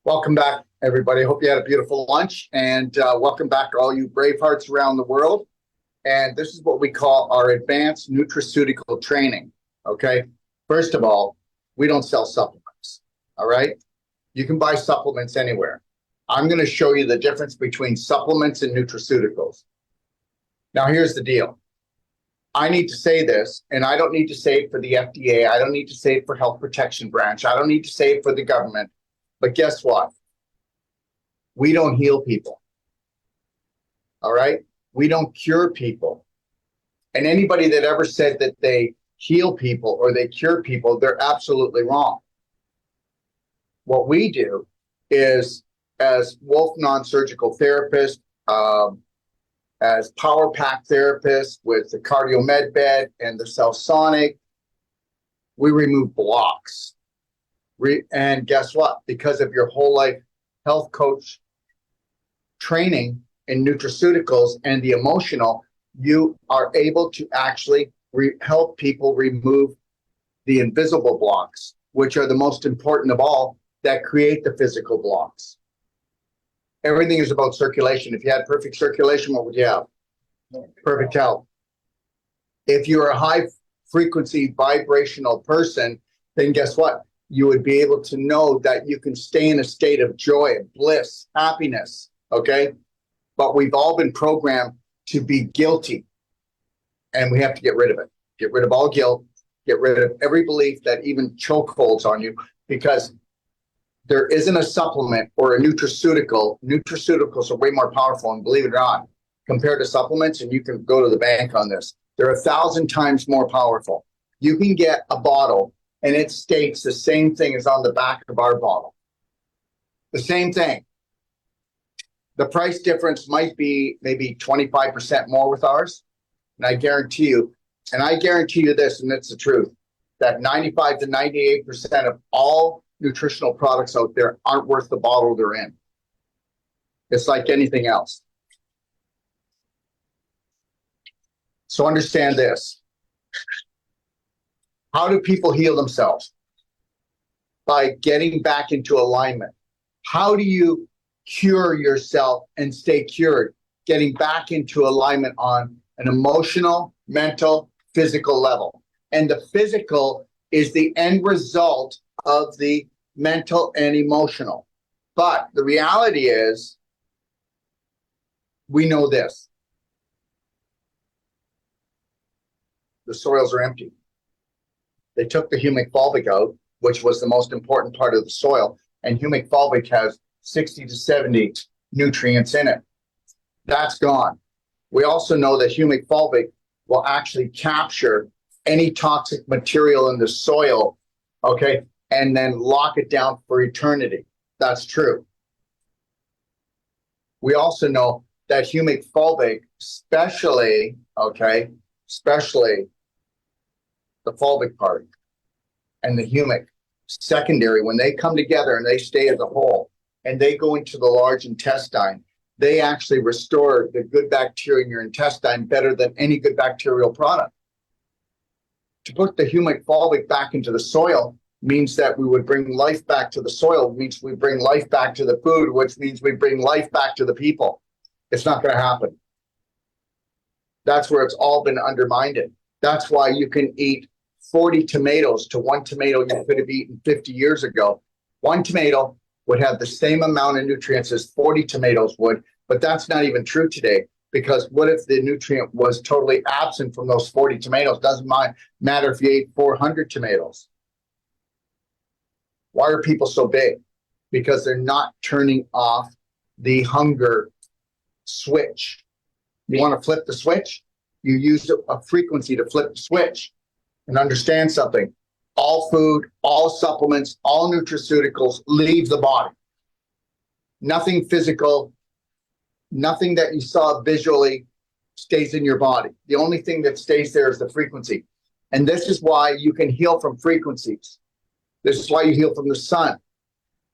Welcome back, everybody. Hope you had a beautiful lunch, and welcome back to all you brave hearts around the world. And this is what we call our advanced nutraceutical training. Okay. First of all, we don't sell supplements. All right. You can buy supplements anywhere. I'm going to show you the difference between supplements and nutraceuticals. Now, here's the deal. I need to say this, and I don't need to say it for the FDA. I don't need to say it for Health Protection Branch. I don't need to say it for the government. But guess what? We don't heal people. All right? We don't cure people. And anybody that ever said that they heal people or they cure people, they're absolutely wrong. What we do is, as Wolf non-surgical therapists, as Power Pack therapists with the Cardio Med Bed and the Cellsonic, we remove blocks. And guess what? Because of your whole life health coach training in nutraceuticals and the emotional, you are able to actually help people remove the invisible blocks, which are the most important of all, that create the physical blocks. Everything is about circulation. If you had perfect circulation, what would you have? Perfect health. If you're a high frequency vibrational person, then guess what? You would be able to know that you can stay in a state of joy, bliss, happiness, okay? But we've all been programmed to be guilty, and we have to get rid of it. Get rid of all guilt, get rid of every belief that even chokeholds on you, because there isn't a supplement or a nutraceutical. Nutraceuticals are way more powerful, and believe it or not, compared to supplements, and you can go to the bank on this, they're 1,000 times more powerful. You can get a bottle and it states the same thing as on the back of our bottle. The same thing. The price difference might be maybe 25% more with ours. And I guarantee you this, and it's the truth, that 95 to 98% of all nutritional products out there aren't worth the bottle they're in. It's like anything else. So understand this. How do people heal themselves? By getting back into alignment. How do you cure yourself and stay cured? Getting back into alignment on an emotional, mental, physical level. And the physical is the end result of the mental and emotional. But the reality is, we know this. The soils are empty. They took the humic fulvic out, which was the most important part of the soil, and humic fulvic has 60 to 70 nutrients in it. That's gone. We also know that humic fulvic will actually capture any toxic material in the soil, okay, and then lock it down for eternity. That's true. We also know that humic fulvic, especially the fulvic part and the humic secondary, when they come together and they stay as a whole and they go into the large intestine, they actually restore the good bacteria in your intestine better than any good bacterial product. To put the humic fulvic back into the soil means that we would bring life back to the soil, means we bring life back to the food, which means we bring life back to the people. It's not going to happen. That's where it's all been undermined. That's why you can eat 40 tomatoes to one tomato you could have eaten 50 years ago. One tomato would have the same amount of nutrients as 40 tomatoes would, but that's not even true today, because what if the nutrient was totally absent from those 40 tomatoes? Doesn't matter if you ate 400 tomatoes. Why are people so big? Because they're not turning off the hunger switch. You want to flip the switch? You use a frequency to flip the switch. And understand something. All food, all supplements, all nutraceuticals leave the body. Nothing physical, nothing that you saw visually stays in your body. The only thing that stays there is the frequency. And this is why you can heal from frequencies. This is why you heal from the sun.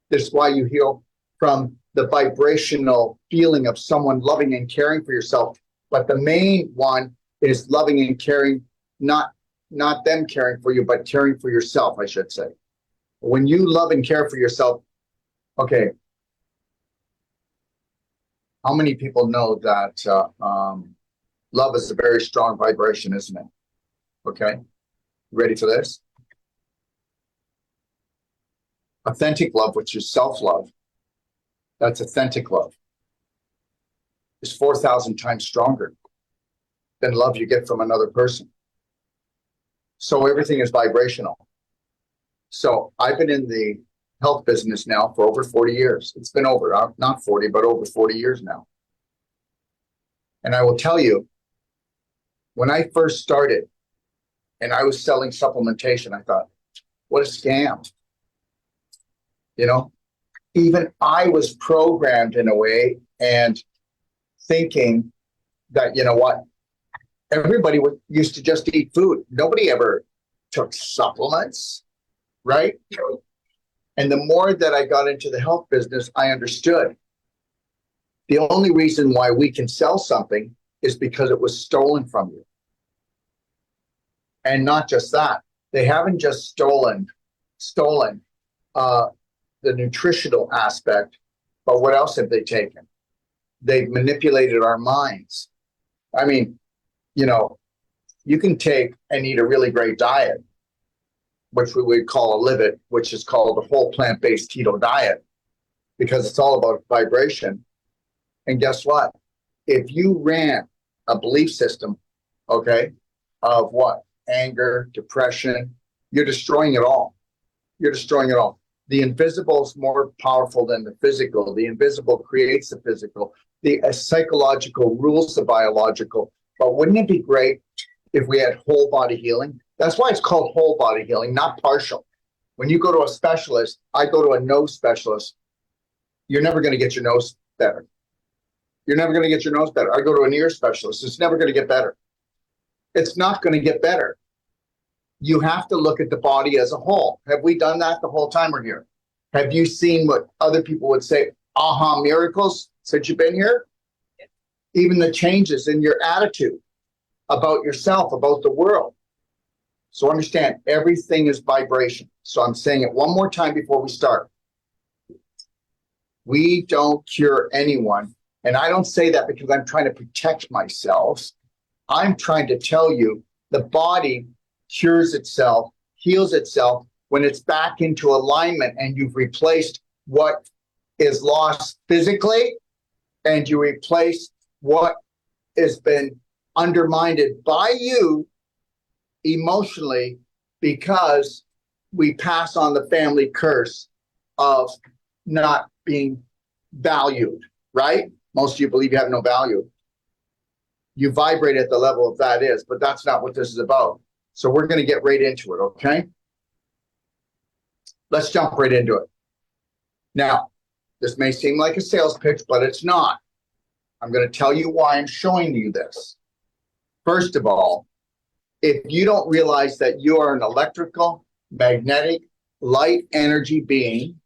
This is why you heal from the vibrational feeling of someone loving and caring for yourself. But the main one is loving and caring, not them caring for you, but caring for yourself, I should say. When you love and care for yourself, Okay. How many people know that love is a very strong vibration, isn't it? Okay. Ready for this? Authentic love, which is self-love, that's authentic love, is 4,000 times stronger than love you get from another person. So everything is vibrational. So I've been in the health business now for over 40 years. It's been over, not 40, but over 40 years now. And I will tell you, when I first started and I was selling supplementation, I thought, what a scam. You know, even I was programmed in a way and thinking that, you know what, everybody used to just eat food. Nobody ever took supplements, right? And the more that I got into the health business, I understood the only reason why we can sell something is because it was stolen from you. And not just that, they haven't just stolen the nutritional aspect, but what else have they taken? They've manipulated our minds. I mean, you know, you can take and eat a really great diet, which we would call a LIVIT, which is called a whole plant-based keto diet, because it's all about vibration. And guess what? If you ran a belief system, okay, of what? Anger, depression, you're destroying it all. You're destroying it all. The invisible is more powerful than the physical. The invisible creates the physical. The psychological rules the biological. But wouldn't it be great if we had whole body healing? That's why it's called whole body healing, not partial. When you go to a specialist, I go to a nose specialist. You're never going to get your nose better. You're never going to get your nose better. I go to an ear specialist. It's never going to get better. It's not going to get better. You have to look at the body as a whole. Have we done that the whole time we're here? Have you seen what other people would say, aha, miracles, since you've been here? Even the changes in your attitude about yourself, about the world. So understand, everything is vibration. So I'm saying it one more time before we start. We don't cure anyone. And I don't say that because I'm trying to protect myself. I'm trying to tell you the body cures itself, heals itself when it's back into alignment and you've replaced what is lost physically and you replace what has been undermined by you emotionally because we pass on the family curse of not being valued, right? Most of you believe you have no value. You vibrate at the level of that is, but that's not what this is about. So we're going to get right into it, okay? Let's jump right into it. Now, this may seem like a sales pitch, but it's not. I'm going to tell you why I'm showing you this. First of all, if you don't realize that you are an electrical, magnetic, light energy being,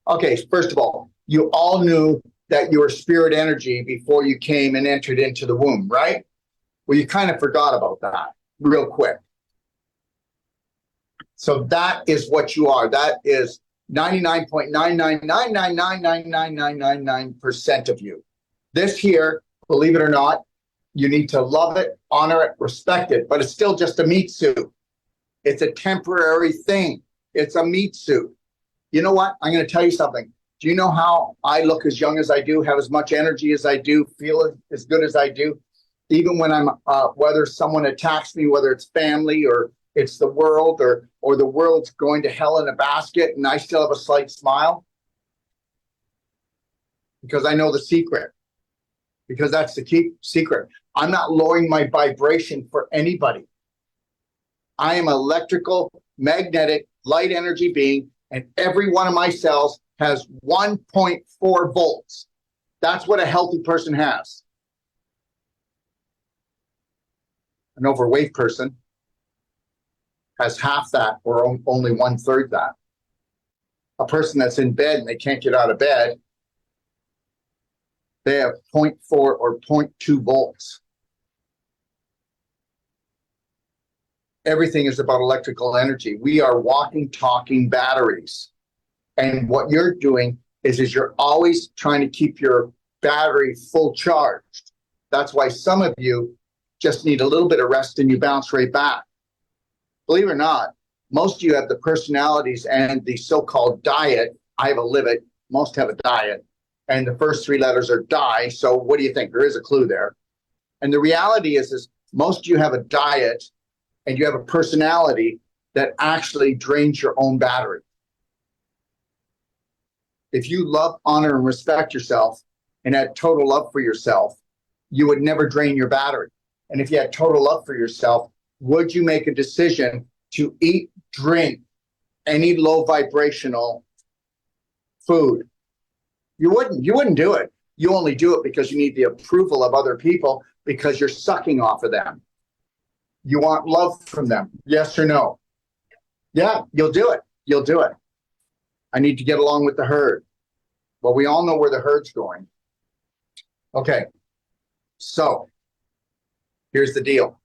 okay, first of all, you all knew that you were spirit energy before you came and entered into the womb, right? Well, you kind of forgot about that real quick. So that is what you are. That is 99.999999999% of you. This here, believe it or not, you need to love it, honor it, respect it, but it's still just a meat suit. It's a temporary thing. It's a meat suit. You know what? I'm going to tell you something. Do you know how I look as young as I do, have as much energy as I do, feel as good as I do? Even when I'm, whether someone attacks me, whether it's family or it's the world or the world's going to hell in a basket and I still have a slight smile because I know the secret, because that's the key secret. I'm not lowering my vibration for anybody. I am an electrical, magnetic, light energy being, and every one of my cells has 1.4 volts. That's what a healthy person has. An overweight person has half that or only 1/3 that. A person that's in bed and they can't get out of bed, they have 0.4 or 0.2 volts. Everything is about electrical energy. We are walking, talking batteries. And what you're doing is you're always trying to keep your battery full charged. That's why some of you just need a little bit of rest and you bounce right back. Believe it or not, most of you have the personalities and the so-called diet. I have a live it. Most have a diet. And the first three letters are die. So what do you think? There is a clue there. And the reality is most of you have a diet and you have a personality that actually drains your own battery. If you love, honor, and respect yourself and had total love for yourself, you would never drain your battery. And if you had total love for yourself, would you make a decision to eat, drink any low vibrational food? You wouldn't. You wouldn't do it. You only do it because you need the approval of other people because you're sucking off of them. You want love from them. Yes or no? Yeah, you'll do it. You'll do it. I need to get along with the herd. Well, we all know where the herd's going. Okay. So here's the deal.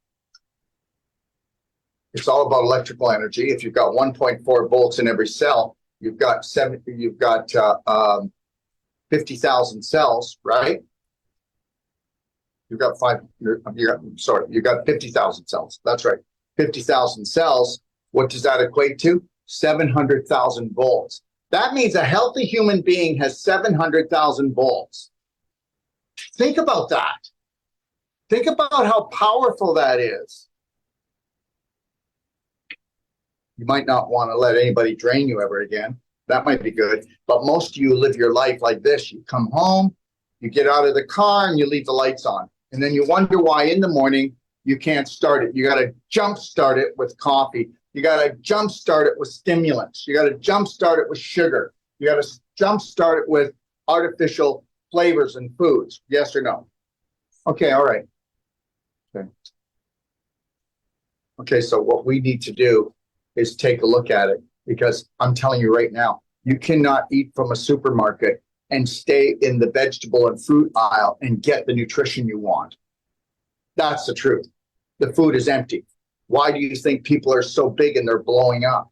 It's all about electrical energy. If you've got 1.4 volts in every cell, you've got 50,000 cells, right? You've got 50,000 cells. That's right. 50,000 cells. What does that equate to? 700,000 volts. That means a healthy human being has 700,000 volts. Think about that. Think about how powerful that is. You might not want to let anybody drain you ever again. That might be good. But most of you live your life like this. You come home, you get out of the car, and you leave the lights on. And then you wonder why in the morning you can't start it. You got to jump start it with coffee. You got to jump start it with stimulants. You got to jump start it with sugar. You got to jump start it with artificial flavors and foods. Yes or no? Okay, all right. Okay, so what we need to do is take a look at it, because I'm telling you right now, you cannot eat from a supermarket and stay in the vegetable and fruit aisle and get the nutrition you want. That's the truth. The food is empty. Why do you think people are so big and they're blowing up?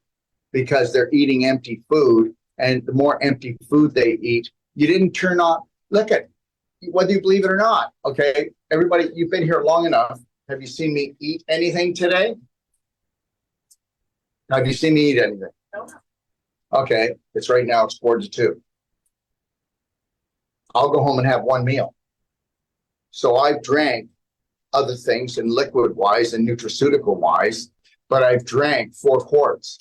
Because they're eating empty food, and the more empty food they eat, you didn't turn on. Look at, whether you believe it or not, okay? Everybody, you've been here long enough. Have you seen me eat anything today? Have you seen me eat anything? No. Okay, it's right now, it's 4-2. I'll go home and have one meal. So I've drank other things in liquid wise and nutraceutical wise, but I've drank 4 quarts.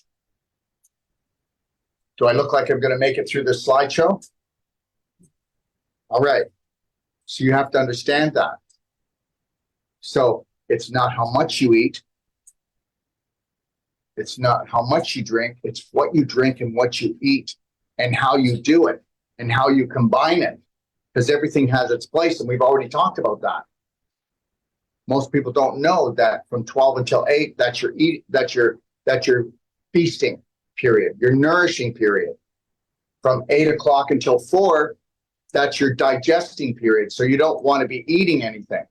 Do I look like I'm going to make it through this slideshow? All right. So you have to understand that. So it's not how much you eat. It's not how much you drink. It's what you drink and what you eat and how you do it and how you combine it, because everything has its place. And we've already talked about that. Most people don't know that from 12 until 8, that's your feasting period, your nourishing period. From 8 o'clock until 4, that's your digesting period. So you don't want to be eating anything.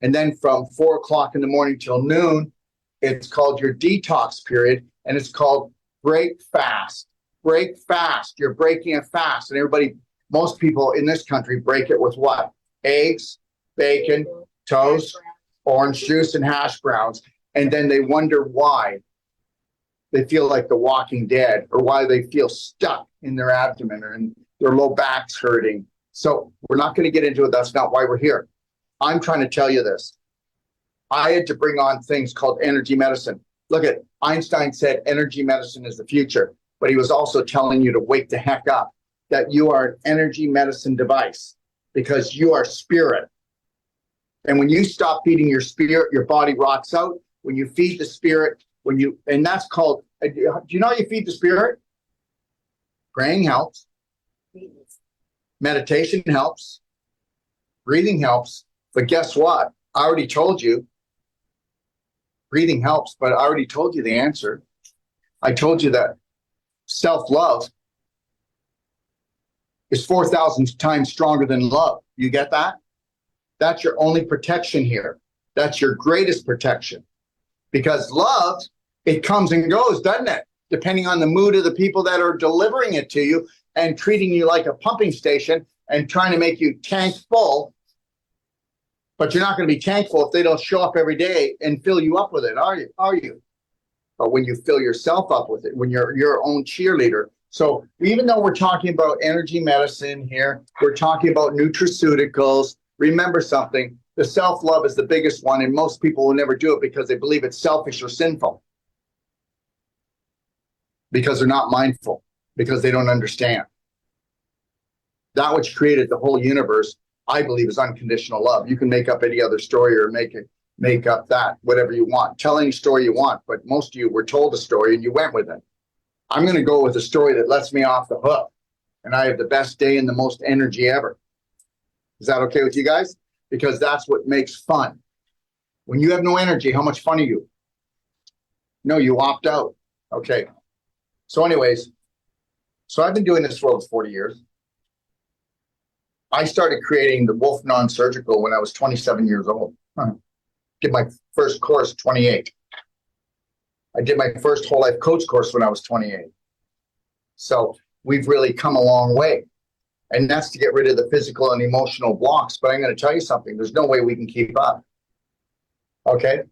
And then from 4 o'clock in the morning till noon, it's called your detox period, and it's called break fast. Break fast. You're breaking a fast. And most people in this country break it with what? Eggs, bacon, toast, orange juice, and hash browns. And then they wonder why they feel like the Walking Dead, or why they feel stuck in their abdomen or in their low backs hurting. So we're not going to get into it. That's not why we're here. I'm trying to tell you this. I had to bring on things called energy medicine. Look at Einstein said energy medicine is the future, but he was also telling you to wake the heck up, that you are an energy medicine device, because you are spirit. And when you stop feeding your spirit, your body rocks out. When you feed the spirit, and that's called, do you know how you feed the spirit? Praying helps. Meditation helps. Breathing helps. But guess what? I already told you. Breathing helps, but I already told you the answer. I told you that self-love is 4,000 times stronger than love. You get that? That's your only protection here. That's your greatest protection. Because love, it comes and goes, doesn't it? Depending on the mood of the people that are delivering it to you and treating you like a pumping station and trying to make you tank full. But you're not going to be tank full if they don't show up every day and fill you up with it, are you? Are you? But when you fill yourself up with it, when you're your own cheerleader. So even though we're talking about energy medicine here, we're talking about nutraceuticals. Remember something, the self-love is the biggest one, and most people will never do it because they believe it's selfish or sinful. Because they're not mindful, because they don't understand. That which created the whole universe, I believe, is unconditional love. You can make up any other story or make up that, whatever you want. Tell any story you want, but most of you were told a story and you went with it. I'm going to go with a story that lets me off the hook, and I have the best day and the most energy ever. Is that okay with you guys? Because that's what makes fun. When you have no energy, how much fun are you? No, you opt out. Okay. So anyways, so I've been doing this for over 40 years. I started creating the Wolf Non-Surgical when I was 27 years old. Did my first course 28. I did my first whole life coach course when I was 28. So we've really come a long way. And that's to get rid of the physical and emotional blocks. But I'm going to tell you something. There's no way we can keep up. Okay?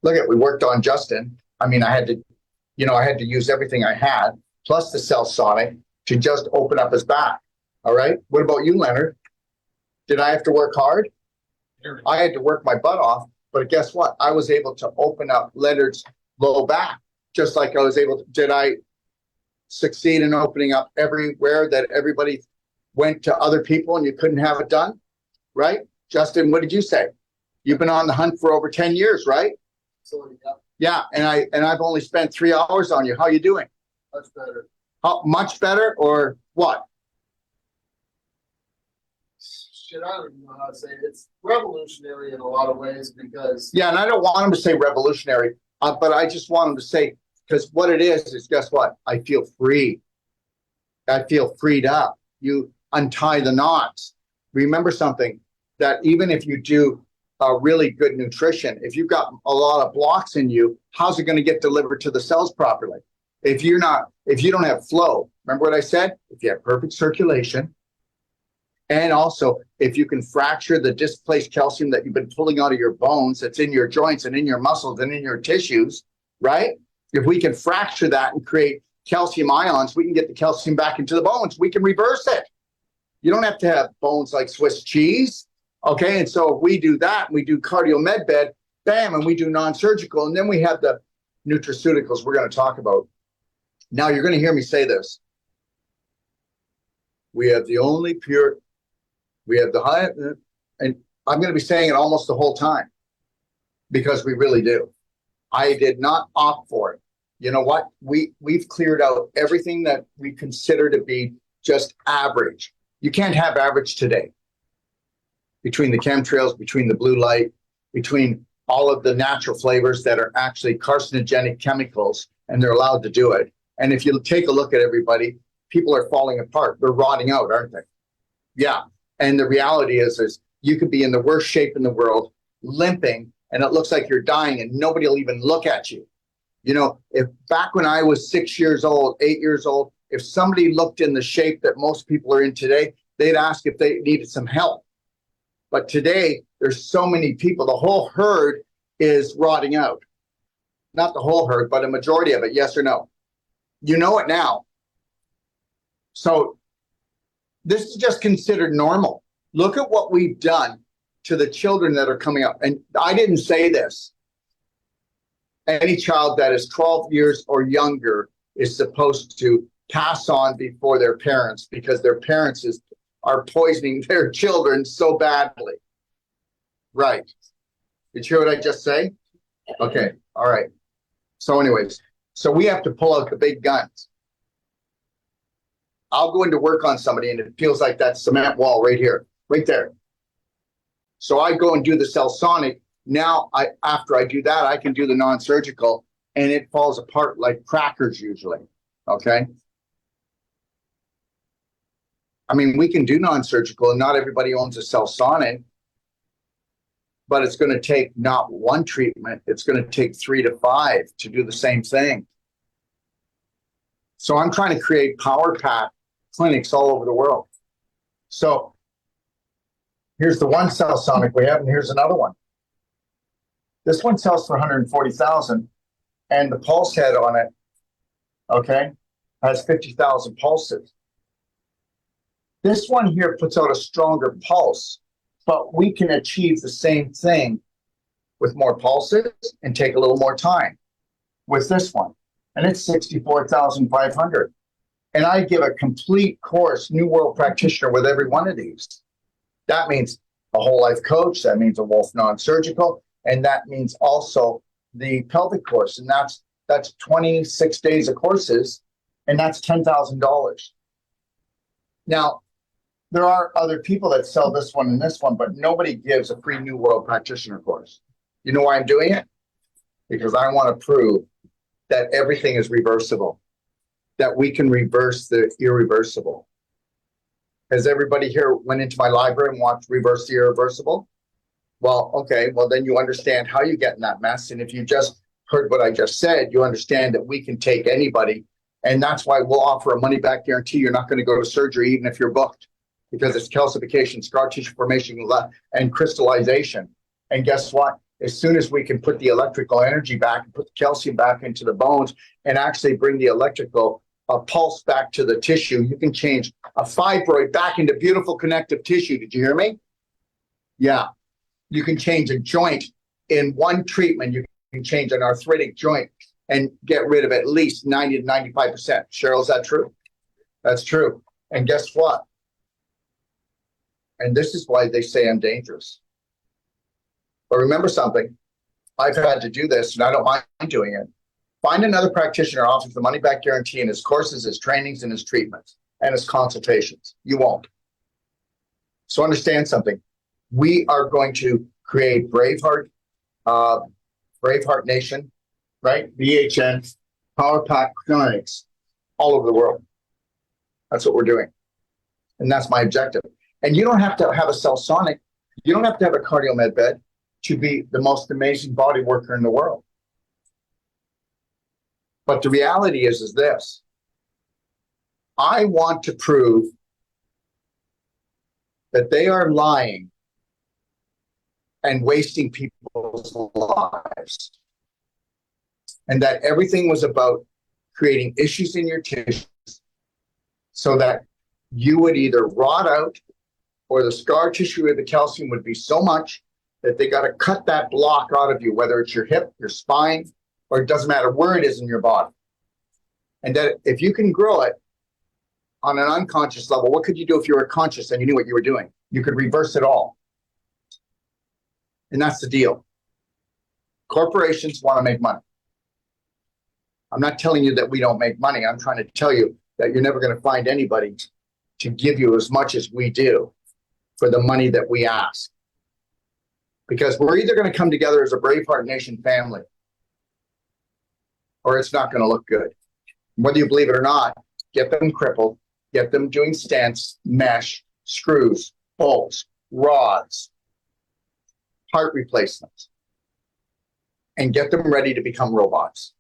Look at, we worked on Justin. I mean, I had to use everything I had, plus the Cell Sonic, to just open up his back. All right? What about you, Leonard? Did I have to work hard? I had to work my butt off. But guess what? I was able to open up Leonard's low back, just like I was able to. Did I succeed in opening up everywhere that everybody went to other people and you couldn't have it done? Right? Justin, what did you say? You've been on the hunt for over 10 years, right? Yeah, and I've only spent 3 hours on you. How you doing? Much better. How much better, or what? Shit, I don't even know how to say it. It's revolutionary in a lot of ways because Yeah, and I don't want him to say revolutionary, but I just want him to say, because what it is guess what? I feel free. I feel freed up. You untie the knots. Remember something, that even if you do really good nutrition, if you've got a lot of blocks in you, how's it going to get delivered to the cells properly? If you don't have flow, remember what I said? If you have perfect circulation, and also if you can fracture the displaced calcium that you've been pulling out of your bones, that's in your joints and in your muscles and in your tissues, right? If we can fracture that and create calcium ions, we can get the calcium back into the bones. We can reverse it. You don't have to have bones like Swiss cheese. Okay, and so if we do that, and we do cardio med bed, bam, and we do non-surgical, and then we have the nutraceuticals we're going to talk about. Now you're going to hear me say this. We have the only pure, we have the high, and I'm going to be saying it almost the whole time because we really do. I did not opt for it. You know what? We've cleared out everything that we consider to be just average. You can't have average today. Between the chemtrails, between the blue light, between all of the natural flavors that are actually carcinogenic chemicals, and they're allowed to do it. And if you take a look at everybody, people are falling apart. They're rotting out, aren't they? Yeah. And the reality is you could be in the worst shape in the world, limping, and it looks like you're dying, and nobody will even look at you. You know, if back when I was 6 years old, 8 years old, if somebody looked in the shape that most people are in today, they'd ask if they needed some help. But today, there's so many people, the whole herd is rotting out. Not the whole herd, but a majority of it, yes or no? You know it now. So this is just considered normal. Look at what we've done to the children that are coming up. And I didn't say this. Any child that is 12 years or younger is supposed to pass on before their parents because their parents are poisoning their children so badly. Right. Did you hear what I just say? Okay. All right. So anyways, so we have to pull out the big guns. I'll go into work on somebody and it feels like that cement wall right here, right there. So I go and do the Cell Sonic. Now, after I do that, I can do the non-surgical and it falls apart like crackers usually. Okay. I mean, we can do non-surgical and not everybody owns a Cell Sonic, but it's going to take not one treatment. It's going to take 3 to 5 to do the same thing. So I'm trying to create power pack clinics all over the world. So here's the one cell sonic we have, and here's another one. This one sells for 140,000, and the pulse head on it, okay, has 50,000 pulses. This one here puts out a stronger pulse, but we can achieve the same thing with more pulses and take a little more time with this one. And it's 64,500. And I give a complete course, New World Practitioner, with every one of these. That means a whole life coach. That means a Wolf non-surgical. And that means also the pelvic course. And that's 26 days of courses. And that's $10,000. Now, there are other people that sell this one and this one, but nobody gives a free New World Practitioner course. You know why I'm doing it? Because I want to prove that everything is reversible, that we can reverse the irreversible. Has everybody here went into my library and watched Reverse the Irreversible? Well, okay, well, then you understand how you get in that mess. And if you just heard what I just said, you understand that we can take anybody. And that's why we'll offer a money-back guarantee. You're not going to go to surgery even if you're booked, because it's calcification, scar tissue formation, and crystallization. And guess what? As soon as we can put the electrical energy back and put the calcium back into the bones and actually bring the electrical pulse back to the tissue, you can change a fibroid back into beautiful connective tissue. Did you hear me? Yeah. You can change a joint in one treatment. You can change an arthritic joint and get rid of at least 90 to 95%. Cheryl, is that true? That's true. And guess what? And this is why they say I'm dangerous. But remember something, I've had to do this and I don't mind doing it. Find another practitioner who offers the money back guarantee in his courses, his trainings, and his treatments, and his consultations. You won't. So understand something. We are going to create Braveheart Nation, right? BHN, Power Pack clinics all over the world. That's what we're doing. And that's my objective. And you don't have to have a Cellsonic. You don't have to have a CardioMed bed to be the most amazing body worker in the world. But the reality is this. I want to prove that they are lying and wasting people's lives. And that everything was about creating issues in your tissues so that you would either rot out or the scar tissue or the calcium would be so much that they got to cut that block out of you, whether it's your hip, your spine, or it doesn't matter where it is in your body. And that if you can grow it on an unconscious level, what could you do if you were conscious and you knew what you were doing? You could reverse it all. And that's the deal. Corporations want to make money. I'm not telling you that we don't make money. I'm trying to tell you that you're never going to find anybody to give you as much as we do for the money that we ask. Because we're either going to come together as a Braveheart Nation family, or it's not going to look good. Whether you believe it or not, get them crippled, get them doing stents, mesh, screws, bolts, rods, heart replacements, and get them ready to become robots.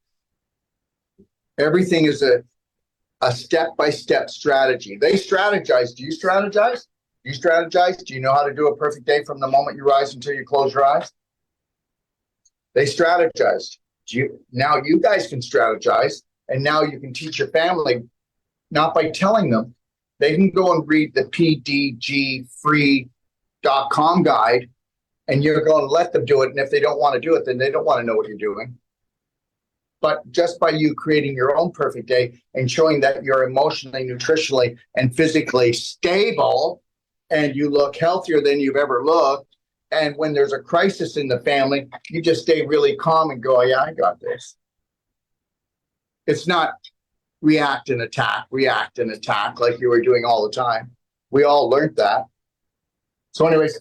Everything is a step-by-step strategy. They strategize. Do you strategize? Do you strategize? Do you know how to do a perfect day from the moment you rise until you close your eyes? They strategized. Now you guys can strategize, and now you can teach your family, not by telling them. They can go and read the pdgfree.com guide, and you're going to let them do it. And if they don't want to do it, then they don't want to know what you're doing. But just by you creating your own perfect day and showing that you're emotionally, nutritionally, and physically stable, and you look healthier than you've ever looked, and when there's a crisis in the family, you just stay really calm and go, yeah, I got this. It's not react and attack like you were doing all the time. We all learned that. So anyways,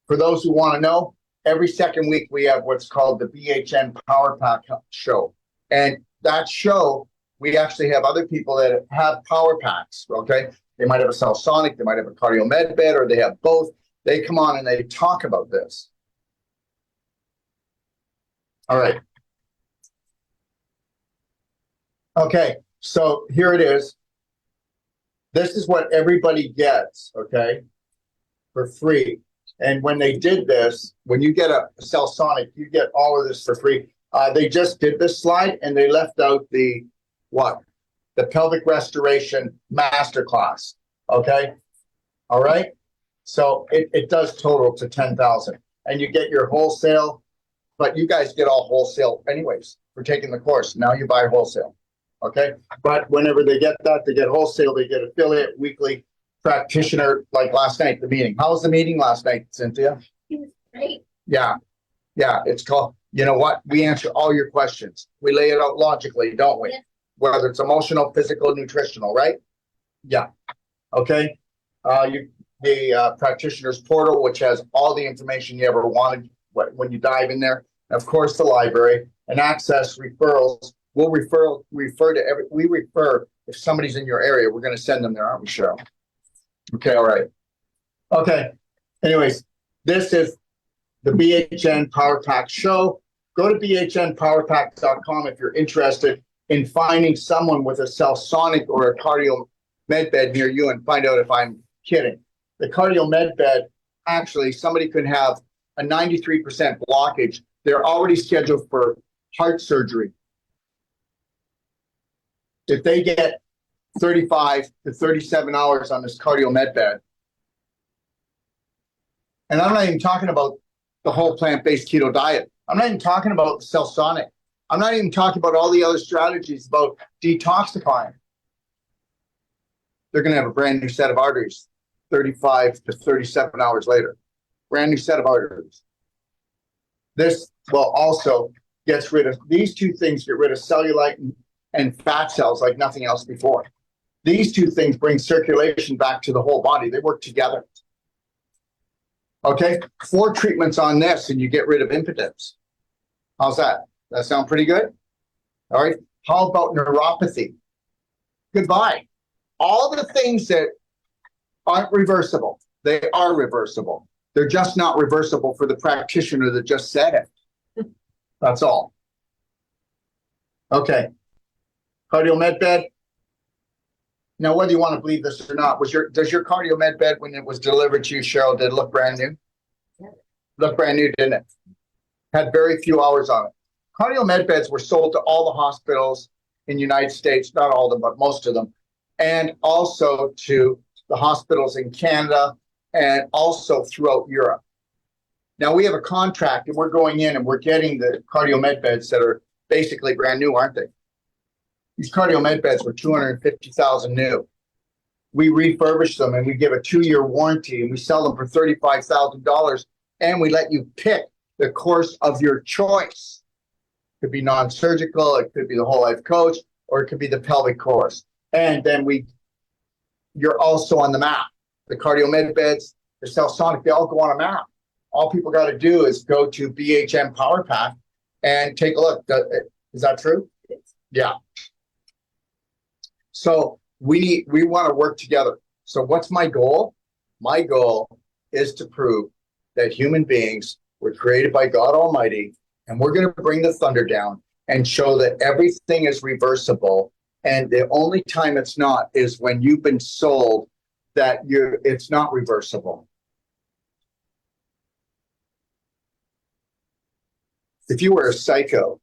for those who want to know, every second week we have what's called the BHN Power Pack show. And that show, we actually have other people that have power packs, okay? They might have a Cellsonic, they might have a CardioMed bed, or they have both. They come on and they talk about this. All right. Okay, so here it is. This is what everybody gets, okay, for free. And when they did this, when you get a Cellsonic, you get all of this for free. They just did this slide and they left out the what? The pelvic restoration masterclass. Okay. All right. So it does total to 10,000 and you get your wholesale, but you guys get all wholesale anyways for taking the course. Now you buy wholesale. Okay. But whenever they get that, they get wholesale, they get affiliate, weekly, practitioner, like last night, the meeting. How was the meeting last night, Cynthia? It was great. Yeah. Yeah. It's called, you know what? We answer all your questions. We lay it out logically, don't we? Yeah. Whether it's emotional, physical, nutritional, right? Yeah. Okay. The practitioner's portal, which has all the information you ever wanted when you dive in there. And of course, the library and access referrals. We'll refer to we refer if somebody's in your area, we're going to send them there, aren't we, Cheryl? Okay. All right. Okay. Anyways, this is the BHN Power Pack show. Go to bhnpowerpack.com if you're interested in finding someone with a Cellsonic or a cardio med bed near you and find out if I'm kidding. The cardio med bed, actually, somebody could have a 93% blockage. They're already scheduled for heart surgery. If they get 35 to 37 hours on this cardio med bed, and I'm not even talking about the whole plant-based keto diet. I'm not even talking about the Cellsonic. I'm not even talking about all the other strategies about detoxifying. They're going to have a brand new set of arteries 35 to 37 hours later. Brand new set of arteries. This will also gets rid of, these two things get rid of cellulite and fat cells like nothing else before. These two things bring circulation back to the whole body. They work together. Okay, 4 treatments on this and you get rid of impotence. How's that? That sound pretty good? All right. How about neuropathy? Goodbye. All the things that aren't reversible, they are reversible. They're just not reversible for the practitioner that just said it. That's all. Okay. Cardio med bed. Now, whether you want to believe this or not, does your cardio med bed, when it was delivered to you, Cheryl, did it look brand new? Yeah. Looked brand new, didn't it? Had very few hours on it. Cardio med beds were sold to all the hospitals in the United States, not all of them, but most of them, and also to the hospitals in Canada and also throughout Europe. Now, we have a contract and we're going in and we're getting the cardio med beds that are basically brand new, aren't they? These cardio med beds were $250,000 new. We refurbish them and we give a 2-year warranty and we sell them for $35,000 and we let you pick the course of your choice. It could be non-surgical, it could be the whole life coach, or it could be the pelvic course. And then you're also on the map. The cardio med beds, the Cellsonic, they all go on a map. All people got to do is go to BHN Power Pack and take a look. Is that true? Yeah. So we want to work together. So what's my goal? My goal is to prove that human beings were created by God Almighty, and we're going to bring the thunder down and show that everything is reversible. And the only time it's not is when you've been sold that it's not reversible. If you were a psycho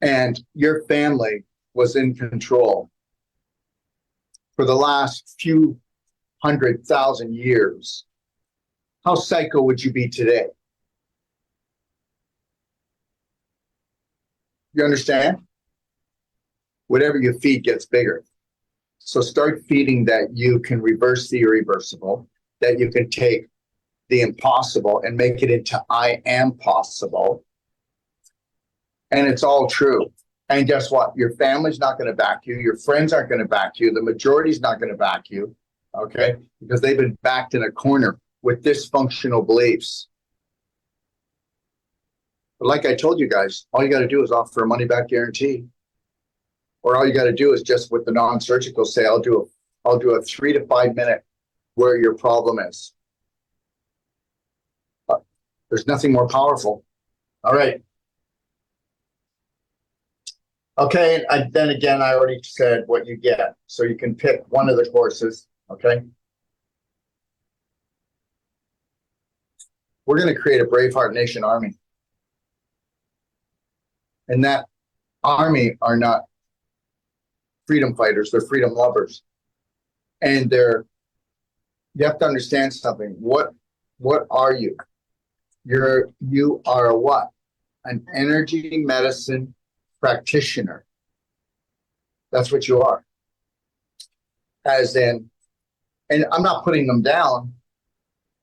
and your family was in control for the last few 100,000 years, how psycho would you be today? You understand? Whatever you feed gets bigger. So start feeding that you can reverse the irreversible, that you can take the impossible and make it into I am possible. And it's all true. And guess what? Your family's not going to back you. Your friends aren't going to back you. The majority's not going to back you. Okay? Because they've been backed in a corner with dysfunctional beliefs. But like I told you guys, all you got to do is offer a money back guarantee. Or all you got to do is just with the non-surgical say, I'll do a 3 to 5 minute where your problem is. There's nothing more powerful. All right. Okay, and then again, I already said what you get. So you can pick one of the courses, okay? We're going to create a Braveheart Nation Army. And that army are not freedom fighters, they're freedom lovers. And you have to understand something. What are you? You are a what? An energy medicine practitioner. That's what you are. As in, and I'm not putting them down,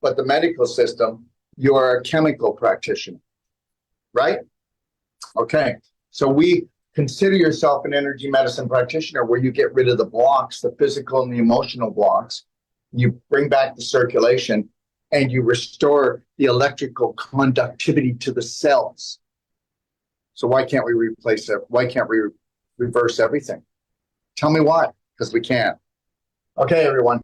but the medical system, you are a chemical practitioner, right? Okay. So we consider yourself an energy medicine practitioner where you get rid of the blocks, the physical and the emotional blocks. You bring back the circulation and you restore the electrical conductivity to the cells. So why can't we replace it? Why can't we reverse everything? Tell me why, because we can't. Okay, everyone,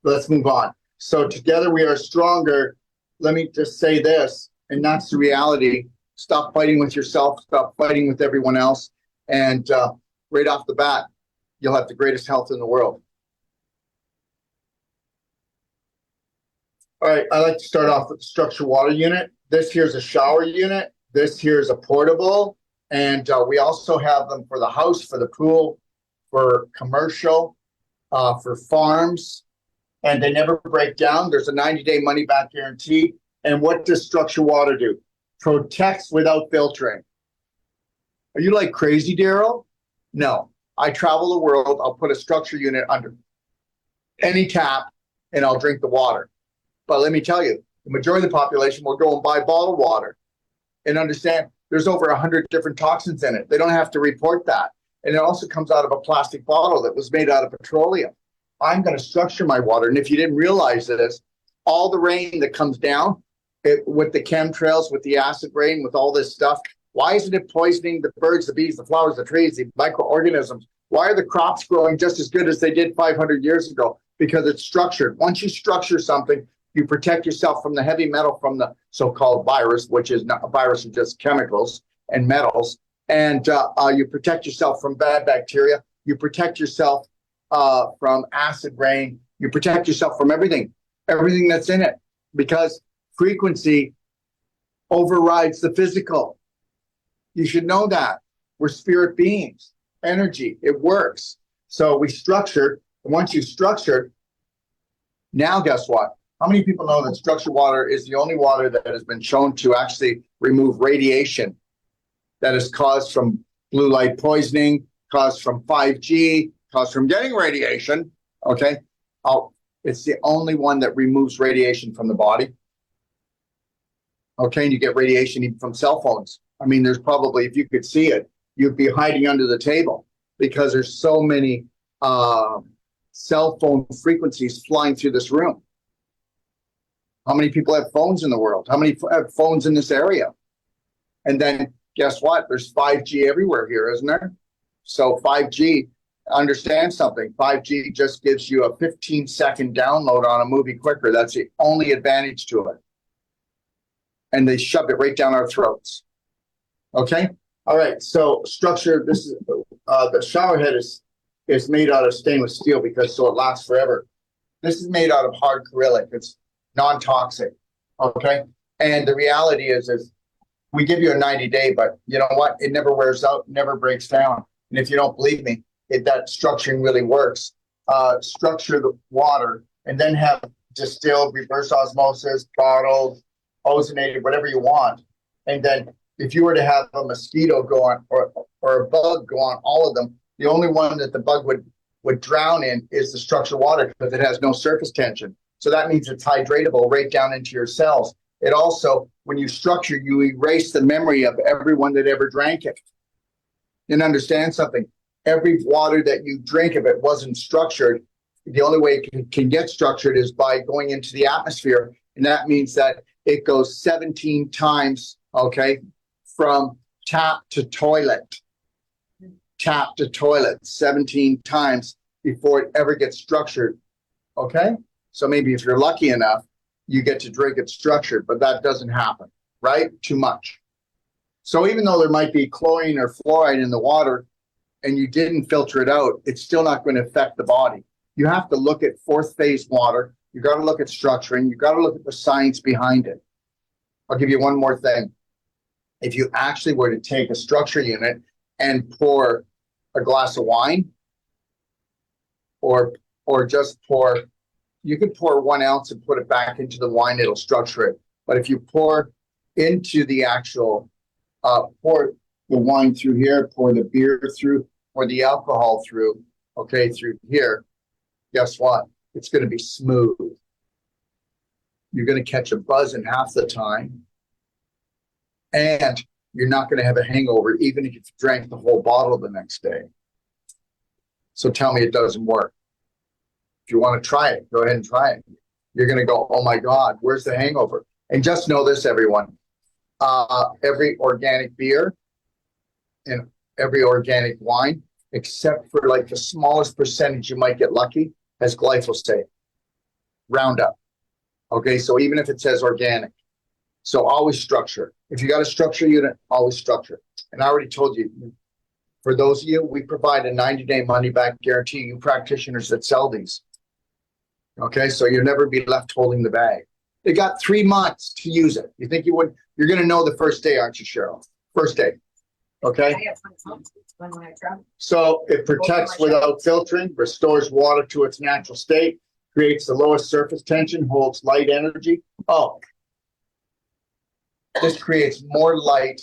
let's move on. So together we are stronger. Let me just say this, and that's the reality. Stop fighting with yourself. Stop fighting with everyone else. And right off the bat, you'll have the greatest health in the world. All right, I like to start off with the structured water unit. This here's a shower unit. This here's a portable. And we also have them for the house, for the pool, for commercial, for farms. And they never break down. There's a 90-day money-back guarantee. And what does structured water do? Protects without filtering. Are you like crazy, Daryl? No. I travel the world. I'll put a structure unit under any tap and I'll drink the water. But let me tell you, the majority of the population will go and buy bottled water and understand there's over 100 different toxins in it. They don't have to report that. And it also comes out of a plastic bottle that was made out of petroleum. I'm going to structure my water. And if you didn't realize this, all the rain that comes down with the chemtrails, with the acid rain, with all this stuff, why isn't it poisoning the birds, the bees, the flowers, the trees, the microorganisms? Why are the crops growing just as good as they did 500 years ago? Because it's structured. Once you structure something, you protect yourself from the heavy metal, from the so-called virus, which is not a virus, of just chemicals and metals. And you protect yourself from bad bacteria. You protect yourself from acid rain. You protect yourself from everything that's in it, because frequency overrides the physical. You should know that. We're spirit beings, energy, it works. So we structured, and once you structured, now guess what? How many people know that structured water is the only water that has been shown to actually remove radiation that is caused from blue light poisoning, caused from 5G, caused from getting radiation, okay? It's the only one that removes radiation from the body. Okay, and you get radiation even from cell phones. I mean, there's probably, if you could see it, you'd be hiding under the table because there's so many cell phone frequencies flying through this room. How many people have phones in the world? How many have phones in this area? And then guess what? There's 5G everywhere here, isn't there? So 5G, understand something. 5G just gives you a 15-second download on a movie quicker. That's the only advantage to it. And they shove it right down our throats. Okay? All right, so structure, this is the shower head is made out of stainless steel because so it lasts forever. This is made out of hard acrylic. It's non-toxic. Okay? And the reality is we give you a 90-day, but you know what? It never wears out, never breaks down. And if you don't believe me, that structuring really works. Structure the water and then have distilled, reverse osmosis, bottled, ozonated, whatever you want. And then if you were to have a mosquito go on or a bug go on all of them, the only one that the bug would drown in is the structured water because it has no surface tension. So that means it's hydratable right down into your cells. It also, when you structure, you erase the memory of everyone that ever drank it. And understand something. Every water that you drink, if it wasn't structured, the only way it can get structured is by going into the atmosphere. And that means that it goes 17 times, okay, from tap to toilet. Tap to toilet 17 times before it ever gets structured, okay? So maybe if you're lucky enough, you get to drink it structured, but that doesn't happen, right? Too much. So even though there might be chlorine or fluoride in the water and you didn't filter it out, it's still not going to affect the body. You have to look at fourth phase water. You got to look at structuring. You got to look at the science behind it. I'll give you one more thing. If you actually were to take a structure unit and pour a glass of wine, or just pour, you could pour 1 ounce and put it back into the wine, it'll structure it. But if you pour into the actual, pour the wine through here, pour the beer through, pour the alcohol through, okay, through here, guess what? It's going to be smooth. You're going to catch a buzz in half the time. And you're not going to have a hangover, even if you drank the whole bottle the next day. So tell me it doesn't work. If you want to try it, go ahead and try it. You're going to go, oh my God, where's the hangover? And just know this, everyone. Every organic beer and every organic wine, except for like the smallest percentage you might get lucky, has glyphosate, Roundup. Okay, so even if it says organic. So always structure. If you got a structure unit, always structure. And I already told you, for those of you, we provide a 90-day money-back guarantee, you practitioners that sell these. Okay, so you'll never be left holding the bag. They got 3 months to use it. You think you would? You're going to know the first day, aren't you, Cheryl? First day. Okay? So it protects without filtering, restores water to its natural state, creates the lowest surface tension, holds light energy. Oh, this creates more light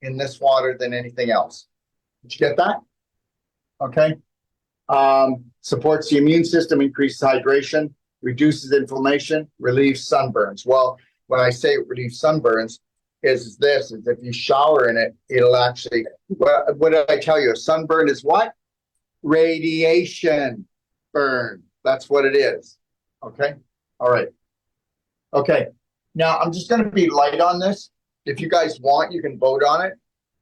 in this water than anything else. Did you get that? Okay. Supports the immune system, increases hydration, reduces inflammation, relieves sunburns. Well, when I say it relieves sunburns, is if you shower in it, it'll actually, what did I tell you? A sunburn is what? Radiation burn. That's what it is. Okay. All right. Okay. Now I'm just going to be light on this. If you guys want, you can vote on it.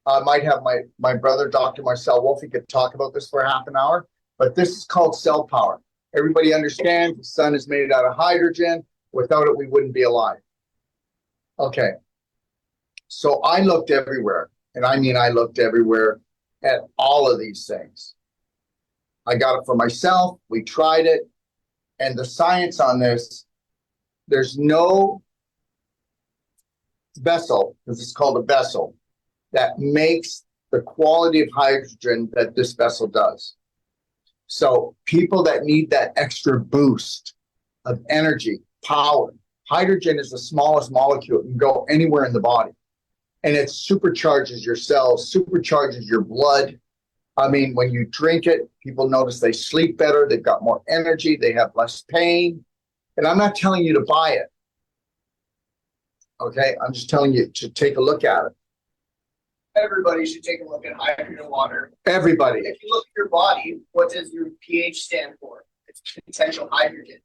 I might have my brother, Dr. Marcel Wolf, he could talk about this for half an hour, but this is called cell power. Everybody understands the sun is made out of hydrogen. Without it, we wouldn't be alive. Okay. So I looked everywhere, and I mean I looked everywhere at all of these things. I got it for myself. We tried it. And the science on this, there's no vessel, because it's called a vessel, that makes the quality of hydrogen that this vessel does. So people that need that extra boost of energy, power, hydrogen is the smallest molecule. It can go anywhere in the body. And it supercharges your cells, supercharges your blood. I mean, when you drink it, people notice they sleep better, they've got more energy, they have less pain. And I'm not telling you to buy it. Okay, I'm just telling you to take a look at it. Everybody should take a look at hydrogen water. Everybody. If you look at your body, what does your pH stand for? It's potential hydrogen.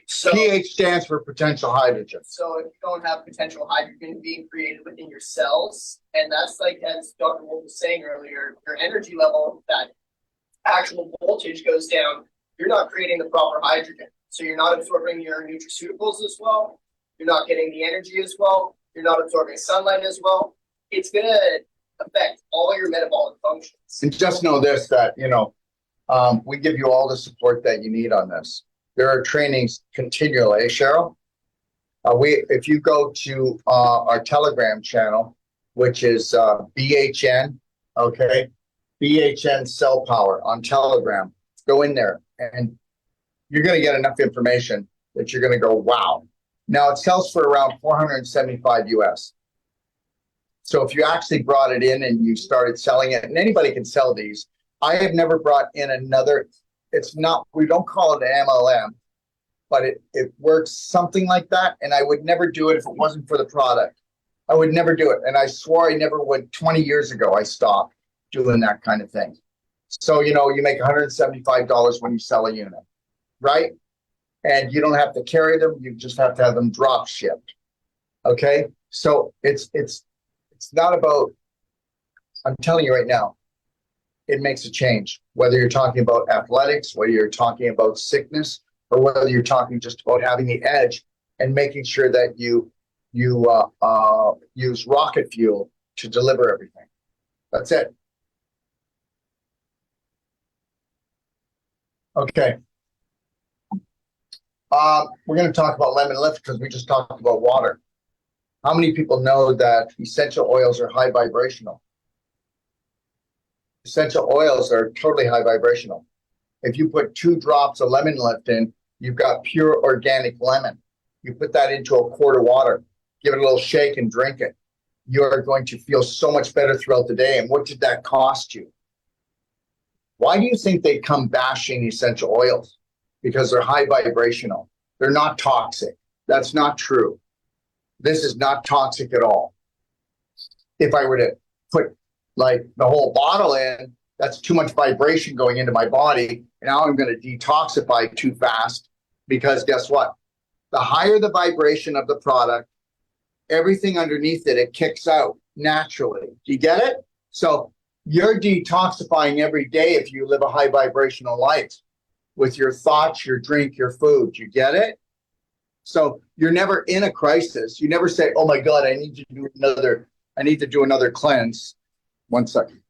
So, pH stands for potential hydrogen. So if you don't have potential hydrogen being created within your cells, and that's like, as Dr. Wolf was saying earlier, your energy level, that actual voltage goes down, you're not creating the proper hydrogen. So you're not absorbing your nutraceuticals as well. You're not getting the energy as well. You're not absorbing sunlight as well. It's going to affect all your metabolic functions. And just know this, that, we give you all the support that you need on this. There are trainings continually, Cheryl? If you go to our Telegram channel, which is BHN, okay? BHN Cell Power on Telegram. Go in there and you're going to get enough information that you're going to go, wow. Now it sells for around 475 US. So if you actually brought it in and you started selling it, and anybody can sell these, I have never brought in another, it's not, we don't call it an MLM, but it works something like that. And I would never do it if it wasn't for the product. I would never do it. And I swore I never would. 20 years ago, I stopped doing that kind of thing. So, you make $175 when you sell a unit, right? And you don't have to carry them. You just have to have them drop shipped. Okay. So it's not about, I'm telling you right now, it makes a change, whether you're talking about athletics, whether you're talking about sickness, or whether you're talking just about having the edge and making sure that you use rocket fuel to deliver everything. That's it. Okay. We're going to talk about lemon lift because we just talked about water. How many people know that essential oils are high vibrational? Essential oils are totally high vibrational. If you put 2 drops of lemon lift in, you've got pure organic lemon. You put that into a quart of water, give it a little shake and drink it. You are going to feel so much better throughout the day. And what did that cost you? Why do you think they come bashing essential oils? Because they're high vibrational. They're not toxic. That's not true. This is not toxic at all. If I were to put like the whole bottle in, that's too much vibration going into my body. Now I'm going to detoxify too fast because guess what? The higher the vibration of the product, everything underneath it, it kicks out naturally. Do you get it? So you're detoxifying every day if you live a high vibrational life with your thoughts, your drink, your food. You get it? So you're never in a crisis. You never say, oh my God, I need to do another cleanse. One second.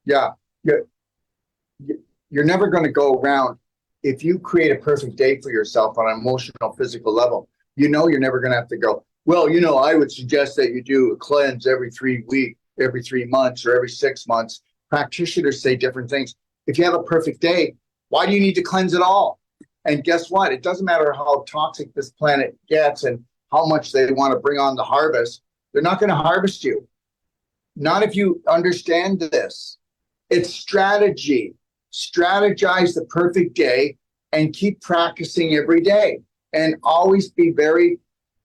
Yeah. You're never going to go around. If you create a perfect day for yourself on an emotional, physical level, you're never going to have to go, well, I would suggest that you do a cleanse every 3 weeks, every 3 months, or every 6 months. Practitioners say different things. If you have a perfect day, why do you need to cleanse at all? And guess what? It doesn't matter how toxic this planet gets and how much they want to bring on the harvest. They're not going to harvest you. Not if you understand this. It's strategy. Strategize the perfect day and keep practicing every day. And always be very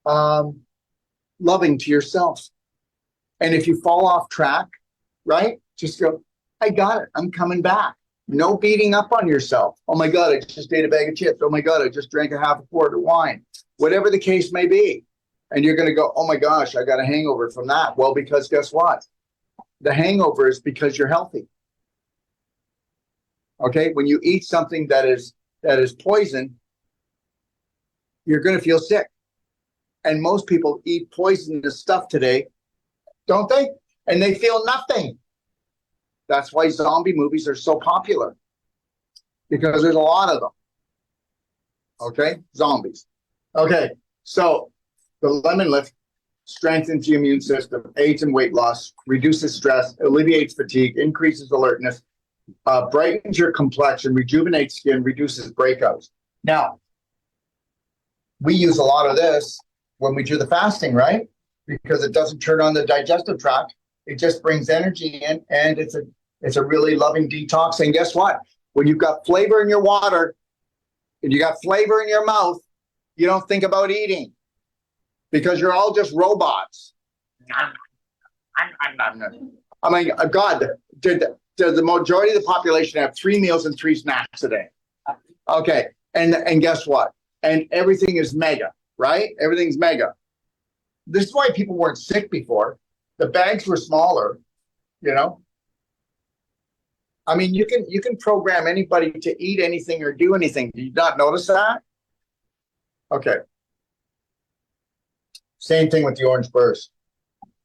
loving to yourself. And if you fall off track, right, just go, I got it. I'm coming back. No beating up on yourself. Oh my God, I just ate a bag of chips. Oh my God, I just drank a half a quart of wine. Whatever the case may be. And you're going to go, oh my gosh, I got a hangover from that. Well, because guess what? The hangover is because you're healthy. Okay, when you eat something that is poison, you're going to feel sick. And most people eat poisonous stuff today, don't they? And they feel nothing. That's why zombie movies are so popular, because there's a lot of them. Okay, zombies. Okay, so the lemon lift strengthens the immune system, aids in weight loss, reduces stress, alleviates fatigue, increases alertness, brightens your complexion, rejuvenates skin, reduces breakouts. Now, we use a lot of this when we do the fasting, right? Because it doesn't turn on the digestive tract. It just brings energy in, and it's a really loving detox. And guess what? When you've got flavor in your water and you got flavor in your mouth, you don't think about eating because you're all just robots. I mean, God, did the majority of the population have 3 meals and 3 snacks a day? Okay, and guess what? And everything is mega, right? Everything's mega. This is why people weren't sick before. The bags were smaller, I mean, you can program anybody to eat anything or do anything. Do you not notice that? Okay. Same thing with the orange burst.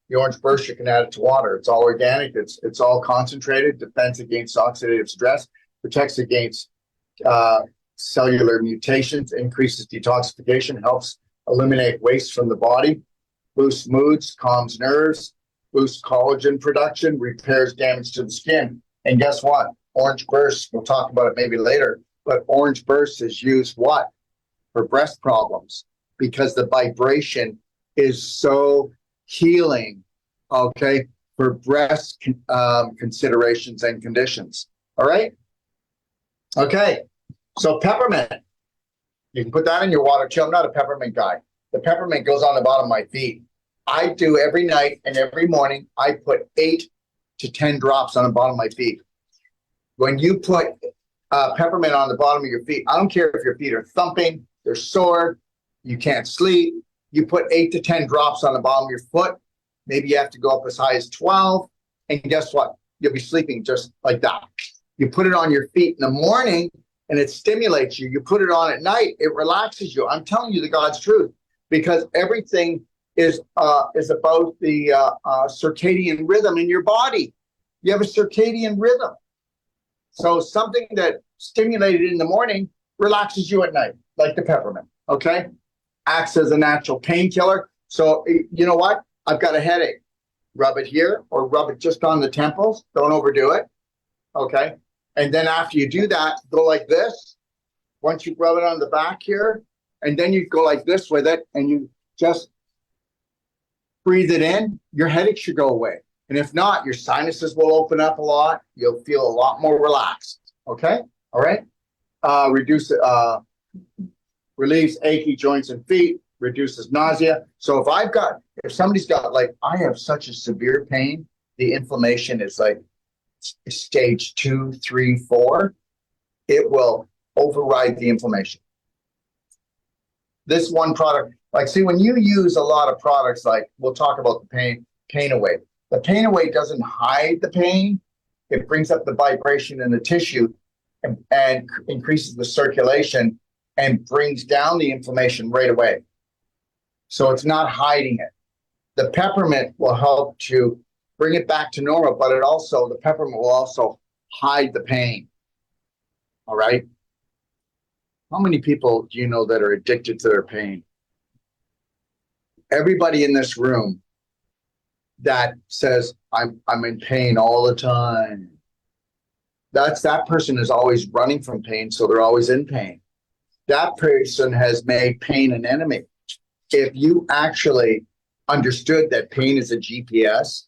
The orange burst, you can add it to water. It's all organic. It's all concentrated. Defends against oxidative stress. Protects against cellular mutations. Increases detoxification. Helps eliminate waste from the body. Boosts moods. Calms nerves. Boosts collagen production. Repairs damage to the skin. And guess what? Orange burst, we'll talk about it maybe later, but orange burst is used what? For breast problems, because the vibration is so healing, okay, for breast considerations and conditions. All right? Okay, so peppermint. You can put that in your water too. I'm not a peppermint guy. The peppermint goes on the bottom of my feet. I do every night and every morning, I put 8 to 10 drops on the bottom of my feet. When you put peppermint on the bottom of your feet, I don't care if your feet are thumping, they're sore, you can't sleep, you put 8 to 10 drops on the bottom of your foot. Maybe you have to go up as high as 12. And guess what? You'll be sleeping just like that. You put it on your feet in the morning, and it stimulates you. You put it on at night, it relaxes you. I'm telling you the God's truth, because everything is about the circadian rhythm in your body. You have a circadian rhythm. So something that stimulated in the morning relaxes you at night, like the peppermint, okay? Acts as a natural painkiller. So you know what? I've got a headache. Rub it here or rub it just on the temples. Don't overdo it, okay? And then after you do that, go like this. Once you rub it on the back here, and then you go like this with it, and you just breathe it in, your headache should go away. And if not, your sinuses will open up a lot. You'll feel a lot more relaxed, okay? All right? Relieves achy joints and feet, reduces nausea. So if somebody's got, like, I have such a severe pain, the inflammation is like stage 2, 3, 4, it will override the inflammation. This one product, like, see, when you use a lot of products, like, we'll talk about the pain away. The pain away doesn't hide the pain. It brings up the vibration in the tissue and increases the circulation and brings down the inflammation right away. So it's not hiding it. The peppermint will help to bring it back to normal, but the peppermint will also hide the pain. All right? How many people do you know that are addicted to their pain? Everybody in this room that says, I'm in pain all the time. That person is always running from pain, so they're always in pain. That person has made pain an enemy. If you actually understood that pain is a GPS,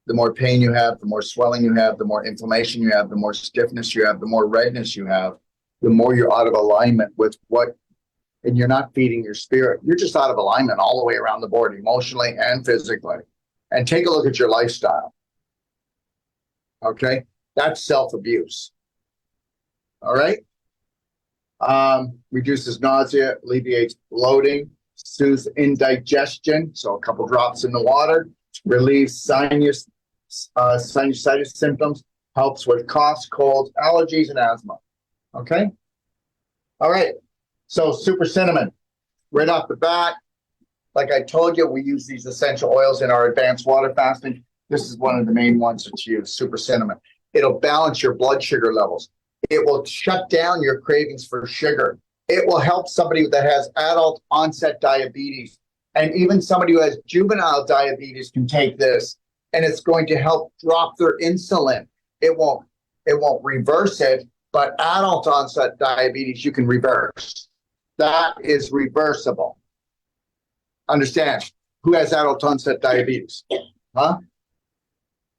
the more pain you have, the more swelling you have, the more inflammation you have, the more stiffness you have, the more redness you have, the more you're out of alignment with and you're not feeding your spirit. You're just out of alignment all the way around the board, emotionally and physically. And take a look at your lifestyle. Okay? That's self-abuse. All right? Reduces nausea, alleviates bloating, soothes indigestion. So a couple drops in the water, relieves sinusitis symptoms, helps with coughs, colds, allergies, and asthma. Okay? All right. So super cinnamon, right off the bat. Like I told you, we use these essential oils in our advanced water fasting. This is one of the main ones to use, super cinnamon. It'll balance your blood sugar levels. It will shut down your cravings for sugar. It will help somebody that has adult onset diabetes. And even somebody who has juvenile diabetes can take this. And it's going to help drop their insulin. It won't reverse it, but adult onset diabetes you can reverse. That is reversible. Understand, who has adult onset diabetes? Huh?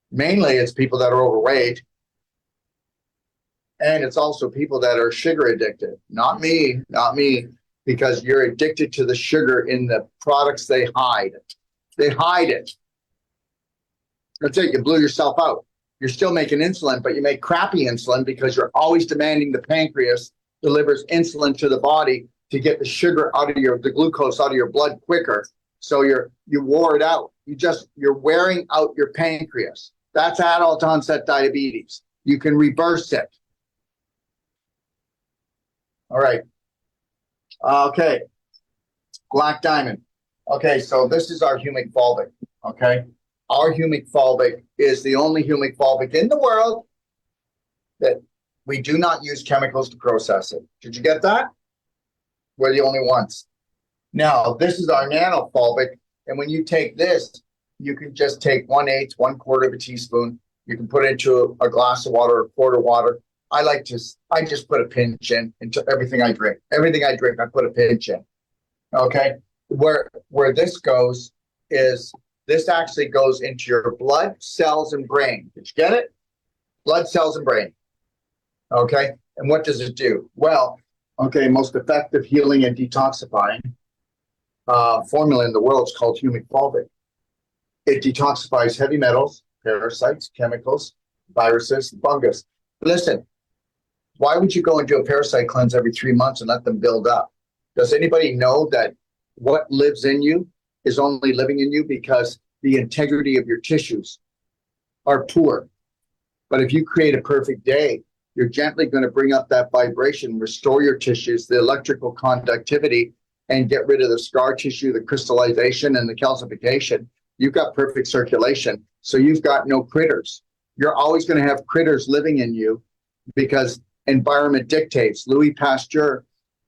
Mainly it's people that are overweight. And it's also people that are sugar addicted. Not me, because you're addicted to the sugar in the products they hide. They hide it. That's it, you blew yourself out. You're still making insulin, but you make crappy insulin because you're always demanding the pancreas delivers insulin to the body to get the sugar the glucose out of your blood quicker. So you wore it out. You're wearing out your pancreas. That's adult onset diabetes. You can reverse it. All right. Okay. Black diamond. Okay, so this is our humic fulvic. Okay. Our humic fulvic is the only humic fulvic in the world that we do not use chemicals to process it. Did you get that? We're the only ones. Now, this is our nano fulvic, and when you take this, you can just take 1/8 of a teaspoon. You can put it into a glass of water or a quart of water. I just put a pinch into everything I drink. Everything I drink, I put a pinch in. Okay? Where this goes is this actually goes into your blood cells and brain. Did you get it? Blood cells and brain. Okay? And what does it do? Well, okay, most effective healing and detoxifying formula in the world is called humic fulvic. It detoxifies heavy metals, parasites, chemicals, viruses, fungus. Listen, why would you go and do a parasite cleanse every 3 months and let them build up? Does anybody know that what lives in you is only living in you because the integrity of your tissues are poor? But if you create a perfect day you're gently going to bring up that vibration, restore your tissues, the electrical conductivity, and get rid of the scar tissue, the crystallization, and the calcification. You've got perfect circulation, so you've got no critters. You're always going to have critters living in you because environment dictates. Louis Pasteur,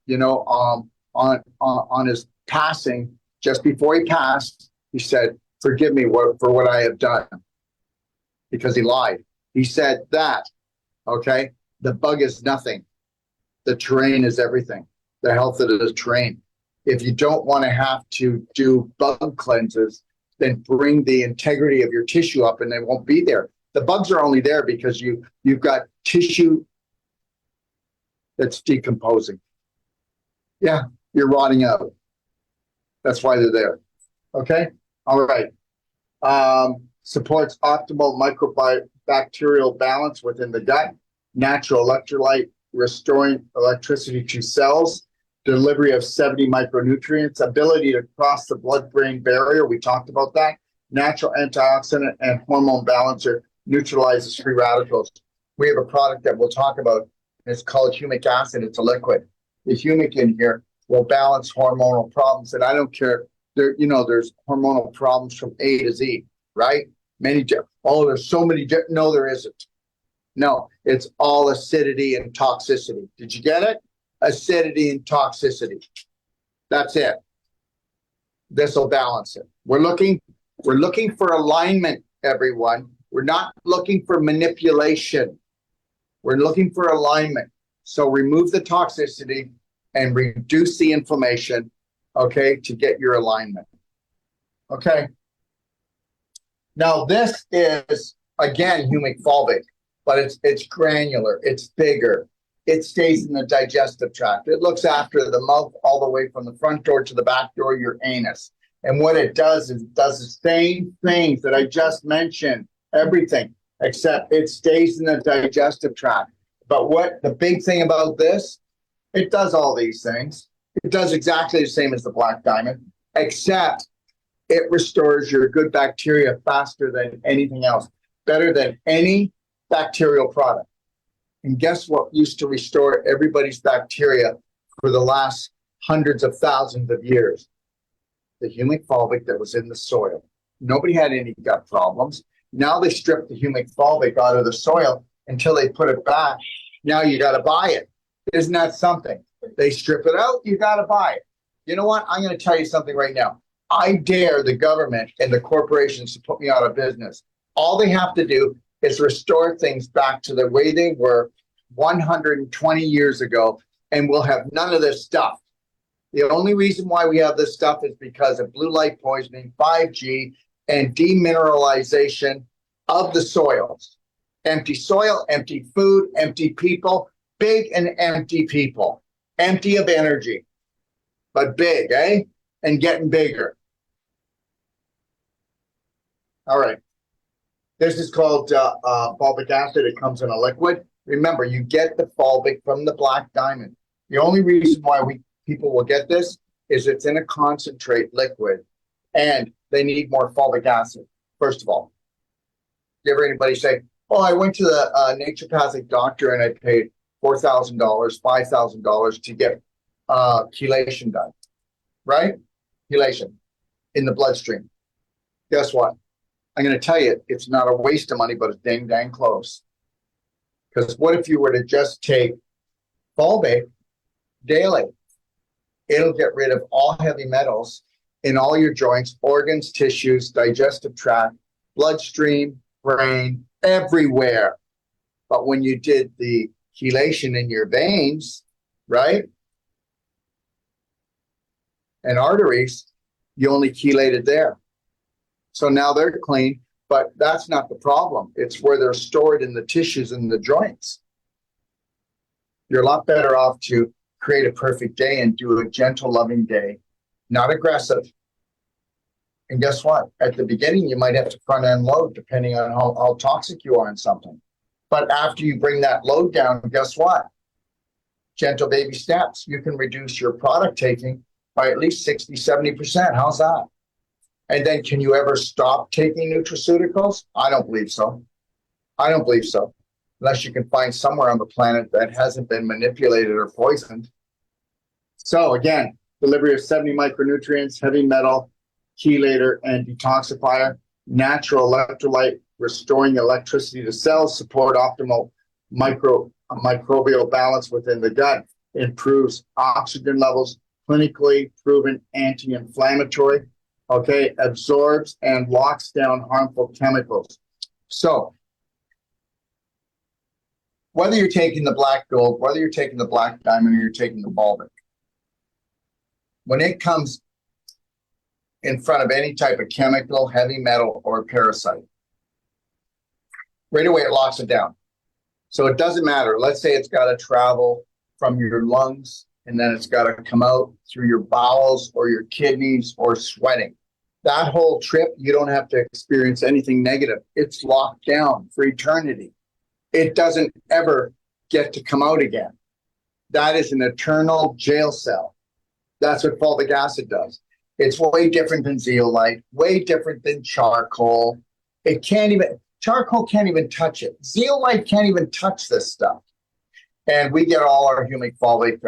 on his passing, just before he passed, he said, "Forgive me for what I have done," because he lied. He said that, okay, the bug is nothing. The terrain is everything. The health of the terrain. If you don't want to have to do bug cleanses, then bring the integrity of your tissue up and they won't be there. The bugs are only there because you've got tissue that's decomposing. Yeah, you're rotting out. That's why they're there. Okay? All right. Supports optimal microbacterial balance within the gut, natural electrolyte, restoring electricity to cells, delivery of 70 micronutrients, ability to cross the blood-brain barrier. We talked about that. Natural antioxidant and hormone balancer, neutralizes free radicals. We have a product that we'll talk about. It's called humic acid. It's a liquid. The humic in here will balance hormonal problems. And I don't care. There's hormonal problems from A to Z, right? There's so many. No, there isn't. No, it's all acidity and toxicity. Did you get it? Acidity and toxicity. That's it. This will balance it. We're looking for alignment, everyone. We're not looking for manipulation. We're looking for alignment. So remove the toxicity and reduce the inflammation, okay, to get your alignment. Okay. Now this is, again, humic fulvic, but it's granular, it's bigger. It stays in the digestive tract. It looks after the mouth all the way from the front door to the back door, your anus. And what it does is it does the same things that I just mentioned, everything, except it stays in the digestive tract. But what the big thing about this, it does all these things. It does exactly the same as the black diamond, except it restores your good bacteria faster than anything else, better than any bacterial product. And guess what used to restore everybody's bacteria for the last hundreds of thousands of years? The humic fulvic that was in the soil. Nobody had any gut problems. Now they stripped the humic fulvic out of the soil until they put it back. Now you got to buy it. Isn't that something? They strip it out, you got to buy it. You know what? I'm going to tell you something right now. I dare the government and the corporations to put me out of business. All they have to do is restore things back to the way they were 120 years ago, and we'll have none of this stuff. The only reason why we have this stuff is because of blue light poisoning, 5G, and demineralization of the soils. Empty soil, empty food, empty people, big and empty people, empty of energy, but big, eh? And getting bigger. All right. This is called fulvic acid. It comes in a liquid. Remember, you get the fulvic from the black diamond. The only reason why people will get this is it's in a concentrate liquid, and they need more fulvic acid. First of all, you ever anybody say, "Oh, I went to the naturopathic doctor and I paid $4,000, $5,000 to get chelation done," right? Chelation in the bloodstream. Guess what? I'm going to tell you, it's not a waste of money, but it's dang close. Because what if you were to just take fulvic daily? It'll get rid of all heavy metals in all your joints, organs, tissues, digestive tract, bloodstream, brain, everywhere. But when you did the chelation in your veins, right, and arteries, you only chelated there. So now they're clean, but that's not the problem. It's where they're stored in the tissues and the joints. You're a lot better off to create a perfect day and do a gentle, loving day, not aggressive. And guess what? At the beginning, you might have to front end load depending on how toxic you are in something. But after you bring that load down, guess what? Gentle baby steps. You can reduce your product taking by at least 60, 70%. How's that? And then can you ever stop taking nutraceuticals? I don't believe so. I don't believe so. unless you can find somewhere on the planet that hasn't been manipulated or poisoned. So again, delivery of 70 micronutrients, heavy metal, chelator, and detoxifier, natural electrolyte, restoring electricity to cells, support optimal microbial balance within the gut, improves oxygen levels, clinically proven anti-inflammatory, okay, absorbs and locks down harmful chemicals. So whether you're taking the black gold, whether you're taking the black diamond, or you're taking the Volvic, when it comes in front of any type of chemical, heavy metal, or parasite, right away it locks it down. So it doesn't matter. Let's say it's got to travel from your lungs, and then it's got to come out through your bowels or your kidneys or sweating. That whole trip, you don't have to experience anything negative. It's locked down for eternity. It doesn't ever get to come out again. That is an eternal jail cell. That's what fulvic acid does. It's way different than zeolite, way different than charcoal. Charcoal can't even touch it. Zeolite can't even touch this stuff. And we get all our humic fulvic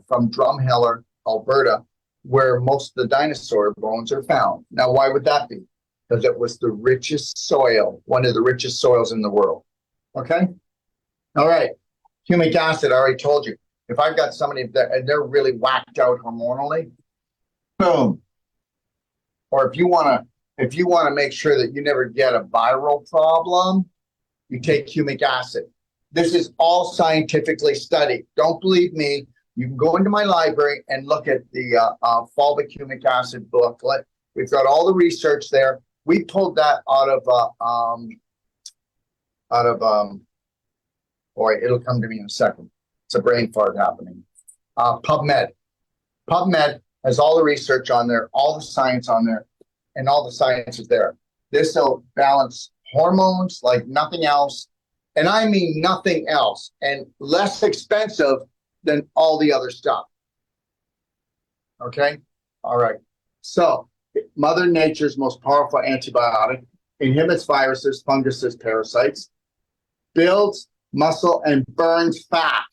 from Drumheller, Alberta, where most of the dinosaur bones are found. Now, why would that be? Because it was the richest soil, one of the richest soils in the world. Okay? All right. Humic acid, I already told you. If I've got somebody that and they're really whacked out hormonally, boom. Or if you want to make sure that you never get a viral problem, you take humic acid. This is all scientifically studied. Don't believe me. You can go into my library and look at the fulvic humic acid booklet. We've got all the research there. We pulled that boy, it'll come to me in a second. It's a brain fart happening. PubMed. PubMed has all the research on there, all the science on there, and all the science is there. This will balance hormones like nothing else. And I mean nothing else, and less expensive than all the other stuff. Okay? All right. So, Mother Nature's most powerful antibiotic inhibits viruses, funguses, parasites, builds muscle and burns fat,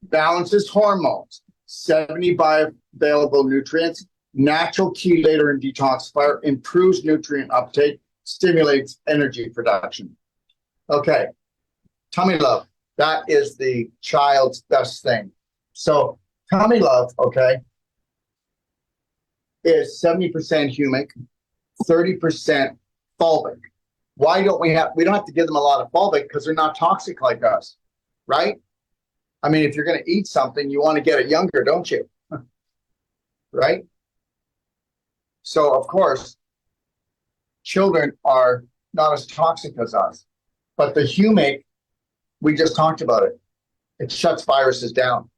balances hormones, 70 bioavailable nutrients, natural chelator and detoxifier, improves nutrient uptake, stimulates energy production. Okay. Tummy Love, that is the child's best thing. So Tummy Love, okay, is 70% humic, 30% fulvic. Why don't we don't have to give them a lot of fulvic because they're not toxic like us, right? I mean, if you're going to eat something, you want to get it younger, don't you? Right? So, of course, children are not as toxic as us. But the humic, we just talked about it. It shuts viruses down.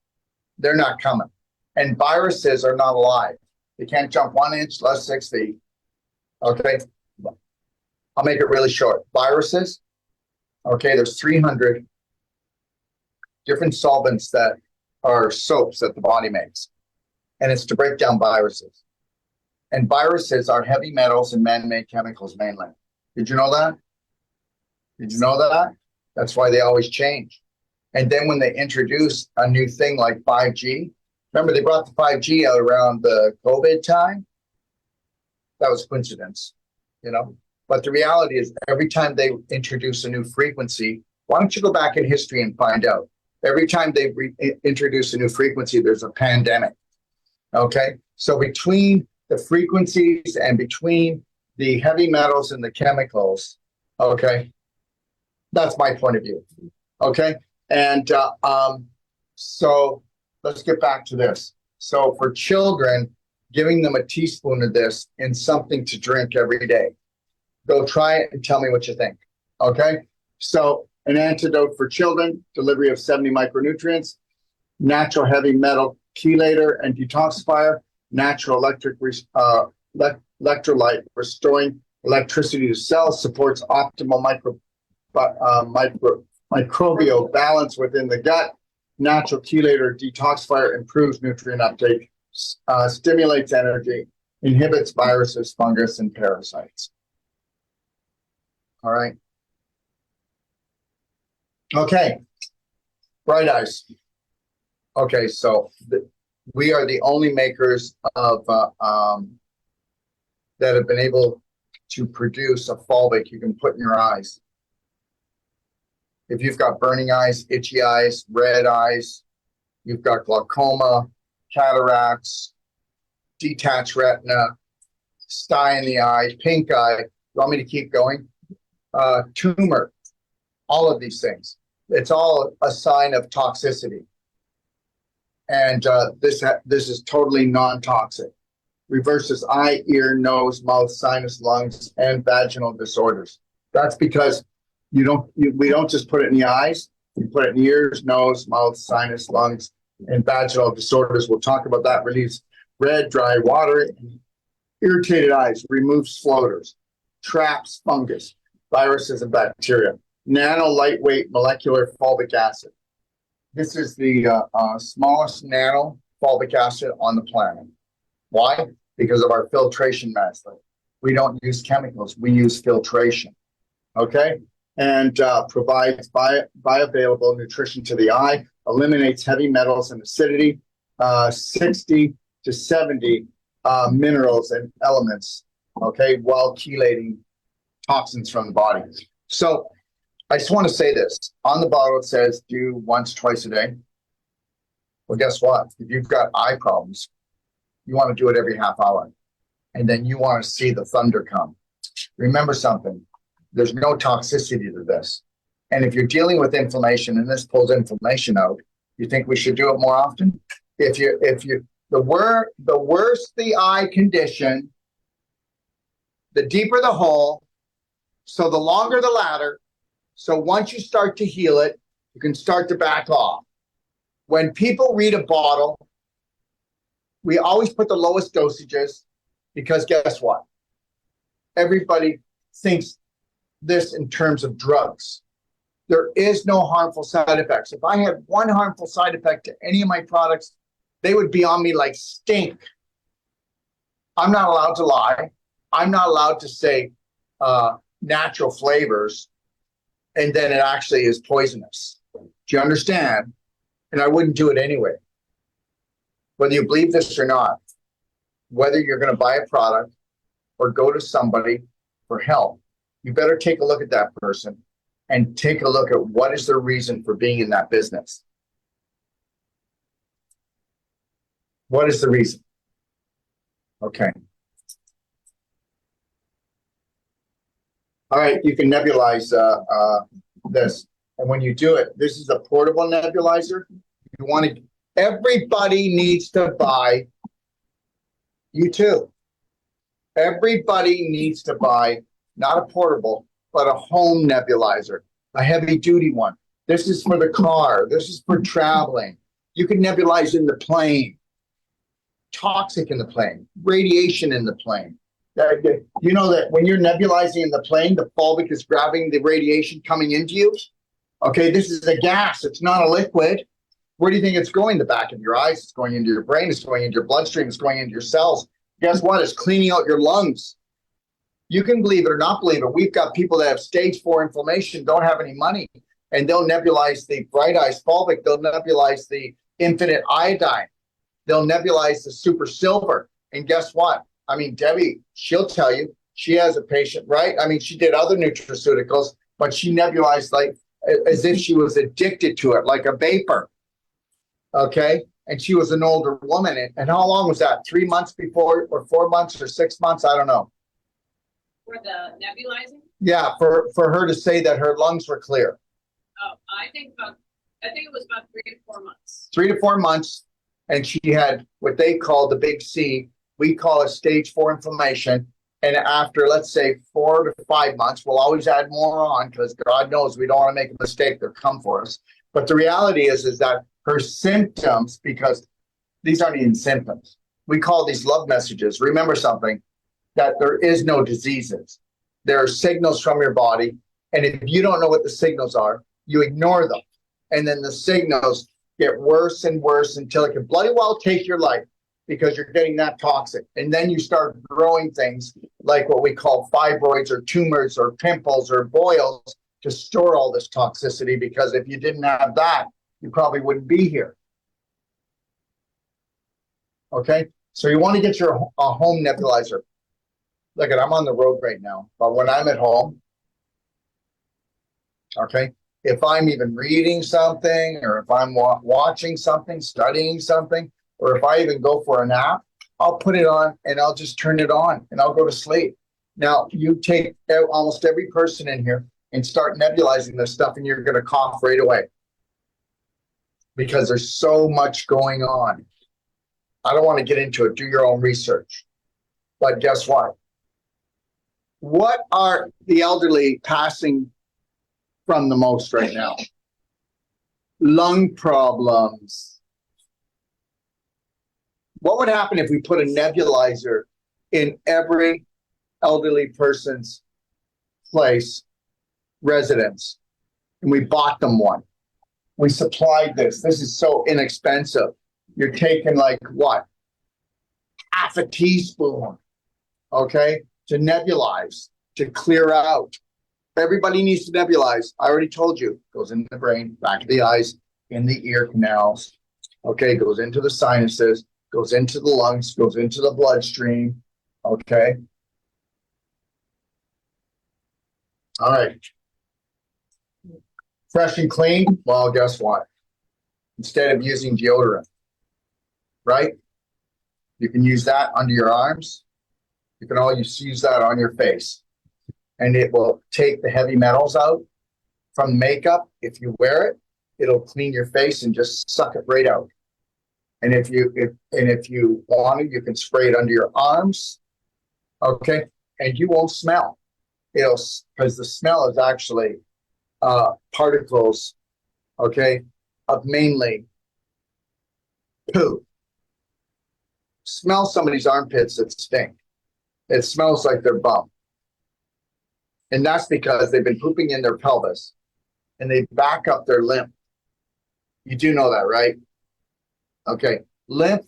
They're not coming. And viruses are not alive. They can't jump 1 inch, less 6 feet. Okay? I'll make it really short. Viruses, okay, there's 300 different solvents that are soaps that the body makes. And it's to break down viruses. And viruses are heavy metals and man-made chemicals mainly. Did you know that? Did you know that? That's why they always change. And then when they introduce a new thing like 5G, remember they brought the 5G out around the COVID time? That was coincidence, you know? But the reality is every time they introduce a new frequency, why don't you go back in history and find out? Every time they introduce a new frequency, there's a pandemic, okay? So between the frequencies and between the heavy metals and the chemicals, okay, that's my point of view, okay? And so let's get back to this. So for children, giving them a teaspoon of this in something to drink every day. Go try it and tell me what you think, okay? So an antidote for children, delivery of 70 micronutrients, natural heavy metal chelator and detoxifier, natural electrolyte, restoring electricity to cells, supports optimal microbial balance within the gut, natural chelator detoxifier, improves nutrient uptake, stimulates energy, inhibits viruses, fungus, and parasites. All right. Okay, Bright Eyes. Okay, so we are the only makers of that have been able to produce a Fulvic you can put in your eyes. If you've got burning eyes, itchy eyes, red eyes, you've got glaucoma, cataracts, detached retina, sty in the eye, pink eye. You want me to keep going? Tumor, all of these things. It's all a sign of toxicity. And this is totally non-toxic. Reverses eye, ear, nose, mouth, sinus, lungs, and vaginal disorders. That's because we don't just put it in the eyes. You put it in ears, nose, mouth, sinus, lungs, and vaginal disorders. We'll talk about that. Relieves red, dry, water, irritated eyes, removes floaters, traps fungus, viruses, and bacteria. Nano lightweight molecular fulvic acid. This is the smallest nano fulvic acid on the planet. Why? Because of our filtration method. We don't use chemicals, we use filtration. Okay? And provides bioavailable nutrition to the eye, eliminates heavy metals and acidity, 60 to 70 minerals and elements, okay, while chelating toxins from the body. So I just want to say this. On the bottle, it says do once, twice a day. Well, guess what? If you've got eye problems, you want to do it every half hour. And then you want to see the thunder come. Remember something. There's no toxicity to this. And if you're dealing with inflammation and this pulls inflammation out, you think we should do it more often? The worse the eye condition, the deeper the hole, so the longer the ladder. So once you start to heal it, you can start to back off. When people read a bottle, we always put the lowest dosages because guess what? Everybody thinks this in terms of drugs. There is no harmful side effects. If I had one harmful side effect to any of my products, they would be on me like stink. I'm not allowed to lie. I'm not allowed to say natural flavors, and then it actually is poisonous. Do you understand? And I wouldn't do it anyway. Whether you believe this or not, whether you're going to buy a product or go to somebody for help, you better take a look at that person and take a look at what is their reason for being in that business. What is the reason? Okay. All right, you can nebulize this. And when you do it, this is a portable nebulizer. You want to, everybody needs to buy, you too. Everybody needs to buy, not a portable, but a home nebulizer, a heavy duty one. This is for the car. This is for traveling. You can nebulize in the plane, toxic in the plane, radiation in the plane. You know that when you're nebulizing in the plane, the fulvic is grabbing the radiation coming into you. Okay, this is a gas. It's not a liquid. Where do you think it's going? The back of your eyes. It's going into your brain. It's going into your bloodstream. It's going into your cells. Guess what? It's cleaning out your lungs. You can believe it or not believe it. We've got people that have stage 4 inflammation, don't have any money, and they'll nebulize the Bright Eyes Fulvic. They'll nebulize the Infinite Iodine. They'll nebulize the Super Silver. And guess what? I mean, Debbie, she'll tell you, she has a patient, right? I mean, she did other nutraceuticals, but she nebulized like as if she was addicted to it, like a vapor. Okay? And she was an older woman. And how long was that? 3 months before, or 4 months, or 6 months? I don't know. For the nebulizing? Yeah, for her to say that her lungs were clear. Oh, I think it was about 3 to 4 months. 3 to 4 months. And she had what they call the big C. We call it stage 4 inflammation. And after, let's say, 4 to 5 months, we'll always add more on because God knows we don't want to make a mistake. They'll come for us. But the reality is that her symptoms, because these aren't even symptoms, we call these love messages. Remember something, that there is no diseases. There are signals from your body. And if you don't know what the signals are, you ignore them. And then the signals get worse and worse until it can bloody well take your life, because you're getting that toxic. And then you start growing things like what we call fibroids or tumors or pimples or boils to store all this toxicity, because if you didn't have that, you probably wouldn't be here. Okay, so you want to get your home nebulizer. Look, I'm on the road right now, but when I'm at home, okay, if I'm even reading something, or if I'm watching something, studying something, or if I even go for a nap, I'll put it on and I'll just turn it on and I'll go to sleep. Now, you take almost every person in here and start nebulizing this stuff, and you're going to cough right away, because there's so much going on. I don't want to get into it. Do your own research. But guess what? What are the elderly passing from the most right now? Lung problems. What would happen if we put a nebulizer in every elderly person's place, residence, and we bought them one? We supplied this. This is so inexpensive. You're taking like what? Half a teaspoon, okay, to nebulize, to clear out. Everybody needs to nebulize. I already told you. Goes in the brain, back of the eyes, in the ear canals, okay, goes into the sinuses, goes into the lungs, goes into the bloodstream, okay? All right. Fresh and clean, well, guess what? Instead of using deodorant, right? You can use that under your arms. You can always use that on your face. And it will take the heavy metals out from makeup. If you wear it, it'll clean your face and just suck it right out. And if you want to, you can spray it under your arms, okay? And you won't smell. Because the smell is actually particles, okay, of mainly poo. Smell somebody's armpits that stink. It smells like their bum. And that's because they've been pooping in their pelvis and they back up their lymph. You do know that, right? Okay, lymph.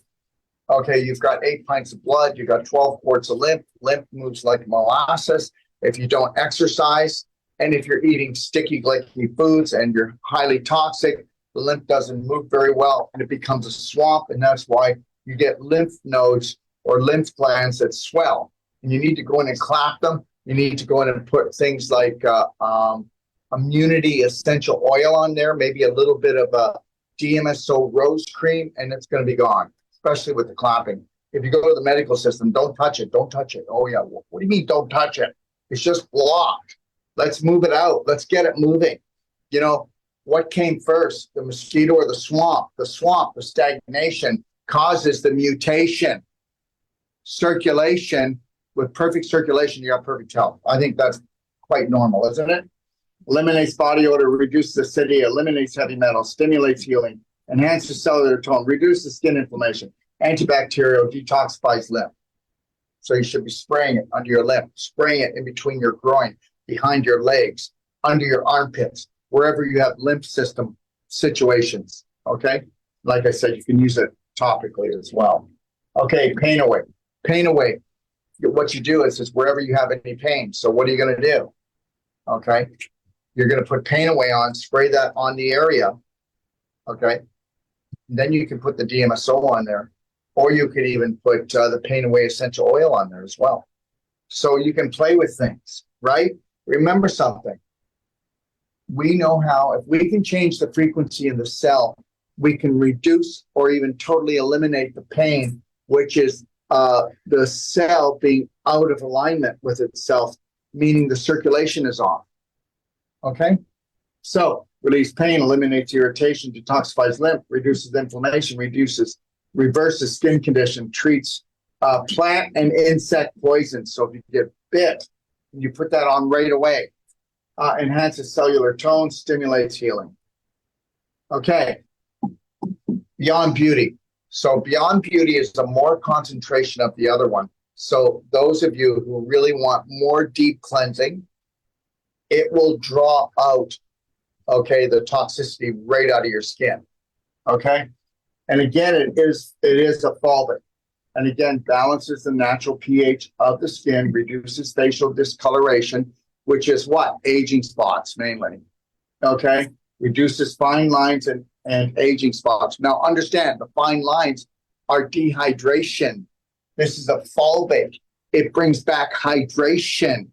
Okay, you've got 8 pints of blood. You've got 12 quarts of lymph. Lymph moves like molasses. If you don't exercise, and if you're eating sticky, glycky foods and you're highly toxic, the lymph doesn't move very well and it becomes a swamp. And that's why you get lymph nodes or lymph glands that swell. And you need to go in and clap them. You need to go in and put things like immunity essential oil on there, maybe a little bit of a DMSO rose cream, and it's going to be gone, especially with the clapping. If you go to the medical system, don't touch it. Don't touch it. Oh, yeah. What do you mean don't touch it? It's just blocked. Let's move it out. Let's get it moving. You know, what came first, the mosquito or the swamp? The swamp, the stagnation, causes the mutation. Circulation, with perfect circulation, you got perfect health. I think that's quite normal, isn't it? Eliminates body odor, reduces acidity, eliminates heavy metals, stimulates healing, enhances cellular tone, reduces skin inflammation, antibacterial, detoxifies lymph. So you should be spraying it under your lymph, spraying it in between your groin, behind your legs, under your armpits, wherever you have lymph system situations, okay? Like I said, you can use it topically as well. Okay, pain away. Pain away. What you do is wherever you have any pain. So what are you going to do? Okay, you're going to put pain away on, spray that on the area, okay? And then you can put the DMSO on there, or you could even put the pain away essential oil on there as well. So you can play with things, right? Remember something. We know how, if we can change the frequency in the cell, we can reduce or even totally eliminate the pain, which is the cell being out of alignment with itself, meaning the circulation is off. Okay? So, release pain, eliminates irritation, detoxifies lymph, reduces inflammation, reverses skin condition, treats plant and insect poisons. So if you get bit, you put that on right away. Enhances cellular tone, stimulates healing. Okay. Beyond Beauty. So Beyond Beauty is the more concentration of the other one. So those of you who really want more deep cleansing, it will draw out, okay, the toxicity right out of your skin. Okay. And again, it is a fulvic. And again, balances the natural pH of the skin, reduces facial discoloration, which is what? Aging spots mainly. Okay? Reduces fine lines and aging spots. Now understand, the fine lines are dehydration. This is a fulvic. It brings back hydration.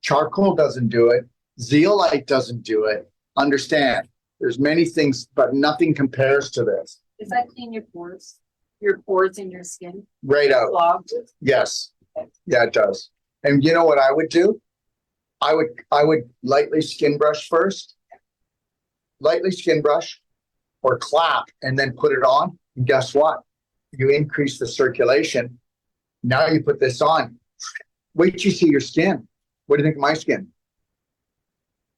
Charcoal doesn't do it. Zeolite doesn't do it. Understand, there's many things, but nothing compares to this. Does that clean your pores? Your pores in your skin? Right out. Clogged? Yes. Yeah, it does. And you know what I would do? I would lightly skin brush first. Lightly skin brush or clap and then put it on. And guess what? You increase the circulation. Now you put this on. Wait till you see your skin. What do you think of my skin?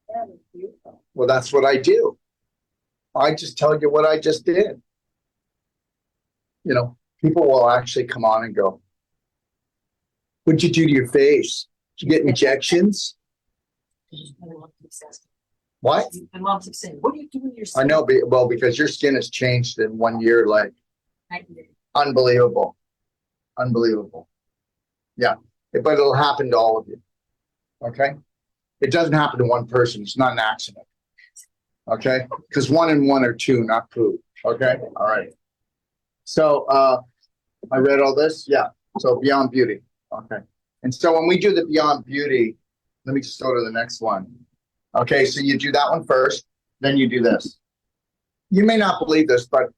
Yeah, that's beautiful. Well, that's what I do. I just tell you what I just did. You know, people will actually come on and go, what'd you do to your face? Did you get injections? What? My mom keeps saying, what are you doing to your I skin? know, well, because your skin has changed in 1 year, like unbelievable. Unbelievable. Yeah, but it'll happen to all of you. Okay? It doesn't happen to one person. It's not an accident. Okay? Because 1 and 1 are 2, not poop. Okay? All right. So I read all this. Yeah. So Beyond Beauty. Okay. And so when we do the Beyond Beauty, let me just go to the next one. Okay, so you do that one first, then you do this. You may not believe this, but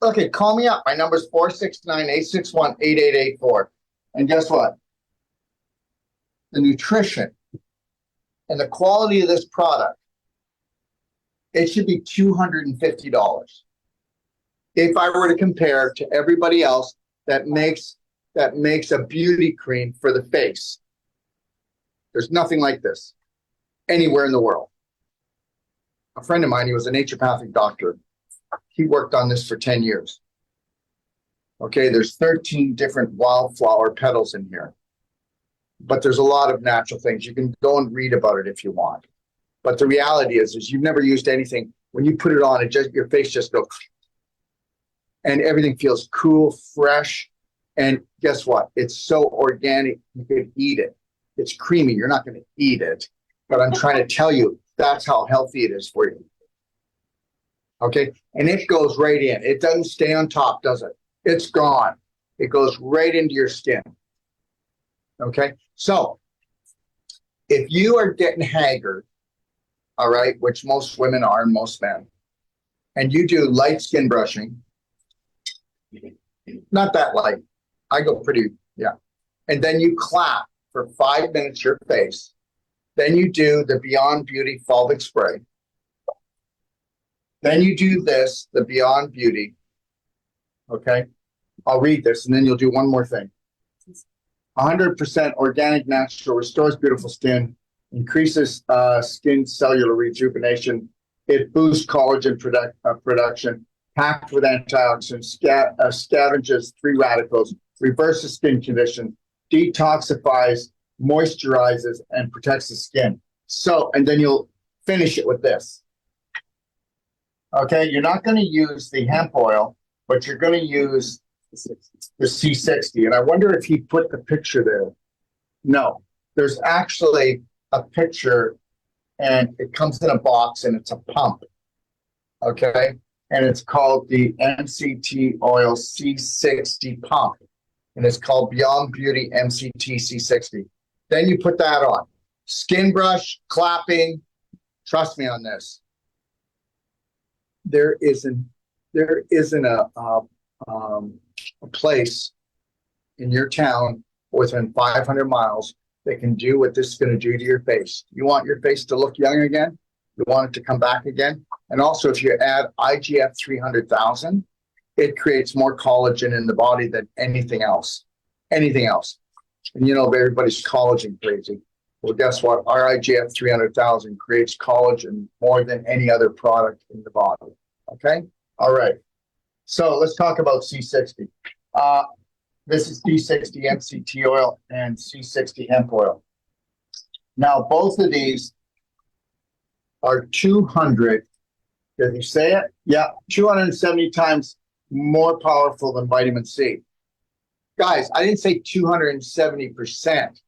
okay, call me up. My number is 469-861-8884. And guess what? The nutrition and the quality of this product, it should be $250. If I were to compare to everybody else that makes a beauty cream for the face, there's nothing like this anywhere in the world. A friend of mine, he was a naturopathic doctor. He worked on this for 10 years. Okay, there's 13 different wildflower petals in here. But there's a lot of natural things. You can go and read about it if you want. But the reality is you've never used anything. When you put it on, it just your face just goes, and everything feels cool, fresh. And guess what? It's so organic, you could eat it. It's creamy. You're not going to eat it. But I'm trying to tell you, that's how healthy it is for you. Okay? And it goes right in. It doesn't stay on top, does it? It's gone. It goes right into your skin. Okay? So, if you are getting haggard, all right, which most women are and most men, and you do light skin brushing, not that light. I go pretty, yeah. And then you clap for 5 minutes your face. Then you do the Beyond Beauty Fulvic Spray. Then you do this, the Beyond Beauty. Okay? I'll read this and then you'll do one more thing. 100% organic, natural, restores beautiful skin, increases skin cellular rejuvenation. It boosts collagen production, packed with antioxidants, scavenges free radicals, reverses skin condition, detoxifies, moisturizes, and protects the skin. So, and then you'll finish it with this. Okay, you're not going to use the hemp oil, but you're going to use the C60. And I wonder if he put the picture there. No, there's actually a picture, and it comes in a box, and it's a pump. Okay, and it's called the MCT Oil C60 pump. And it's called Beyond Beauty MCT C60. Then you put that on. Skin brush, clapping. Trust me on this. There isn't a place in your town within 500 miles that can do what this is going to do to your face. You want your face to look young again? You want it to come back again? And also, if you add IGF 300,000, it creates more collagen in the body than anything else. Anything else. And you know, everybody's collagen crazy. Well, guess what? Our IGF 300,000 creates collagen more than any other product in the body. Okay? All right. So let's talk about C60. This is C60 MCT oil and C60 hemp oil. Now, both of these are 200. Did you say it? Yeah, 270 times more powerful than vitamin C. Guys, I didn't say 270%.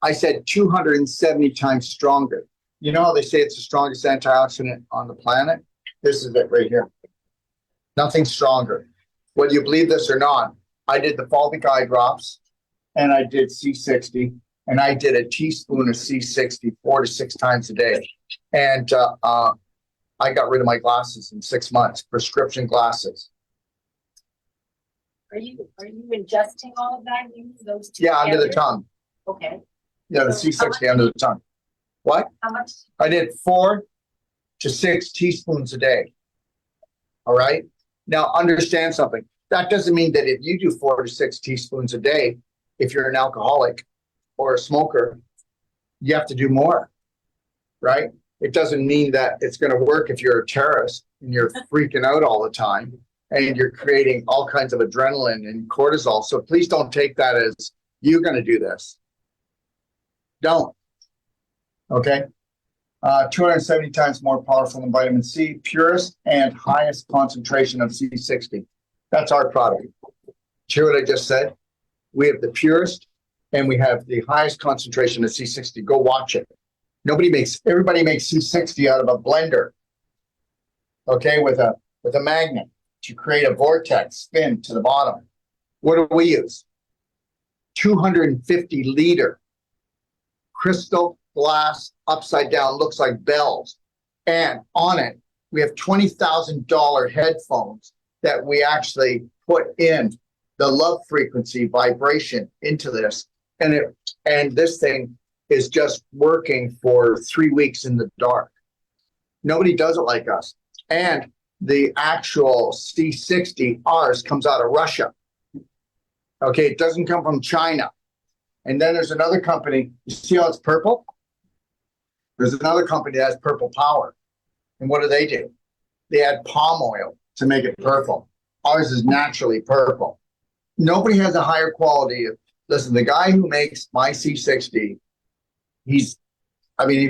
I said 270 times stronger. You know how they say it's the strongest antioxidant on the planet? This is it right here. Nothing stronger. Whether you believe this or not, I did the fulvic eye drops and I did C60 and I did a teaspoon of C60 4 to 6 times a day. And I got rid of my glasses in 6 months, prescription glasses. Are you ingesting all of that, you, those two? Yeah, under the together? tongue. Okay, Yeah, the So how C60 under the tongue. What? how much? I did 4 to 6 teaspoons a day. All right. Now understand something. That doesn't mean that if you do 4 to 6 teaspoons a day, if you're an alcoholic or a smoker, you have to do more. Right? It doesn't mean that it's going to work if you're a terrorist and you're freaking out all the time and you're creating all kinds of adrenaline and cortisol. So please don't take that as you're going to do this. Don't. Okay. 270 times more powerful than vitamin C, purest and highest concentration of C60. That's our product. Hear what I just said? We have the purest and we have the highest concentration of C60. Go watch it. Everybody makes C60 out of a blender. Okay, with a magnet to create a vortex spin to the bottom. What do we use? 250 liter crystal glass upside down, looks like bells. And on it, we have $20,000 headphones that we actually put in the love frequency vibration into this. And this thing is just working for 3 weeks in the dark. Nobody does it like us. And the actual C60, ours, comes out of Russia. Okay, it doesn't come from China. And then there's another company, you see how it's purple? There's another company that has purple power. And what do? They add palm oil to make it purple. Ours is naturally purple. Nobody has a higher quality of, listen, the guy who makes my C60, if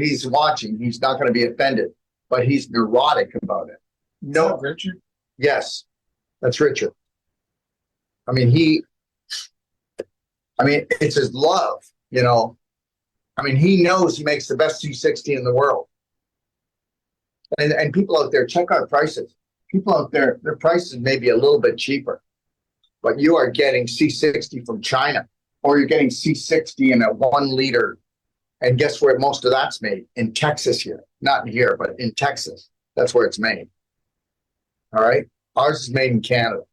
he's watching, he's not going to be offended, but he's neurotic about it. No, Richard? yes, that's Richard. It's his love, you know. He knows he makes the best C60 in the world. And people out there, check our prices. People out there, their prices may be a little bit cheaper, but you are getting C60 from China, or you're getting C60 in a 1 liter. And guess where most of that's made? In Texas here. Not in here, but in Texas. That's where it's made. All right? Ours is made in Canada.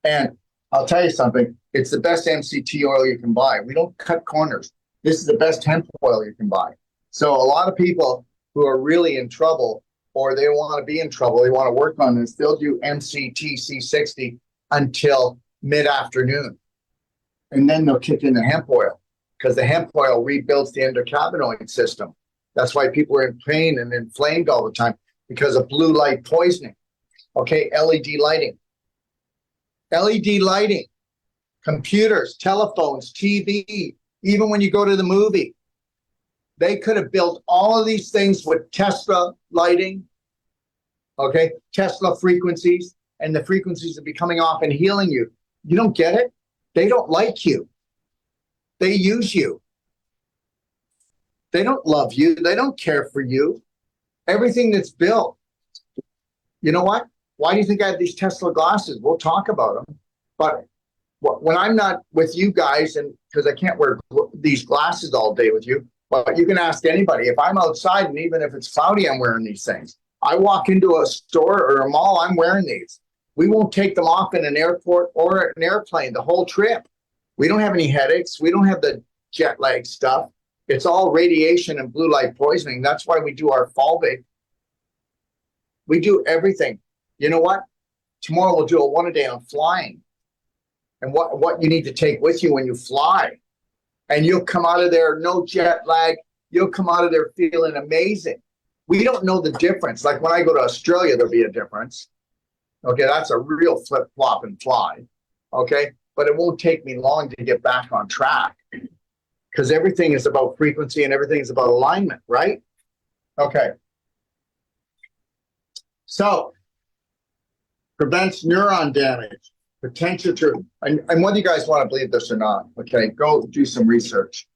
And I'll tell you something. It's the best MCT oil you can buy. We don't cut corners. This is the best hemp oil you can buy. So a lot of people who are really in trouble, or they want to be in trouble, they want to work on this, they'll do MCT C60 until mid-afternoon. And then they'll kick in the hemp oil, because the hemp oil rebuilds the endocannabinoid system. That's why people are in pain and inflamed all the time, because of blue light poisoning. Okay, LED lighting. LED lighting, computers, telephones, TV, even when you go to the movie. They could have built all of these things with Tesla lighting, okay, Tesla frequencies, and the frequencies will be coming off and healing you. You don't get it? They don't like you. They use you. They don't love you. They don't care for you. Everything that's built. You know what? Why do you think I have these Tesla glasses? We'll talk about them. But when I'm not with you guys, and because I can't wear these glasses all day with you, but you can ask anybody. If I'm outside, and even if it's cloudy, I'm wearing these things. I walk into a store or a mall, I'm wearing these. We won't take them off in an airport or an airplane the whole trip. We don't have any headaches. We don't have the jet lag stuff. It's all radiation and blue light poisoning. That's why we do our fulvic. We do everything. You know what? Tomorrow we'll do a 1-a-day on flying, and what you need to take with you when you fly. And you'll come out of there, no jet lag. You'll come out of there feeling amazing. We don't know the difference. Like when I go to Australia, there'll be a difference. Okay, that's a real flip-flop and fly. Okay, but it won't take me long to get back on track, because everything is about frequency and everything is about alignment, right? Okay. So, prevents neuron damage, potential to, and whether you guys want to believe this or not, okay, go do some research.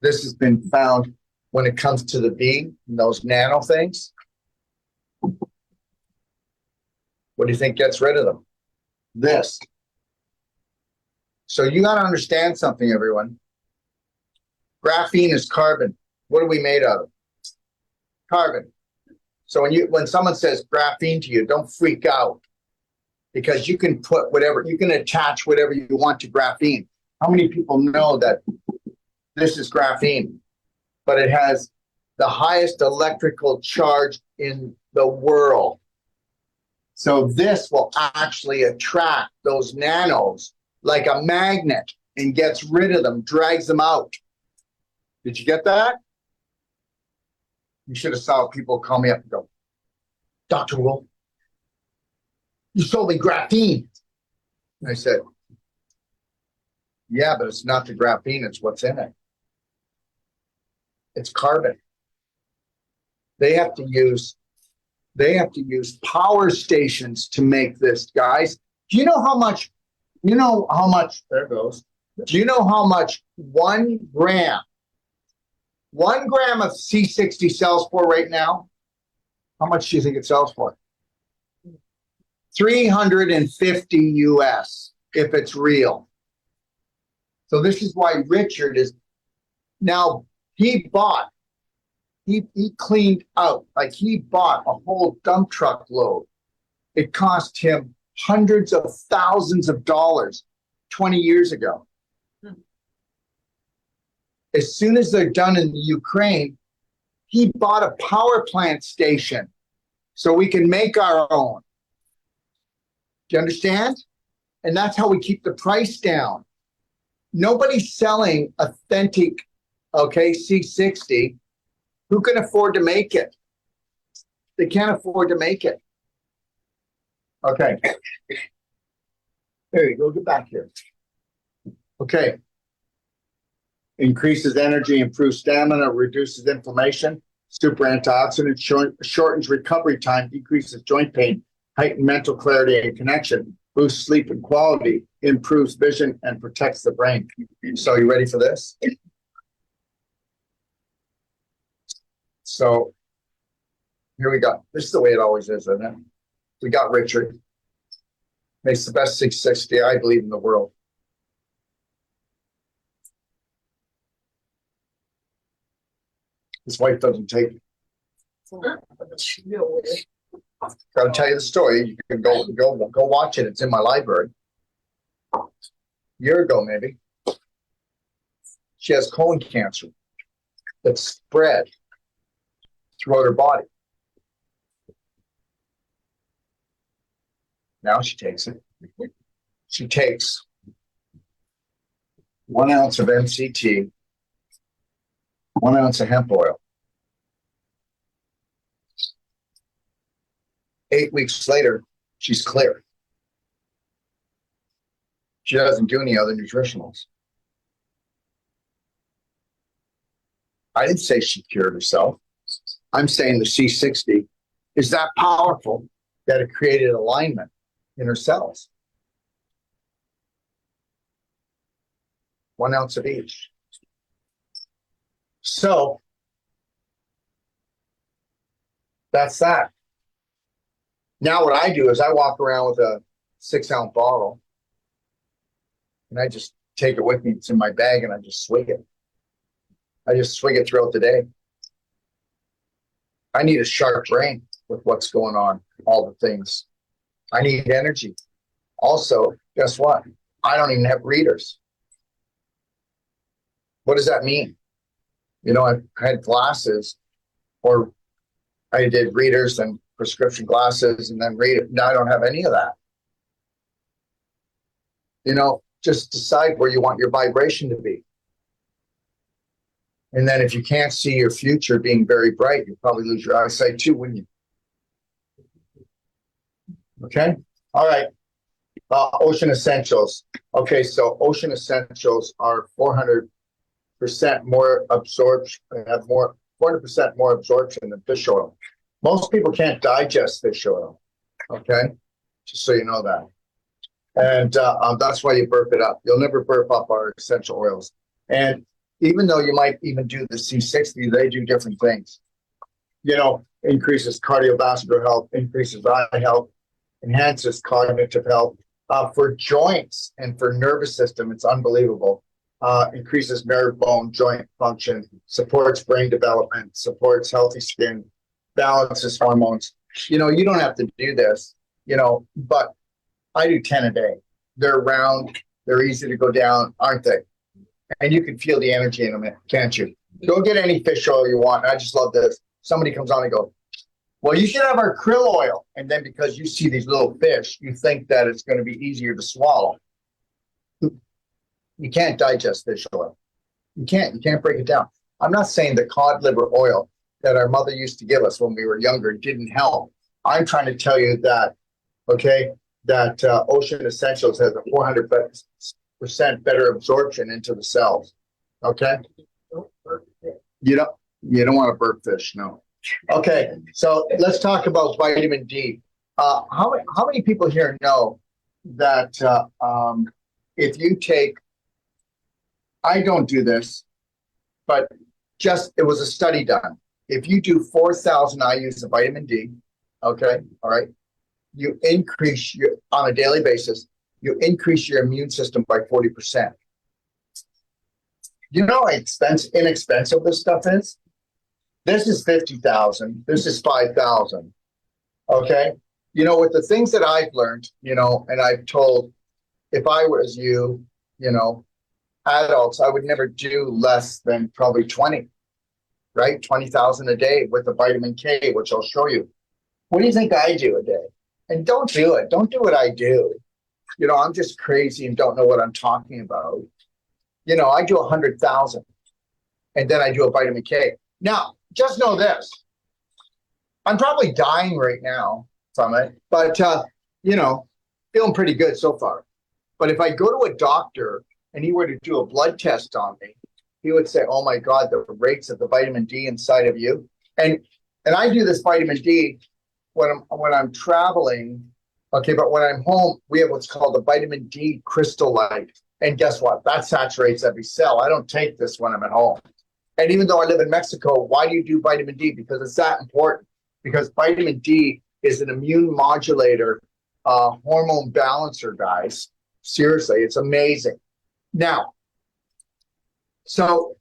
This has been found when it comes to the bean, those nano things. What do you think gets rid of them? This. So you got to understand something, everyone. Graphene is carbon. What are we made out of? Carbon. So when someone says graphene to you, don't freak out, because you can put whatever, you can attach whatever you want to graphene. How many people know that this is graphene, but it has the highest electrical charge in the world? So this will actually attract those nanos like a magnet and gets rid of them, drags them out. Did you get that? You should have saw people call me up and go, Dr. Wolf, you sold me graphene. And I said, yeah, but it's not the graphene, it's what's in it. It's carbon. They have to use power stations to make this, guys. Do you know how much, there it goes. Do you know how much 1 gram of C60 sells for right now? How much do you think it sells for? 350 US, if it's real. So this is why Richard is now, he cleaned out, like he bought a whole dump truck load. It cost him hundreds of thousands of dollars 20 years ago. As soon as they're done in the Ukraine, he bought a power plant station so we can make our own. Do you understand? And that's how we keep the price down. Nobody's selling authentic, okay, C60. Who can afford to make it? They can't afford to make it. Okay. There you go. Get back here. Okay. Increases energy, improves stamina, reduces inflammation, super antioxidant, shortens recovery time, decreases joint pain, heighten mental clarity and connection, boosts sleep and quality, improves vision, and protects the brain. So you ready for this? So here we go. This is the way it always is, isn't it? We got Richard. Makes the best 660, I believe, in the world. His wife doesn't take it. Gotta tell you the story. You can go watch it. It's in my library. A year ago, maybe. She has colon cancer that spread throughout her body. Now she takes it. She takes 1 ounce of MCT, 1 ounce of hemp oil. 8 weeks later, she's clear. She doesn't do any other nutritionals. I didn't say she cured herself. I'm saying the C60 is that powerful that it created alignment in her cells. 1 ounce of each. So that's that. Now what I do is I walk around with a 6 ounce bottle and I just take it with me. It's in my bag and I just swig it. I just swig it throughout the day. I need a sharp brain with what's going on, all the things. I need energy. Also, guess what? I don't even have readers. What does that mean? You know, I had glasses, or I did readers and prescription glasses and then read it. Now I don't have any of that. You know, just decide where you want your vibration to be. And then if you can't see your future being very bright, you'll probably lose your eyesight too, wouldn't you? Okay. All right. Ocean Essentials. Okay. So Ocean Essentials are 400% more absorption, have 400% more absorption than fish oil. Most people can't digest fish oil. Okay. Just so you know that. And that's why you burp it up. You'll never burp up our essential oils. And even though you might even do the C60, they do different things. Increases cardiovascular health, increases eye health, enhances cognitive health. For joints and for nervous system, it's unbelievable. Increases nerve, bone, joint function, supports brain development, supports healthy skin, balances hormones. You don't have to do this, but I do 10 a day. They're round, they're easy to go down, aren't they? And you can feel the energy in them, can't you? Go get any fish oil you want. I just love this. Somebody comes on and go, well, you should have our krill oil. And then because you see these little fish, you think that it's going to be easier to swallow. You can't digest fish oil. You can't break it down. I'm not saying the cod liver oil that our mother used to give us when we were younger didn't help. I'm trying to tell you that, okay, that Ocean Essentials has a 400% better absorption into the cells. Okay? You don't want to burp fish, no. Okay, so let's talk about vitamin D. How many people here know that if you take, I don't do this, but it was a study done. If you do 4,000 IUs of vitamin D, okay, all right, you increase on a daily basis, you increase your immune system by 40%. You know how inexpensive this stuff is? This is 50,000. This is 5,000. Okay. With the things that I've learned, and I've told, if I was you, adults, I would never do less than probably 20, right? 20,000 a day with the vitamin K, which I'll show you. What do you think I do a day? And don't do it. Don't do what I do. I'm just crazy and don't know what I'm talking about. I do 100,000 and then I do a vitamin K. Now, just know this. I'm probably dying right now from it, but, feeling pretty good so far. But if I go to a doctor and he were to do a blood test on me, he would say, oh my God, the rates of the vitamin D inside of you. And I do this vitamin D when I'm traveling. Okay, but when I'm home, we have what's called the vitamin D crystal light. And guess what? That saturates every cell. I don't take this when I'm at home. And even though I live in Mexico, why do you do vitamin D? Because it's that important. Because vitamin D is an immune modulator, hormone balancer, guys. Seriously, it's amazing. Now, so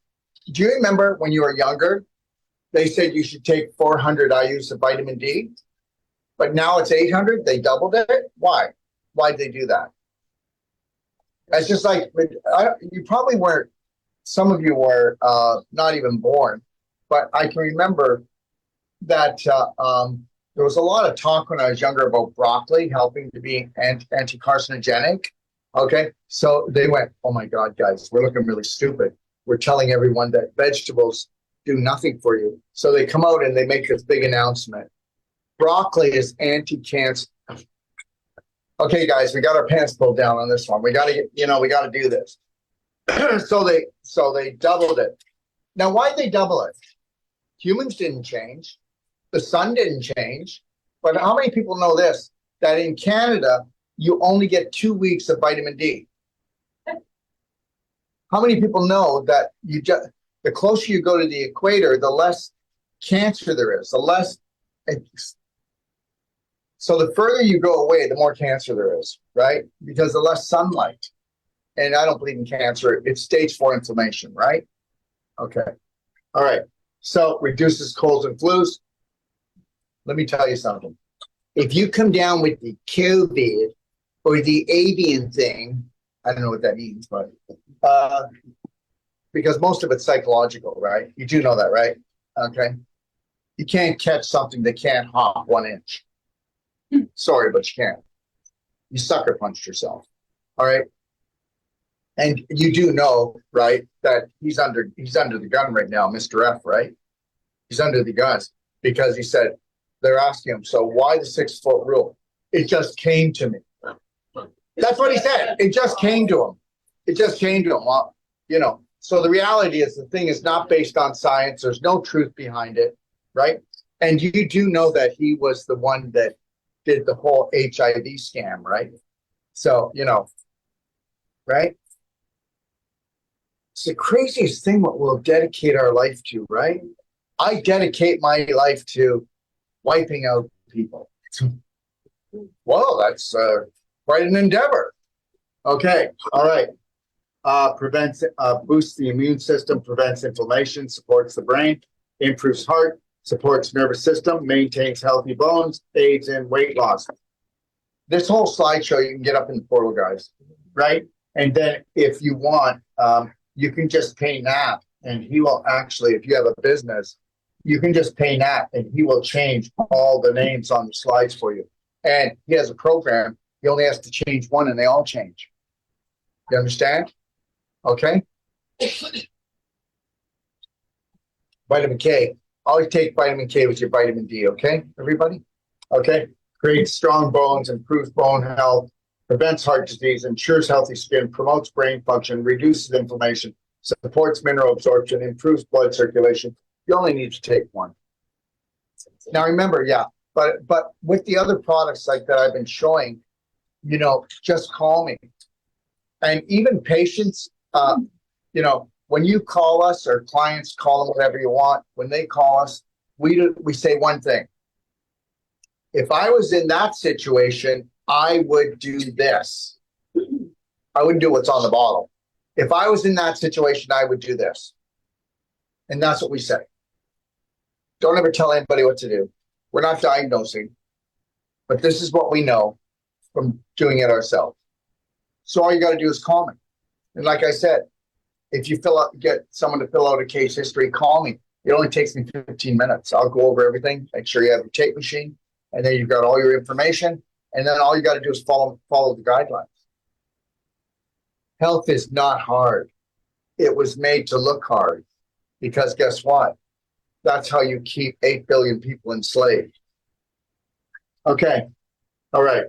do you remember when you were younger, they said you should take 400 IUs of vitamin D? But now it's 800. They doubled it. Why? Why'd they do that? It's just like, you probably weren't, some of you were not even born, but I can remember that there was a lot of talk when I was younger about broccoli helping to be anti-carcinogenic. Okay, so they went, oh my God, guys, we're looking really stupid. We're telling everyone that vegetables do nothing for you. So they come out and they make this big announcement. Broccoli is anti-cancer. Okay, guys, we got our pants pulled down on this one. We got to we got to do this. So they doubled it. Now, why'd they double it? Humans didn't change. The sun didn't change. But how many people know this? That in Canada, you only get 2 weeks of vitamin D. How many people know that the closer you go to the equator, the less cancer there is, the less. So the further you go away, the more cancer there is, right? Because the less sunlight. And I don't believe in cancer. It's stage 4 inflammation, right? Okay. All right. So reduces colds and flus. Let me tell you something. If you come down with the COVID or the avian thing, I don't know what that means, but because most of it's psychological, right? You do know that, right? Okay. You can't catch something that can't hop 1 inch. Sorry, but you can't. You sucker punched yourself. All right. And you do know, right, that he's under the gun right now, Mr. F, right? He's under the guns because he said, they're asking him, so why the 6 foot rule? It just came to me. That's what he said. It just came to him. It just came to him. Well, so the reality is the thing is not based on science. There's no truth behind it, right? And you do know that he was the one that did the whole HIV scam, right? So, right? It's the craziest thing what we'll dedicate our life to, right? I dedicate my life to wiping out people. Well, that's quite an endeavor. Okay, all right. Boosts the immune system, prevents inflammation, supports the brain, improves heart, supports nervous system, maintains healthy bones, aids in weight loss. This whole slideshow you can get up in the portal, guys, right? And then if you want, you can just pay Nat, and he will actually, if you have a business, you can just pay Nat, and he will change all the names on the slides for you. And he has a program. He only has to change one, and they all change. You understand? Okay. Vitamin K. Always take vitamin K with your vitamin D. Okay, everybody. Okay. Creates strong bones, improves bone health, prevents heart disease, ensures healthy skin, promotes brain function, reduces inflammation, supports mineral absorption, improves blood circulation. You only need to take one. Now remember, but with the other products like that I've been showing, you know, just call me. And even patients, you know, when you call us or clients call them whatever you want, when they call us, we say one thing. If I was in that situation, I would do this. I wouldn't do what's on the bottle. If I was in that situation, I would do this. And that's what we say. Don't ever tell anybody what to do. We're not diagnosing, but this is what we know from doing it ourselves. So all you got to do is call me. And like I said, if you get someone to fill out a case history, call me. It only takes me 15 minutes. I'll go over everything, make sure you have a tape machine, and then you've got all your information. And then all you got to do is follow the guidelines. Health is not hard. It was made to look hard because guess what? That's how you keep 8 billion people enslaved. Okay. All right.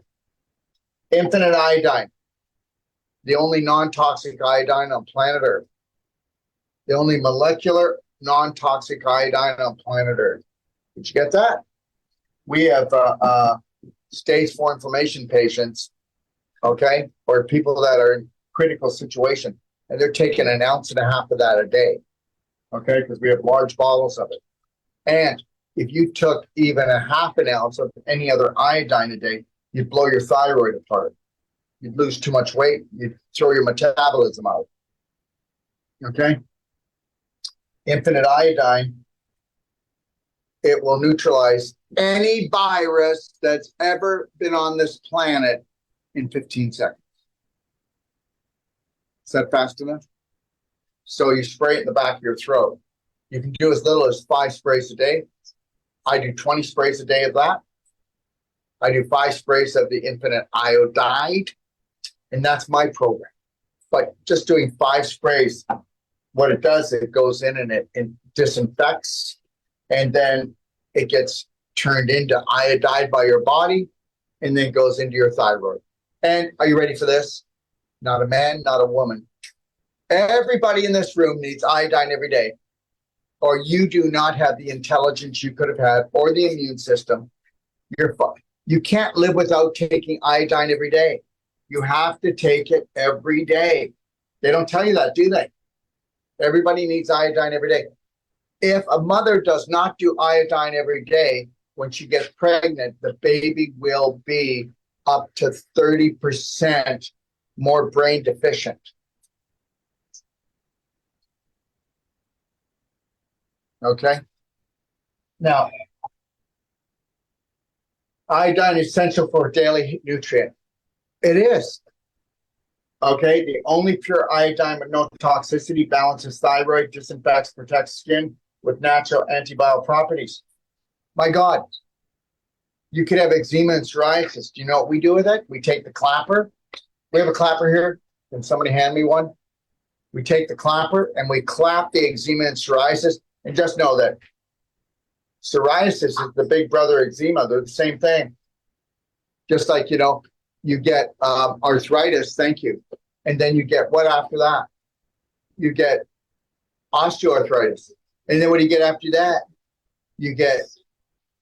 Infinite iodine. The only non-toxic iodine on planet Earth. The only molecular non-toxic iodine on planet Earth. Did you get that? We have stage 4 inflammation patients, okay, or people that are in critical situation, and they're taking 1.5 ounces of that a day, okay, because we have large bottles of it. And if you took even 0.5 ounce of any other iodine a day, you'd blow your thyroid apart. You'd lose too much weight. You'd throw your metabolism out. Okay? Infinite iodine, it will neutralize any virus that's ever been on this planet in 15 seconds. Is that fast enough? So you spray it in the back of your throat. You can do as little as 5 sprays a day. I do 20 sprays a day of that. I do 5 sprays of the infinite iodide, and that's my program. But just doing 5 sprays, what it does, it goes in and it disinfects, and then it gets turned into iodide by your body, and then goes into your thyroid. And are you ready for this? Not a man, not a woman. Everybody in this room needs iodine every day, or you do not have the intelligence you could have had, or the immune system. You're fine. You can't live without taking iodine every day. You have to take it every day. They don't tell you that, do they? Everybody needs iodine every day. If a mother does not do iodine every day, when she gets pregnant, the baby will be up to 30% more brain deficient. Okay? Now, iodine is essential for daily nutrient. It is. Okay, the only pure iodine with no toxicity, balances thyroid, disinfects, protects skin with natural antiviral properties. My God, you could have eczema and psoriasis. Do you know what we do with it? We take the clapper. We have a clapper here. Can somebody hand me one? We take the clapper and we clap the eczema and psoriasis. And just know that psoriasis is the big brother eczema. They're the same thing. Just like, you know, you get arthritis, thank you. And then you get what after that? You get osteoarthritis. And then what do you get after that? You get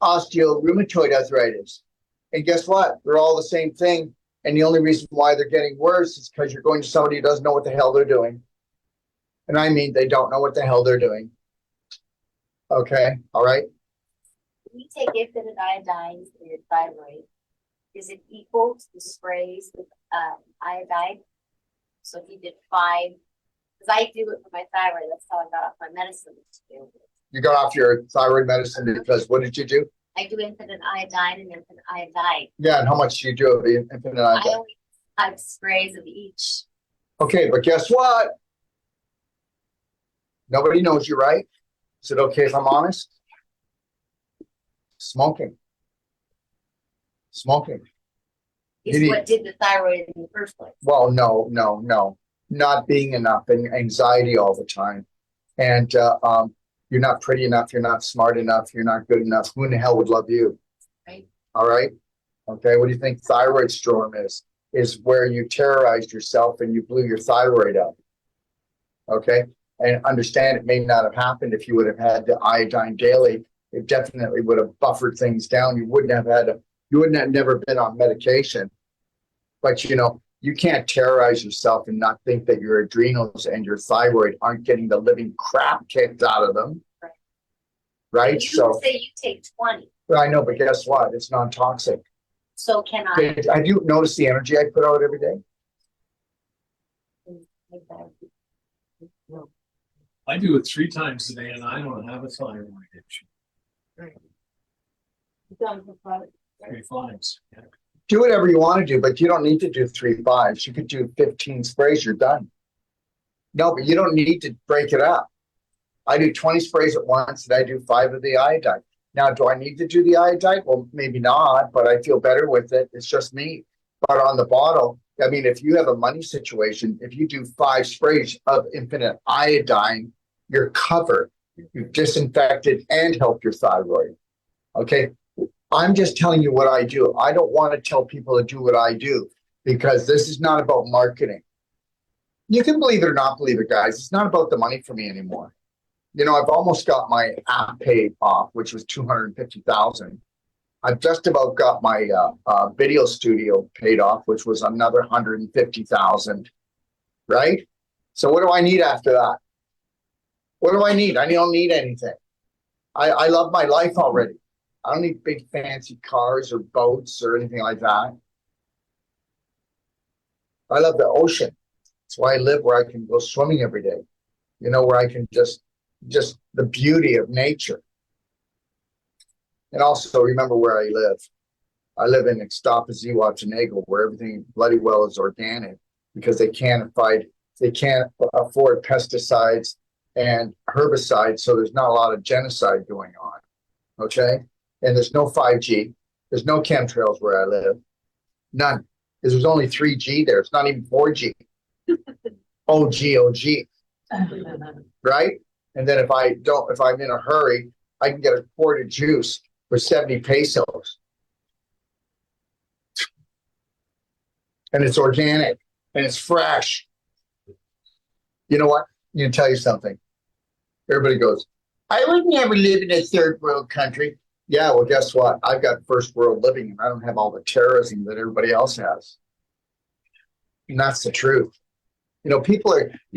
osteorheumatoid arthritis. And guess what? They're all the same thing. And the only reason why they're getting worse is because you're going to somebody who doesn't know what the hell they're doing. And I mean, they don't know what the hell they're doing. Okay, all right. When you take infinite iodine for your thyroid, is it equal to the sprays with iodine? So if you did 5, because I do it for my thyroid, that's how I got off my medicine. You got off your thyroid medicine because what did you do? I do infinite iodine and infinite iodine. Yeah, and how much do you do of the infinite I iodine? only have sprays of each. Okay, but guess what? Nobody knows you, right? Is it okay if I'm honest? Smoking. Smoking. Is You what did the thyroid in the first place. Well, no. Not being enough and anxiety all the time. And you're not pretty enough, you're not smart enough, you're not good enough. Who in the hell would love you? Right. All right. Okay. What do you think thyroid storm is? Is where you terrorized yourself and you blew your thyroid up. Okay. And understand it may not have happened if you would have had the iodine daily. It definitely would have buffered things down. You wouldn't have never been on medication. But you can't terrorize yourself and not think that your adrenals and your thyroid aren't getting the living crap kicked out of them. Right? You So say you take 20. I know, but guess what? It's non-toxic. So can I? I do notice the energy I put out every day. I do it 3 times a day and I don't have a thyroid issue. 3 times. Yeah. Do whatever you want to do, but you don't need to do 3 5s. You could do 15 sprays, you're done. No, but you don't need to break it up. I do 20 sprays at once and I do 5 of the iodine. Now, do I need to do the iodine? Well, maybe not, but I feel better with it. It's just me. But on the bottle, I mean, if you have a money situation, if you do 5 sprays of infinite iodine, you're covered. You've disinfected and helped your thyroid. Okay. I'm just telling you what I do. I don't want to tell people to do what I do because this is not about marketing. You can believe it or not believe it, guys. It's not about the money for me anymore. I've almost got my app paid off, which was $250,000. I've just about got my video studio paid off, which was another $150,000. Right? So what do I need after that? What do I need? I don't need anything. I love my life already. I don't need big fancy cars or boats or anything like that. I love the ocean. That's why I live where I can go swimming every day. Where I can just the beauty of nature. And also remember where I live. I live in Ixtapa, Zihuatanejo, where everything bloody well is organic because they can't afford pesticides and herbicides. So there's not a lot of genocide going on. Okay. And there's no 5G. There's no chemtrails where I live. None. Because there's only 3G there. It's not even 4G. OG. Right? And then if I'm in a hurry, I can get a quart of juice for 70 pesos. And it's organic and it's fresh. You know what? I'm going to tell you something. Everybody goes, I would never live in a third world country. Yeah, well, guess what? I've got first world living and I don't have all the terrorism that everybody else has. And that's the truth. You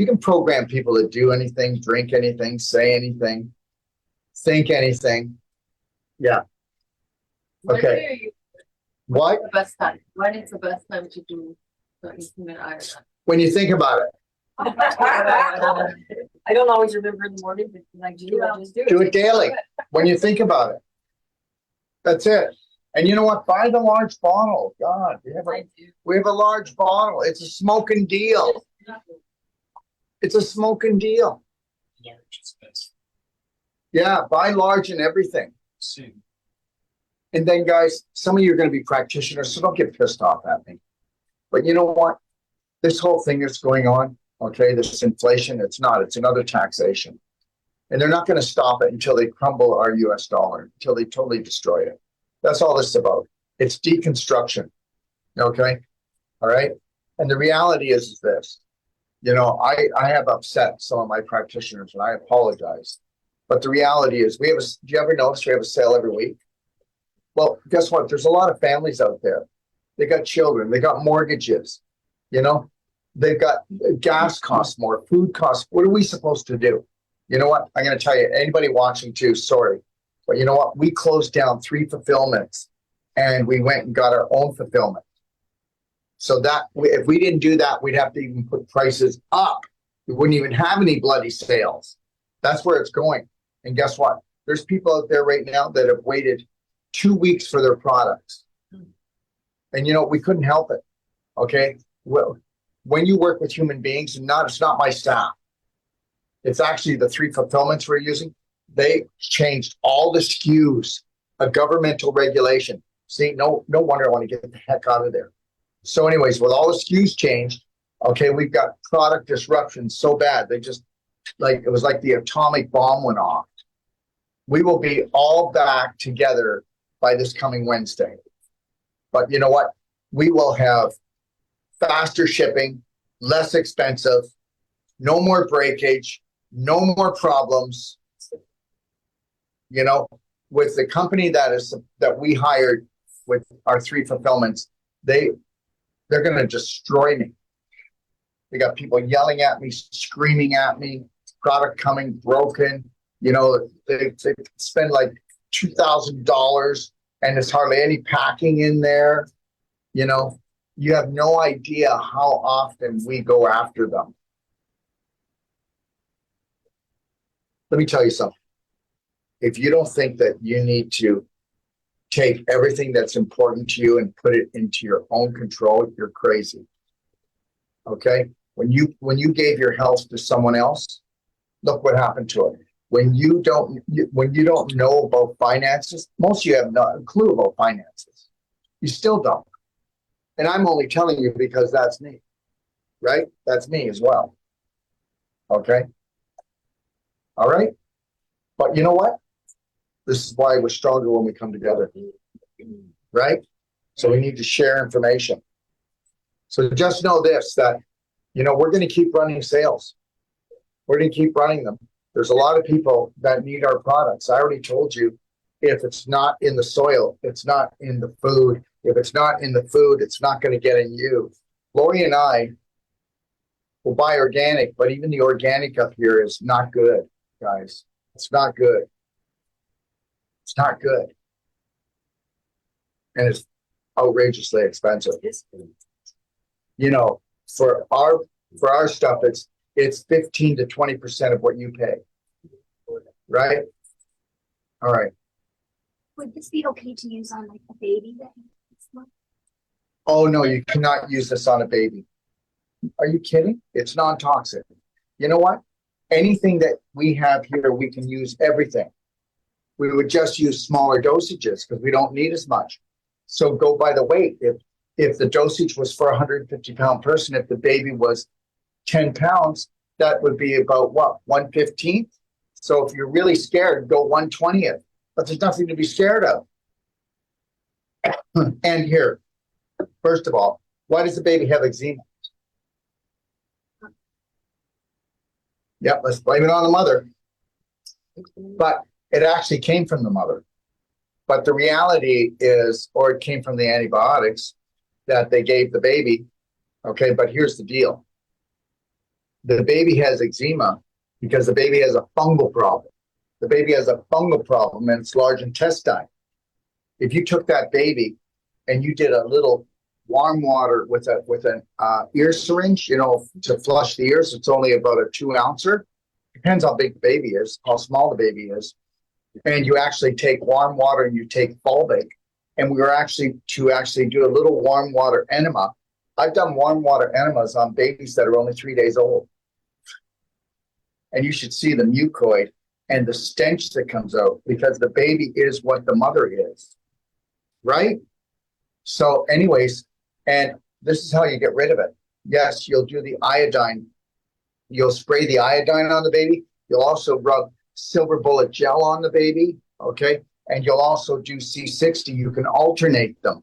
can program people to do anything, drink anything, say anything, think anything. Yeah. Okay. What? The best time. When is the best time to do the infinite iodine? When you think about it, I don't always remember in the morning, but when I do, I just do it. do it daily. When you think about it. That's it. And you know what? Buy the large bottle. God, we have a large bottle. It's a smoking deal. It's a smoking deal. Large is best. Yeah, buy large and everything. See. And then, guys, some of you are going to be practitioners, so don't get pissed off at me. But you know what? This whole thing that's going on, okay, this inflation, it's another taxation. And they're not going to stop it until they crumble our US dollar, until they totally destroy it. That's all this is about. It's deconstruction. Okay? All right? And the reality is this. I have upset some of my practitioners and I apologize. But the reality is do you ever notice we have a sale every week? Well, guess what? There's a lot of families out there. They got children, they got mortgages. They've got gas costs more, food costs. What are we supposed to do? You know what? I'm going to tell you, anybody watching too, sorry. But you know what? We closed down 3 fulfillments and we went and got our own fulfillment. So that if we didn't do that, we'd have to even put prices up. We wouldn't even have any bloody sales. That's where it's going. And guess what? There's people out there right now that have waited 2 weeks for their products. And you know, we couldn't help it. Okay. Well, when you work with human beings, it's not my staff. It's actually the 3 fulfillments we're using. They changed all the SKUs, a governmental regulation. See, no wonder I want to get the heck out of there. So anyways, with all the SKUs changed, okay, we've got product disruption so bad. They just it was like the atomic bomb went off. We will be all back together by this coming Wednesday. But you know what? We will have faster shipping, less expensive, no more breakage, no more problems. You know, with the company that we hired with our 3 fulfillments, they're going to destroy me. They got people yelling at me, screaming at me, product coming broken. You know, they spend like $2,000 and there's hardly any packing in there. You know, you have no idea how often we go after them. Let me tell you something. If you don't think that you need to take everything that's important to you and put it into your own control, you're crazy. Okay? When you gave your health to someone else, look what happened to it. When you don't know about finances, most of you have no clue about finances. You still don't. And I'm only telling you because that's me. Right? That's me as well. Okay? All right? But you know what? This is why we're stronger when we come together. Right? So we need to share information. So just know this, that, you know, we're going to keep running sales. We're going to keep running them. There's a lot of people that need our products. I already told you, if it's not in the soil, it's not in the food. If it's not in the food, it's not going to get in you. Lori and I will buy organic, but even the organic up here is not good, guys. It's not good. It's not good. And it's outrageously expensive. You know, for our stuff, it's 15 to 20% of what you pay. Right? All right. Would this be okay to use on like a baby that Oh no, you cannot use this on a baby. Are you kidding? It's non-toxic. You know what? Anything that we have here, we can use everything. We would just use smaller dosages because we don't need as much. So go by the weight. If the dosage was for a 150-pound person, if the baby was 10 pounds, that would be about what, 1/15th? So if you're really scared, go 1/20th. But there's nothing to be scared of. And here, first of all, why does the baby have eczema? Yep, let's blame it on the mother. But it actually came from the mother. But the reality is, or it came from the antibiotics that they gave the baby. Okay, but here's the deal. The baby has eczema because the baby has a fungal problem. The baby has a fungal problem in its large intestine. If you took that baby and you did a little warm water with an ear syringe, you know, to flush the ears, it's only about a 2-ouncer. Depends how big the baby is, how small the baby is. And you actually take warm water and you take fulvic. And we were actually do a little warm water enema. I've done warm water enemas on babies that are only 3 days old. And you should see the mucoid and the stench that comes out because the baby is what the mother is. Right? So anyways, and this is how you get rid of it. Yes, you'll do the iodine. You'll spray the iodine on the baby. You'll also rub silver bullet gel on the baby. Okay. And you'll also do C60. You can alternate them.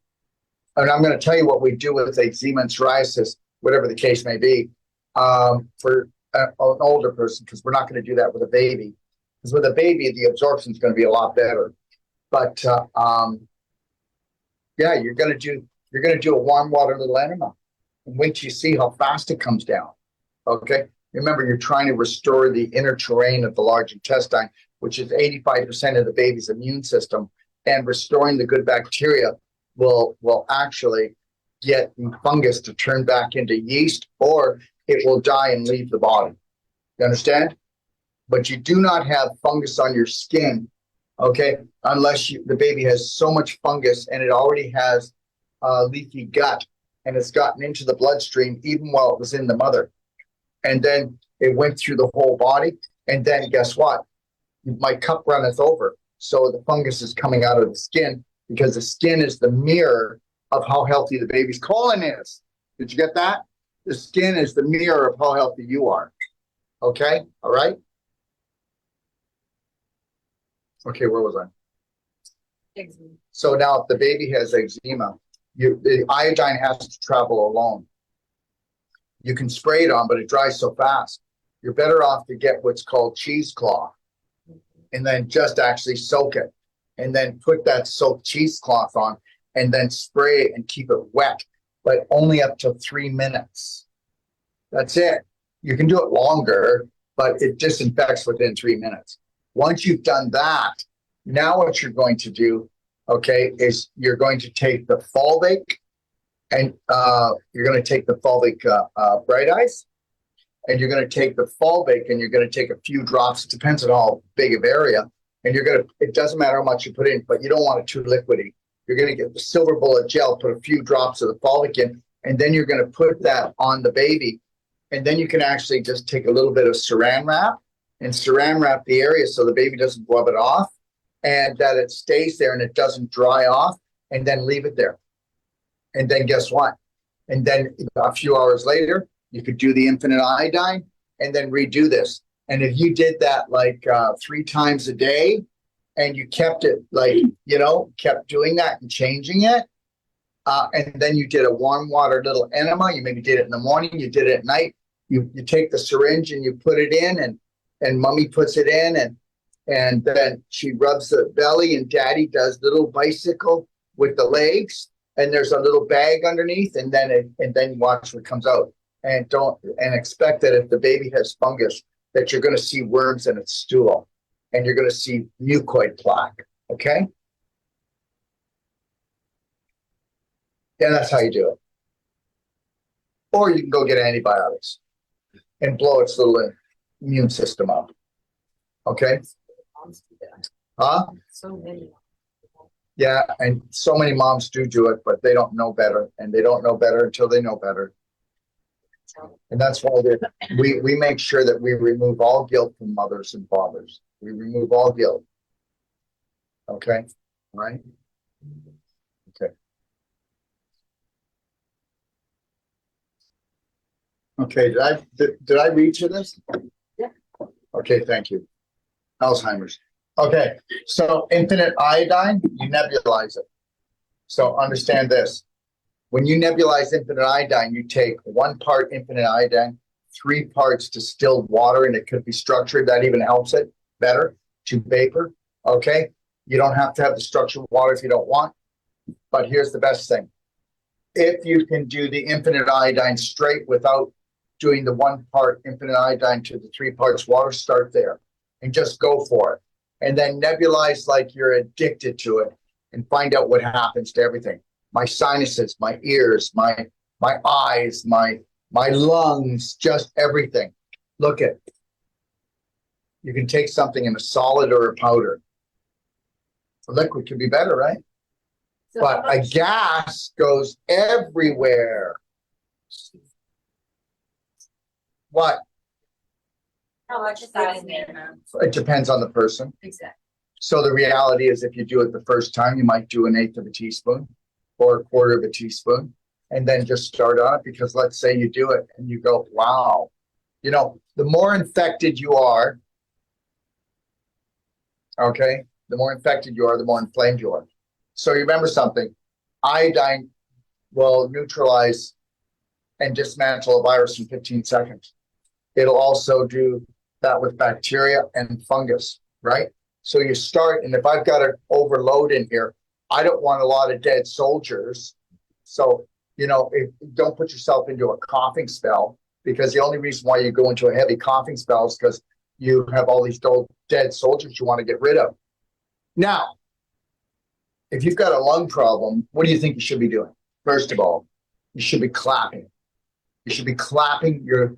And I'm going to tell you what we do with eczema and psoriasis, whatever the case may be, for an older person, because we're not going to do that with a baby. Because with a baby, the absorption is going to be a lot better. But yeah, you're going to do a warm water little enema. And wait till you see how fast it comes down. Okay. Remember, you're trying to restore the inner terrain of the large intestine, which is 85% of the baby's immune system. And restoring the good bacteria will actually get fungus to turn back into yeast, or it will die and leave the body. You understand? But you do not have fungus on your skin, okay, unless the baby has so much fungus and it already has leaky gut and it's gotten into the bloodstream even while it was in the mother. And then it went through the whole body. And then guess what? My cup runneth over. So the fungus is coming out of the skin, because the skin is the mirror of how healthy the baby's colon is. Did you get that? The skin is the mirror of how healthy you are. Okay? All right? Okay, where was I? So now if the baby has eczema, the iodine has to travel alone. You can spray it on, but it dries so fast. You're better off to get what's called cheesecloth and then just actually soak it and then put that soaked cheesecloth on and then spray it and keep it wet, but only up to 3 minutes. That's it. You can do it longer, but it disinfects within 3 minutes. Once you've done that, now what you're going to do, okay, is you're going to take the fulvic and you're going to take the fulvic bright eyes, and you're going to take the fulvic and you're going to take a few drops. It depends on how big of area. And you're going to, it doesn't matter how much you put in, but you don't want it too liquidy. You're going to get the silver bullet gel, put a few drops of the fulvic in, and then you're going to put that on the baby. And then you can actually just take a little bit of saran wrap and saran wrap the area so the baby doesn't rub it off, and that it stays there and it doesn't dry off, and then leave it there. And then guess what? And then a few hours later, you could do the infinite iodine and then redo this. And if you did that like 3 times a day and you kept it like, you know, kept doing that and changing it, and then you did a warm water little enema, you maybe did it in the morning, you did it at night, you take the syringe and you put it in, and mommy puts it in, and then she rubs the belly and daddy does little bicycle with the legs, and there's a little bag underneath, and then you watch what comes out. And expect that if the baby has fungus, that you're going to see worms in its stool, and you're going to see mucoid plaque. Okay? Yeah, that's how you do it. Or you can go get antibiotics and blow its little immune system up. Okay? Huh? So many. Yeah, and so many moms do it, but they don't know better, and they don't know better until they know better. And that's why we make sure that we remove all guilt from mothers and fathers. We remove all guilt. Okay? All right? Okay. Okay, did I read you this? Yeah. Okay, thank you. Alzheimer's. Okay, so infinite iodine, you nebulize it. So understand this. When you nebulize infinite iodine, you take 1 part infinite iodine, 3 parts distilled water, and it could be structured. That even helps it better to vapor. Okay, you don't have to have the structured water if you don't want. But here's the best thing. If you can do the infinite iodine straight without doing the 1 part infinite iodine to the 3 parts water, start there and just go for it. And then nebulize like you're addicted to it and find out what happens to everything. My sinuses, my ears, my eyes, my lungs, just everything. Look at, you can take something in a solid or a powder. A liquid could be better, right? So But how a much- gas goes everywhere. What? How much is that in there? It depends on the person. Exactly. So the reality is, if you do it the first time, you might do 1/8 of a teaspoon or 1/4 of a teaspoon, and then just start on it. Because let's say you do it and you go, wow, you know, the more infected you are, okay, the more infected you are, the more inflamed you are. So you remember something, iodine will neutralize and dismantle a virus in 15 seconds. It'll also do that with bacteria and fungus, right? So you start, and if I've got an overload in here, I don't want a lot of dead soldiers. So don't put yourself into a coughing spell, because the only reason why you go into a heavy coughing spell is because you have all these dead soldiers you want to get rid of. Now, if you've got a lung problem, what do you think you should be doing? First of all, you should be clapping. You should be clapping your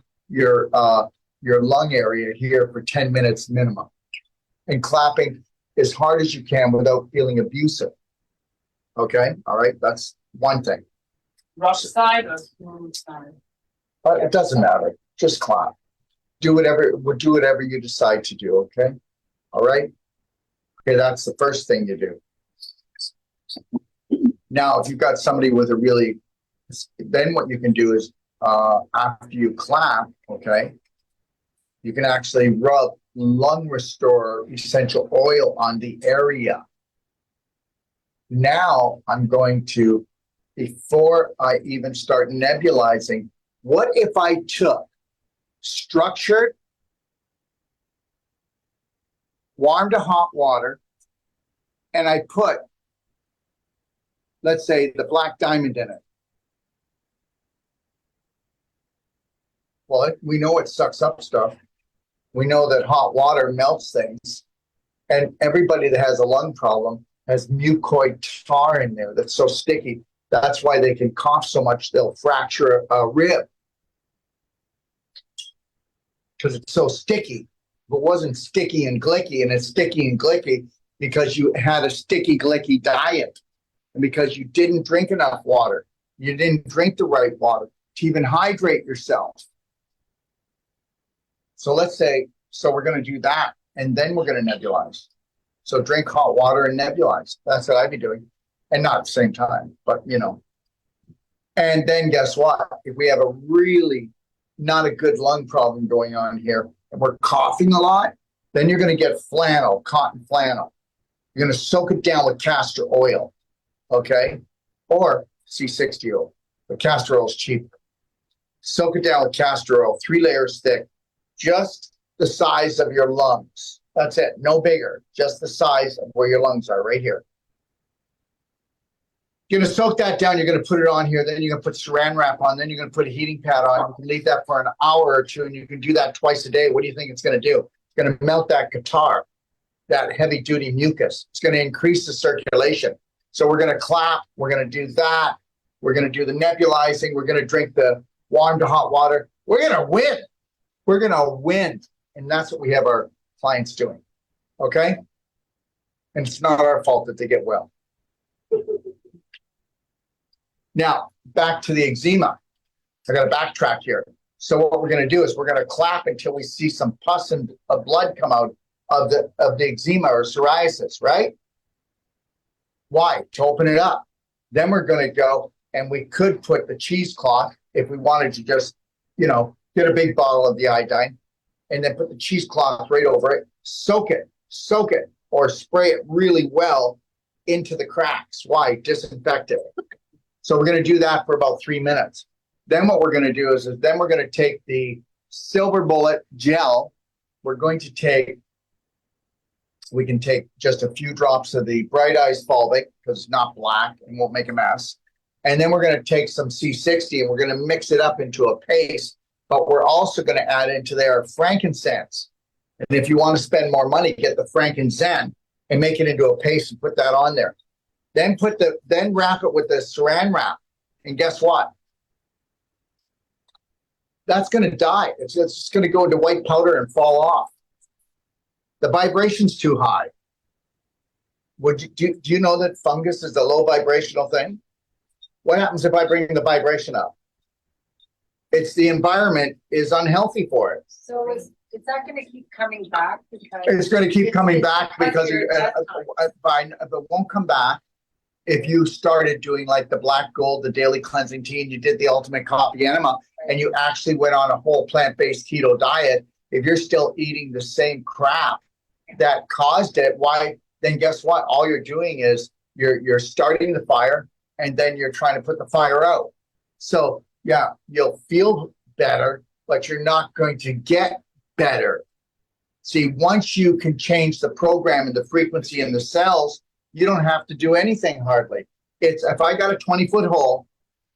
lung area here for 10 minutes minimum, and clapping as hard as you can without feeling abusive. Okay, all right, that's one thing. Rough side or smooth side? It doesn't matter. Just clap. Do whatever you decide to do. Okay, all right. Okay, that's the first thing you do. Now, if you've got somebody with a really, then what you can do is after you clap, okay, you can actually rub Lung Restorer essential oil on the area. Now I'm going to, before I even start nebulizing, what if I took structured warm to hot water and I put, let's say, the Black Diamond in it? Well, we know it sucks up stuff. We know that hot water melts things. And everybody that has a lung problem has mucoid tar in there that's so sticky. That's why they can cough so much, they'll fracture a rib. Because it's so sticky. If it wasn't sticky and glicky, and it's sticky and glicky because you had a sticky, glicky diet, and because you didn't drink enough water, you didn't drink the right water to even hydrate yourself. So let's say, so we're going to do that, and then we're going to nebulize. So drink hot water and nebulize. That's what I'd be doing. And not at the same time, but And then guess what? If we have a really not a good lung problem going on here, and we're coughing a lot, then you're going to get flannel, cotton flannel. You're going to soak it down with castor oil, okay? Or C60 oil. But castor oil is cheap. Soak it down with castor oil, 3 layers thick, just the size of your lungs. That's it, no bigger, just the size of where your lungs are, right here. You're going to soak that down. You're going to put it on here. Then you're going to put saran wrap on. Then you're going to put a heating pad on. You can leave that for an hour or two, and you can do that twice a day. What do you think it's going to do? It's going to melt that catarrh, that heavy-duty mucus. It's going to increase the circulation. So we're going to clap. We're going to do that. We're going to do the nebulizing. We're going to drink the warm to hot water. We're going to win. We're going to win. And that's what we have our clients doing. Okay? And it's not our fault that they get well. Now, back to the eczema. I got to backtrack here. So what we're going to do is we're going to clap until we see some pus and blood come out of the eczema or psoriasis, right? Why? To open it up. Then we're going to go, and we could put the cheesecloth if we wanted to just, get a big bottle of the iodine and then put the cheesecloth right over it, soak it, or spray it really well into the cracks. Why? Disinfect it. So we're going to do that for about 3 minutes. Then what we're going to do is then we're going to take the Silver Bullet gel. We can take just a few drops of the Bright Eyes Fulvic, because it's not black and won't make a mess. And then we're going to take some C60 and we're going to mix it up into a paste. But we're also going to add into there frankincense. And if you want to spend more money, get the frankincense and make it into a paste and put that on there. Then wrap it with the saran wrap. And guess what? That's going to die. It's just going to go into white powder and fall off. The vibration's too high. Do you know that fungus is a low vibrational thing? What happens if I bring the vibration up? It's the environment is unhealthy for it. So is that going to keep coming back? Because It's going to keep coming back because your fine, if it won't come back. If you started doing like the Black Gold, the daily cleansing tea, and you did the ultimate coffee enema, and you actually went on a whole plant-based keto diet, if you're still eating the same crap that caused it, why? Then guess what? All you're doing is you're starting the fire, and then you're trying to put the fire out. So yeah, you'll feel better, but you're not going to get better. See, once you can change the program and the frequency in the cells, you don't have to do anything hardly. It's if I got a 20-foot hole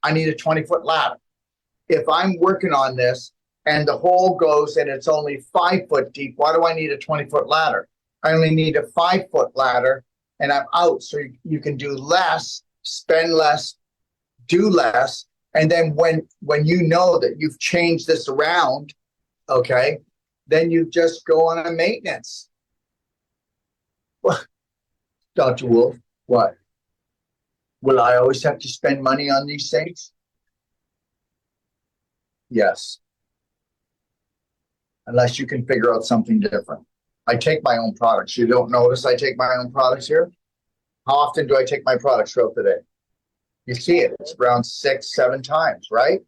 I need a 20-foot ladder. If I'm working on this and the hole goes and it's only 5 foot deep, why do I need a 20-foot ladder? I only need a 5-foot ladder and I'm out. So you can do less, spend less, do less. And then when you know that you've changed this around, okay, then you just go on a maintenance. What? Dr. Wolf, what? Will I always have to spend money on these things? Yes. Unless you can figure out something different. I take my own products. You don't notice I take my own products here? How often do I take my products throughout the day? You see it. It's around 6, 7 times, right?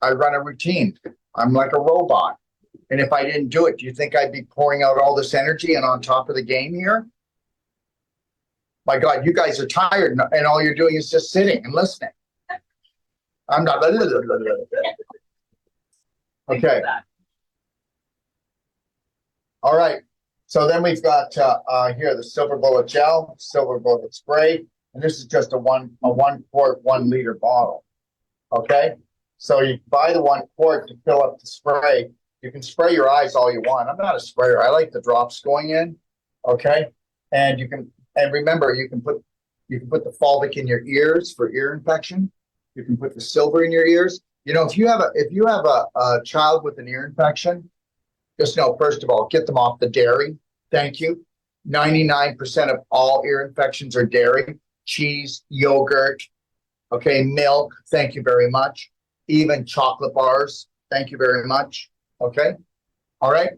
I run a routine. I'm like a robot. And if I didn't do it, do you think I'd be pouring out all this energy and on top of the game here? My God, you guys are tired and all you're doing is just sitting and listening. I'm not. Okay. All right. So then we've got here the silver bullet gel, silver bullet spray, and this is just a 1 quart, 1 liter bottle. Okay. So you buy the 1 quart to fill up the spray. You can spray your eyes all you want. I'm not a sprayer. I like the drops going in. Okay. And you can, and remember, you can put the fulvic in your ears for ear infection. You can put the silver in your ears. You know, if you have a child with an ear infection, just know, first of all, get them off the dairy. Thank you. 99% of all ear infections are dairy, cheese, yogurt, okay, milk. Thank you very much. Even chocolate bars. Thank you very much. Okay. All right.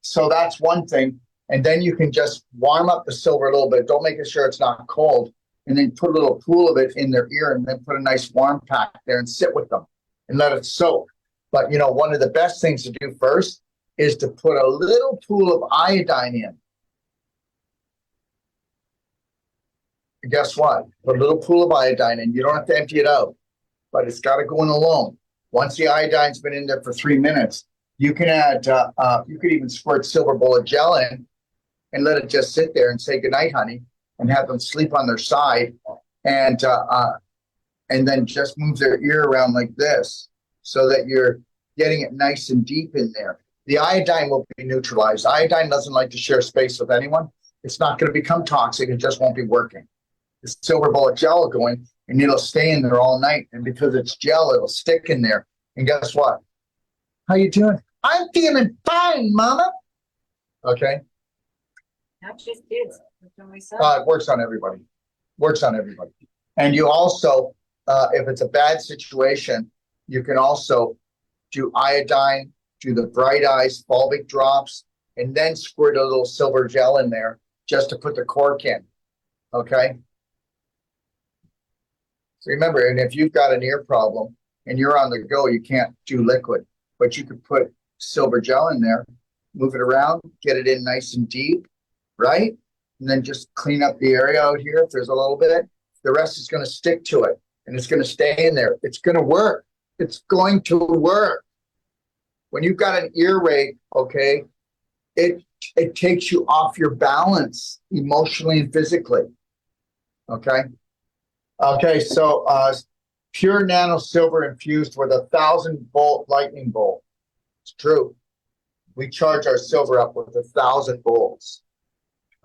So that's one thing. And then you can just warm up the silver a little bit. Don't make sure it's not cold. And then put a little pool of it in their ear and then put a nice warm pack there and sit with them and let it soak. But, you know, one of the best things to do first is to put a little pool of iodine in. And guess what? Put a little pool of iodine in. You don't have to empty it out, but it's got to go in alone. Once the iodine's been in there for 3 minutes, you can add, you could even squirt silver bullet gel in and let it just sit there and say goodnight, honey, and have them sleep on their side and then just move their ear around like this so that you're getting it nice and deep in there. The iodine will be neutralized. Iodine doesn't like to share space with anyone. It's not going to become toxic. It just won't be working. The silver bullet gel will go in and it'll stay in there all night. And because it's gel, it'll stick in there. And guess what? How you doing? I'm feeling fine, mama. Okay. Not just kids. It works on everybody. Works on everybody. And you also, if it's a bad situation, you can also do iodine, do the Bright Eyes fulvic drops, and then squirt a little silver gel in there just to put the cork in. Okay. So remember, and if you've got an ear problem and you're on the go, you can't do liquid, but you could put silver gel in there, move it around, get it in nice and deep, right? And then just clean up the area out here if there's a little bit. The rest is going to stick to it and it's going to stay in there. It's going to work. It's going to work. When you've got an ear rape, okay, it takes you off your balance emotionally and physically. Okay. Okay, so pure nano silver infused with a 1,000-volt lightning bolt. It's true. We charge our silver up with 1,000 volts.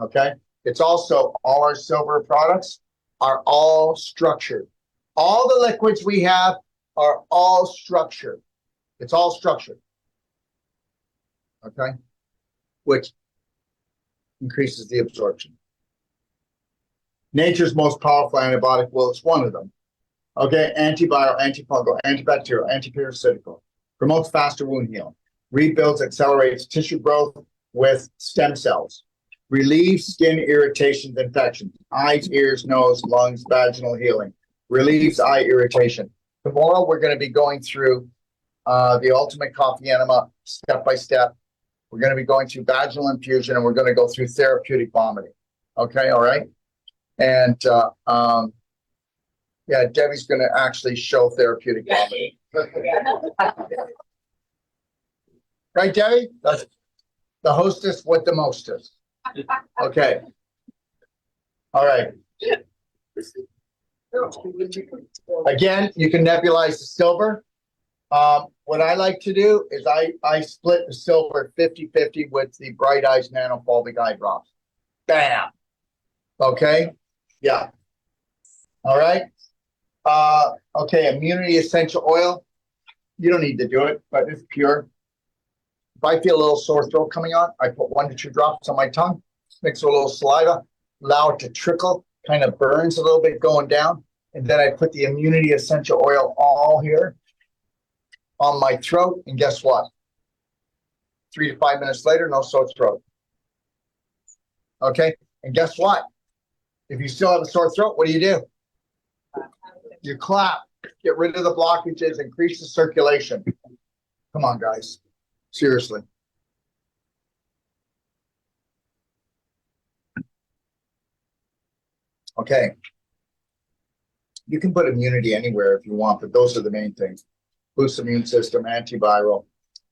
Okay. It's also, all our silver products are all structured. All the liquids we have are all structured. It's all structured. Okay. Which increases the absorption. Nature's most powerful antibiotic, well, it's one of them. Okay. Antiviral, antifungal, antibacterial, antiparasitical. Promotes faster wound healing. Rebuilds, accelerates tissue growth with stem cells. Relieves skin irritations, infections, eyes, ears, nose, lungs, vaginal healing. Relieves eye irritation. Tomorrow we're going to be going through the ultimate coffee enema step by step. We're going to be going through vaginal infusion and we're going to go through therapeutic vomiting. Okay, all right. And yeah, Debbie's going to actually show therapeutic vomiting. Right, Debbie? That's the hostess with the mostest. Okay. All right. Again, you can nebulize the silver. What I like to do is I split the silver 50-50 with the Bright Eyes Nanofulvic Eye Drops. Bam. Okay. Yeah. All right. Okay. Immunity essential oil. You don't need to do it, but it's pure. If I feel a little sore throat coming on, I put 1 to 2 drops on my tongue, mix with a little saliva, allow it to trickle, kind of burns a little bit going down. And then I put the immunity essential oil all here on my throat. And guess what? 3 to 5 minutes later, no sore throat. Okay. And guess what? If you still have a sore throat, what do? You clap, get rid of the blockages, increase the circulation. Come on, guys. Seriously. Okay. You can put immunity anywhere if you want, but those are the main things. Boosts immune system, antiviral,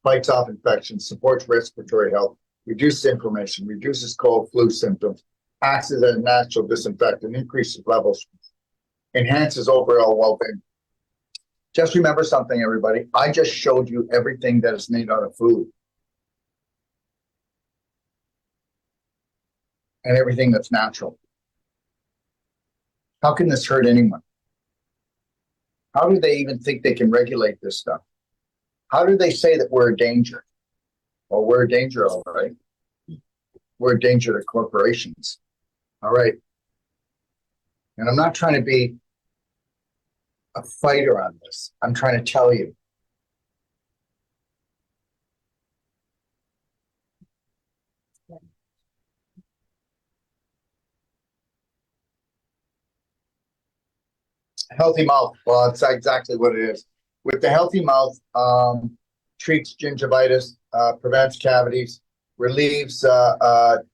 fights off infections, supports respiratory health, reduces inflammation, reduces cold, flu symptoms, acts as a natural disinfectant, increases levels, enhances overall well-being. Just remember something, everybody. I just showed you everything that is made out of food. And everything that's natural. How can this hurt anyone? How do they even think they can regulate this stuff? How do they say that we're a danger? Well, we're a danger, all right. We're a danger to corporations. All right. And I'm not trying to be a fighter on this. I'm trying to tell you. Healthy mouth. Well, it's exactly what it is. With the healthy mouth, treats gingivitis, prevents cavities, relieves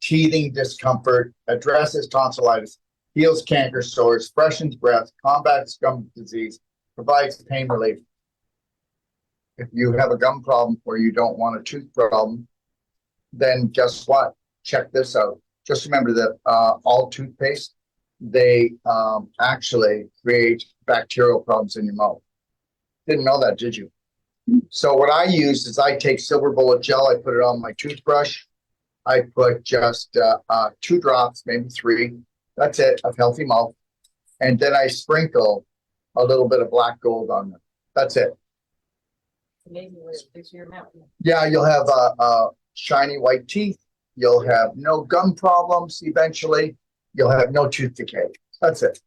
teething discomfort, addresses tonsillitis, heals canker sores, freshens breath, combats gum disease, provides pain relief. If you have a gum problem or you don't want a tooth problem, then guess what? Check this out. Just remember that all toothpaste, they actually create bacterial problems in your mouth. Didn't know that, did you? So what I use is I take silver bullet gel, I put it on my toothbrush. I put just 2 drops, maybe 3. That's it, of healthy mouth. And then I sprinkle a little bit of black gold on them. That's it. Amazing what it fixes your mouth. Yeah, you'll have shiny white teeth. You'll have no gum problems eventually. You'll have no tooth decay. That's it.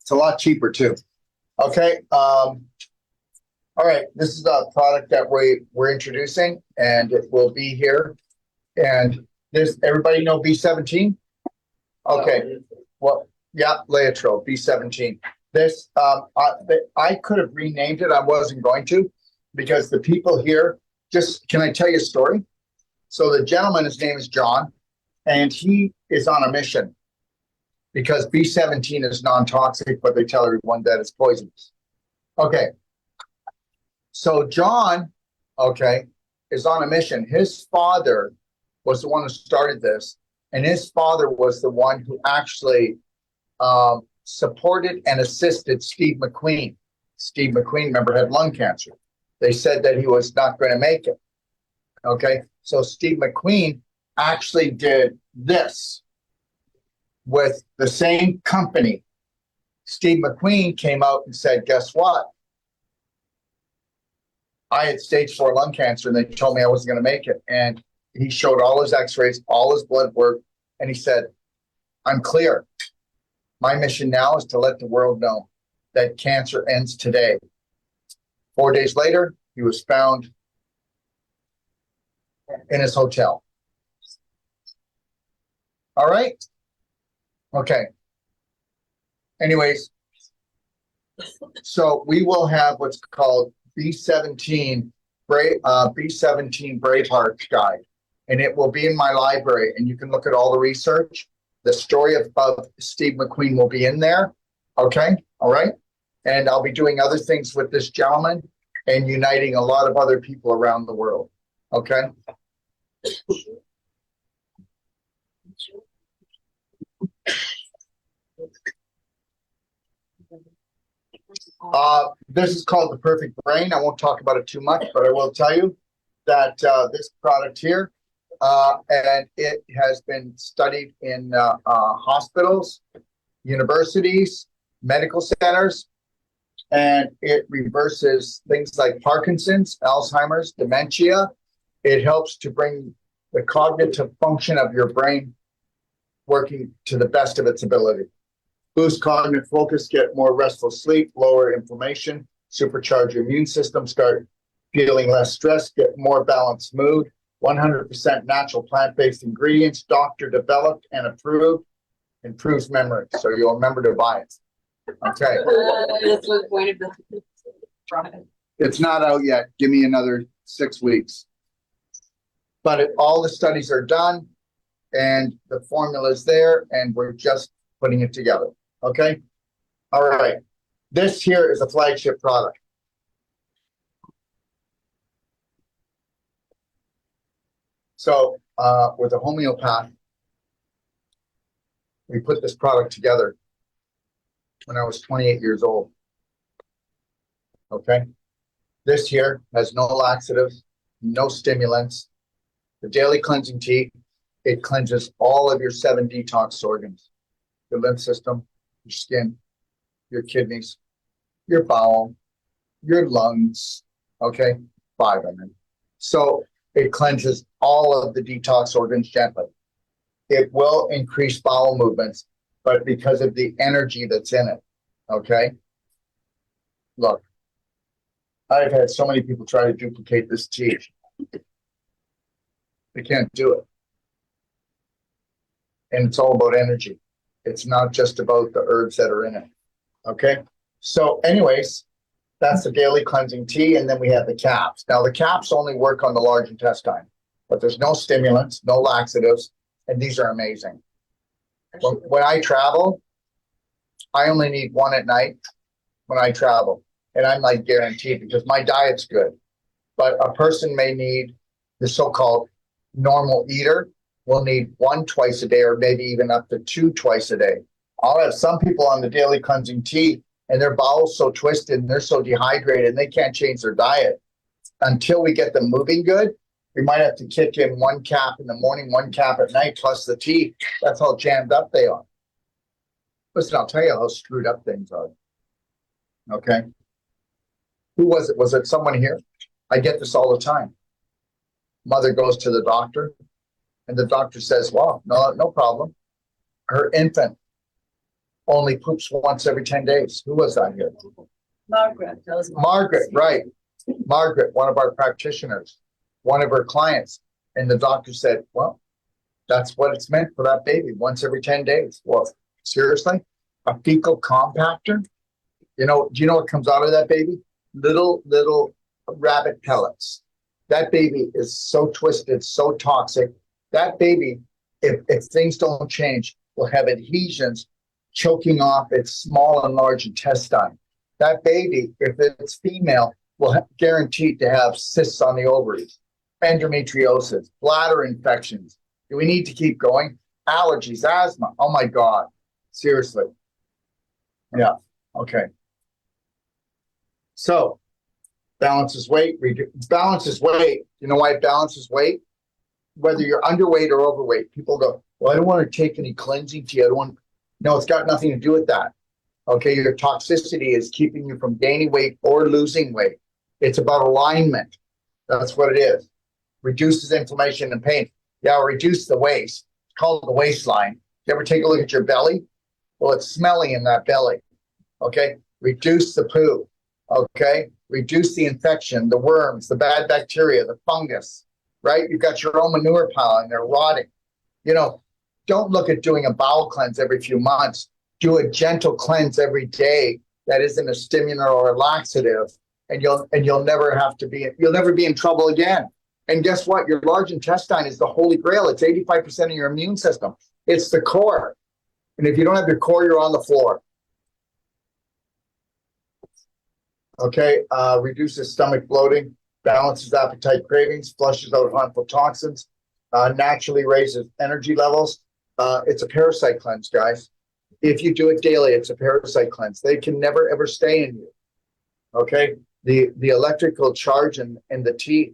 It's a lot cheaper too. Okay. All right. This is a product that we're introducing, and it will be here. And this, everybody know B17? Okay. Well, yeah, Laetrile, B17. This, I could have renamed it. I wasn't going to, because the people here, can I tell you a story? So the gentleman, his name is John, and he is on a mission because B17 is non-toxic, but they tell everyone that it's poisonous. Okay. So John, is on a mission. His father was the one who started this, and his father was the one who actually supported and assisted Steve McQueen. Steve McQueen, remember, had lung cancer. They said that he was not going to make it. Okay, so Steve McQueen actually did this with the same company. Steve McQueen came out and said, guess what? I had stage 4 lung cancer, and they told me I wasn't going to make it. And he showed all his x-rays, all his blood work, and he said, I'm clear. My mission now is to let the world know that cancer ends today. 4 days later, he was found in his hotel. All right. Okay. Anyways, so we will have what's called B17 Braveheart Guide, and it will be in my library, and you can look at all the research. The story of Steve McQueen will be in there. Okay. All right. And I'll be doing other things with this gentleman and uniting a lot of other people around the world. Okay. This is called the Perfect Brain. I won't talk about it too much, but I will tell you that this product here, and it has been studied in hospitals, universities, medical centers, and it reverses things like Parkinson's, Alzheimer's, dementia. It helps to bring the cognitive function of your brain working to the best of its ability. Boost cognitive focus, get more restful sleep, lower inflammation, supercharge your immune system, start feeling less stress, get more balanced mood. 100% natural plant-based ingredients, doctor developed and approved, improves memory. So you'll remember to buy it. Okay. That's what point of the product. It's not out yet. Give me another 6 weeks. But all the studies are done and the formula is there and we're just putting it together. Okay. All right. This here is a flagship product. So with a homeopath, we put this product together when I was 28 years old. Okay. This here has no laxatives, no stimulants. The daily cleansing tea, it cleanses all of your 7 detox organs, your lymph system, your skin, your kidneys, your bowel, your lungs, okay? 5 of them. So it cleanses all of the detox organs gently. It will increase bowel movements, but because of the energy that's in it, okay? Look, I've had so many people try to duplicate this tea. They can't do it. And it's all about energy. It's not just about the herbs that are in it. Okay. So anyways, that's the daily cleansing tea. And then we have the caps. Now the caps only work on the large intestine, but there's no stimulants, no laxatives. And these are amazing. When I travel, I only need 1 at night when I travel. And I'm like guaranteed because my diet's good. But a person may need the so-called normal eater will need 1 twice a day or maybe even up to 2 twice a day. I'll have some people on the daily cleansing tea and their bowels so twisted and they're so dehydrated and they can't change their diet. Until we get them moving good, we might have to kick in 1 cap in the morning, 1 cap at night, plus the tea. That's how jammed up they are. Listen, I'll tell you how screwed up things are. Okay. Who was it? Was it someone here? I get this all the time. Mother goes to the doctor and the doctor says, well, no problem. Her infant only poops once every 10 days. Who was that here? Margaret. That was Margaret, right. Margaret, one of our practitioners, one of her clients. And the doctor said, well, that's what it's meant for that baby, once every 10 days. Well, seriously? A fecal compactor? Do you know what comes out of that baby? Little rabbit pellets. That baby is so twisted, so toxic. That baby, if things don't change, will have adhesions choking off its small and large intestine. That baby, if it's female, will guaranteed to have cysts on the ovaries, endometriosis, bladder infections. Do we need to keep going? Allergies, asthma. Oh my God. Seriously. Yeah. Okay. So balances weight. Balances weight. You know why it balances weight? Whether you're underweight or overweight, people go, well, I don't want to take any cleansing tea. No, it's got nothing to do with that. Okay, your toxicity is keeping you from gaining weight or losing weight. It's about alignment. That's what it is. Reduces inflammation and pain. Yeah, reduce the waist. It's called the waistline. You ever take a look at your belly? Well, it's smelly in that belly. Okay, reduce the poo. Okay, reduce the infection, the worms, the bad bacteria, the fungus, right? You've got your own manure pile and they're rotting. Don't look at doing a bowel cleanse every few months. Do a gentle cleanse every day that isn't a stimulant or a laxative, and you'll never be in trouble again. And guess what? Your large intestine is the holy grail. It's 85% of your immune system. It's the core. And if you don't have your core, you're on the floor. Okay, reduces stomach bloating, balances appetite cravings, flushes out harmful toxins, naturally raises energy levels. It's a parasite cleanse, guys. If you do it daily, it's a parasite cleanse. They can never, ever stay in you. Okay, the electrical charge in the tea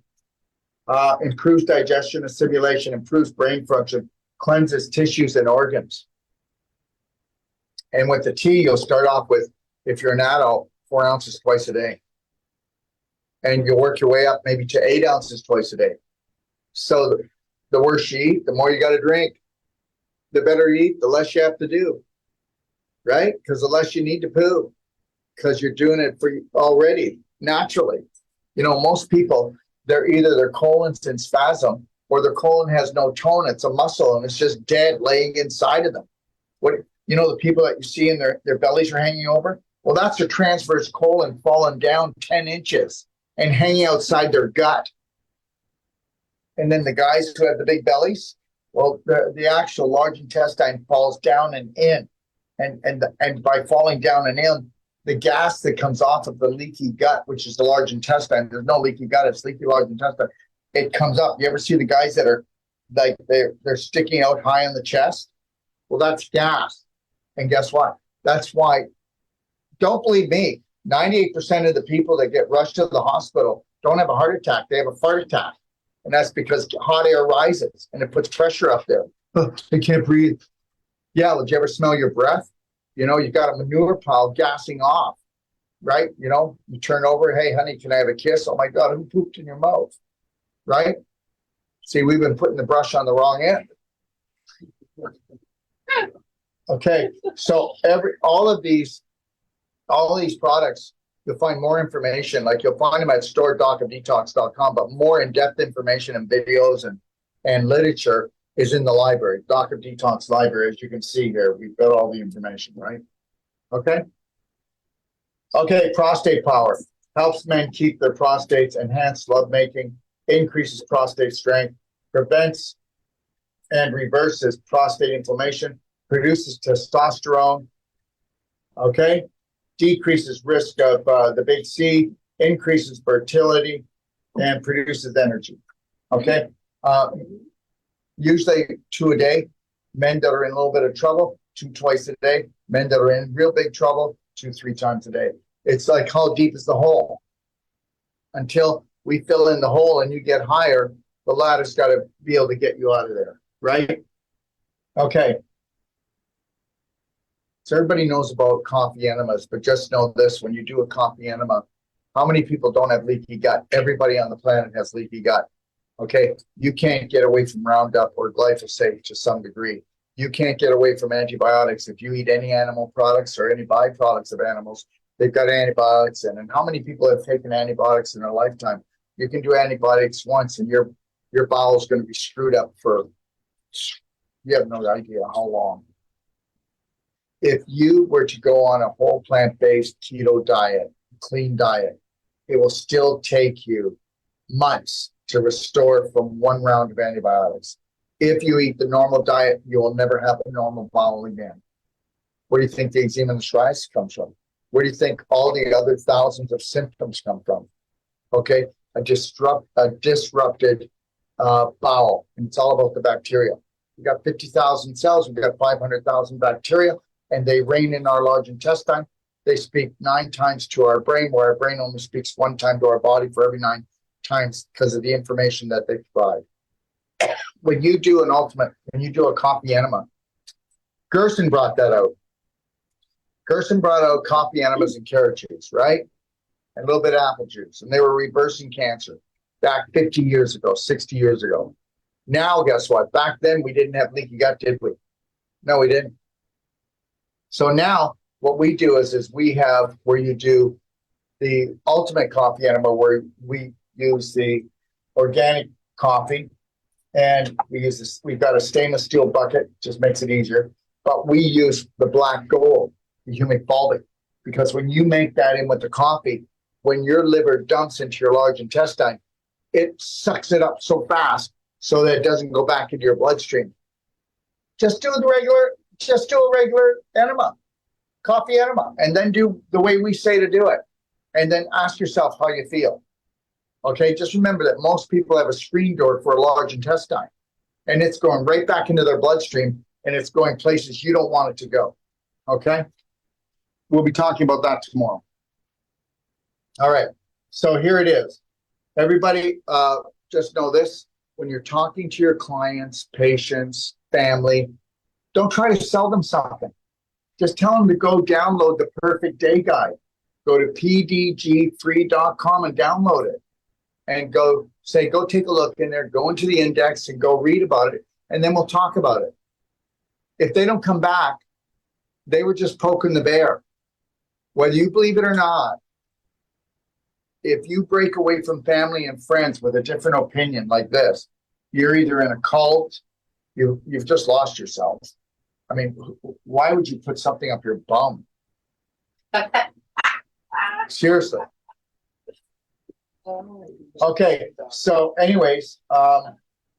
improves digestion, assimilation, improves brain function, cleanses tissues and organs. And with the tea, you'll start off with, if you're an adult, 4 ounces twice a day. And you'll work your way up maybe to 8 ounces twice a day. So the worse you eat, the more you got to drink. The better you eat, the less you have to do. Right? Because the less you need to poo. Because you're doing it for already, naturally. You know, most people, they're either their colon's in spasm or their colon has no tone. It's a muscle and it's just dead laying inside of them. What, you know, the people that you see in their bellies are hanging over? Well, that's their transverse colon falling down 10 inches and hanging outside their gut. And then the guys who have the big bellies, well, the actual large intestine falls down and in. And by falling down and in, the gas that comes off of the leaky gut, which is the large intestine, there's no leaky gut, it's leaky large intestine. It comes up. You ever see the guys that are like they're sticking out high in the chest? Well, that's gas. And guess what? That's why, don't believe me, 98% of the people that get rushed to the hospital don't have a heart attack. They have a fart attack. And that's because hot air rises and it puts pressure up there. They can't breathe. Yeah, did you ever smell your breath? You know, you got a manure pile gassing off, right? You know, you turn over, hey, honey, can I have a kiss? Oh my God, who pooped in your mouth? Right? See, we've been putting the brush on the wrong end. Okay, so all of these products, you'll find more information. Like you'll find them at store.docofdetox.com, but more in-depth information and videos and literature is in the library, Doc of Detox library. As you can see here, we've got all the information, right? Okay. Okay, prostate power helps men keep their prostates, enhance lovemaking, increases prostate strength, prevents and reverses prostate inflammation, produces testosterone, okay, decreases risk of the big C, increases fertility, and produces energy, okay? Usually 2 a day. Men that are in a little bit of trouble, 2 twice a day. Men that are in real big trouble, 2 3 times a day. It's like, how deep is the hole? Until we fill in the hole and you get higher, the ladder's got to be able to get you out of there, right? Okay. So everybody knows about coffee enemas, but just know this: when you do a coffee enema, how many people don't have leaky gut? Everybody on the planet has leaky gut. Okay, you can't get away from Roundup or glyphosate to some degree. You can't get away from antibiotics if you eat any animal products or any byproducts of animals. They've got antibiotics in. And how many people have taken antibiotics in their lifetime? You can do antibiotics once and your bowel is going to be screwed up for, you have no idea how long. If you were to go on a whole plant-based keto diet, clean diet, it will still take you months to restore from 1 round of antibiotics. If you eat the normal diet, you will never have a normal bowel again. Where do you think the eczema and the psoriasis comes from? Where do you think all the other thousands of symptoms come from? Okay, a disrupted bowel, and it's all about the bacteria. We got 50,000 cells, we've got 500,000 bacteria, and they reign in our large intestine. They speak 9 times to our brain, where our brain only speaks 1 time to our body for every 9 times because of the information that they provide. When you do a coffee enema, Gerson brought that out. Gerson brought out coffee enemas and carrot juice, right? And a little bit of apple juice. And they were reversing cancer back 50 years ago, 60 years ago. Now, guess what? Back then, we didn't have leaky gut, did we? No, we didn't. So now what we do is we have where you do the ultimate coffee enema, where we use the organic coffee, and we use this. We've got a stainless steel bucket, just makes it easier. But we use the black gold, the humic fulvic, because when you make that in with the coffee, when your liver dumps into your large intestine, it sucks it up so fast so that it doesn't go back into your bloodstream. Just do a regular enema, coffee enema, and then do the way we say to do it. And then ask yourself how you feel. Okay, just remember that most people have a screen door for a large intestine, and it's going right back into their bloodstream, and it's going places you don't want it to go. Okay? We'll be talking about that tomorrow. All right, so here it is. Everybody, just know this, when you're talking to your clients, patients, family, don't try to sell them something. Just tell them to go download the Perfect Day Guide. Go to pdgfree.com and download it. And go take a look in there, go into the index and go read about it, and then we'll talk about it. If they don't come back, they were just poking the bear. Whether you believe it or not, if you break away from family and friends with a different opinion like this, you're either in a cult, you've just lost yourself. I mean, why would you put something up your bum? Seriously. Okay, so anyways,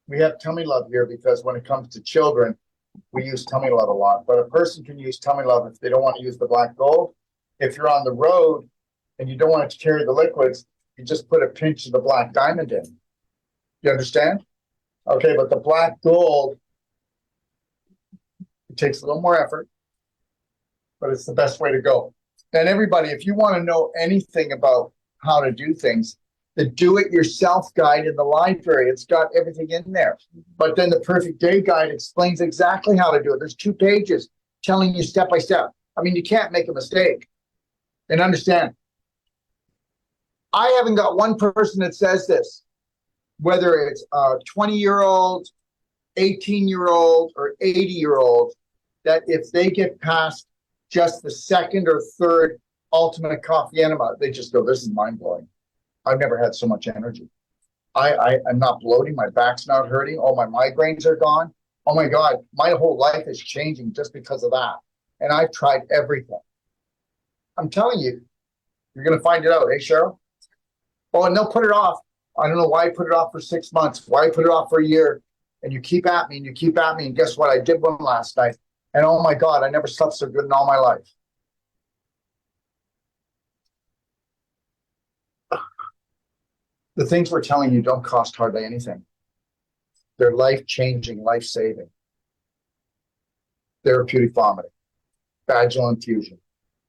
we have tummy love here because when it comes to children, we use tummy love a lot. But a person can use tummy love if they don't want to use the black gold. If you're on the road and you don't want to carry the liquids, you just put a pinch of the black diamond in. You understand? Okay, but the black gold, it takes a little more effort, but it's the best way to go. And everybody, if you want to know anything about how to do things, the do-it-yourself guide in the library, it's got everything in there. But then the Perfect Day Guide explains exactly how to do it. There's 2 pages telling you step by step. I mean, you can't make a mistake. And understand, I haven't got one person that says this, whether it's a 20-year-old, 18-year-old, or 80-year-old, that if they get past just the 2nd or 3rd ultimate coffee enema, they just go, this is mind-blowing. I've never had so much energy. I'm not bloating. My back's not hurting. All my migraines are gone. Oh my God, my whole life is changing just because of that. And I've tried everything. I'm telling you, you're going to find it out, eh, Cheryl? Oh, and they'll put it off. I don't know why I put it off for 6 months, why I put it off for a year. And you keep at me and you keep at me. And guess what? I did one last night. And oh my God, I never slept so good in all my life. The things we're telling you don't cost hardly anything. They're life-changing, life-saving. Therapeutic vomiting, vaginal infusion,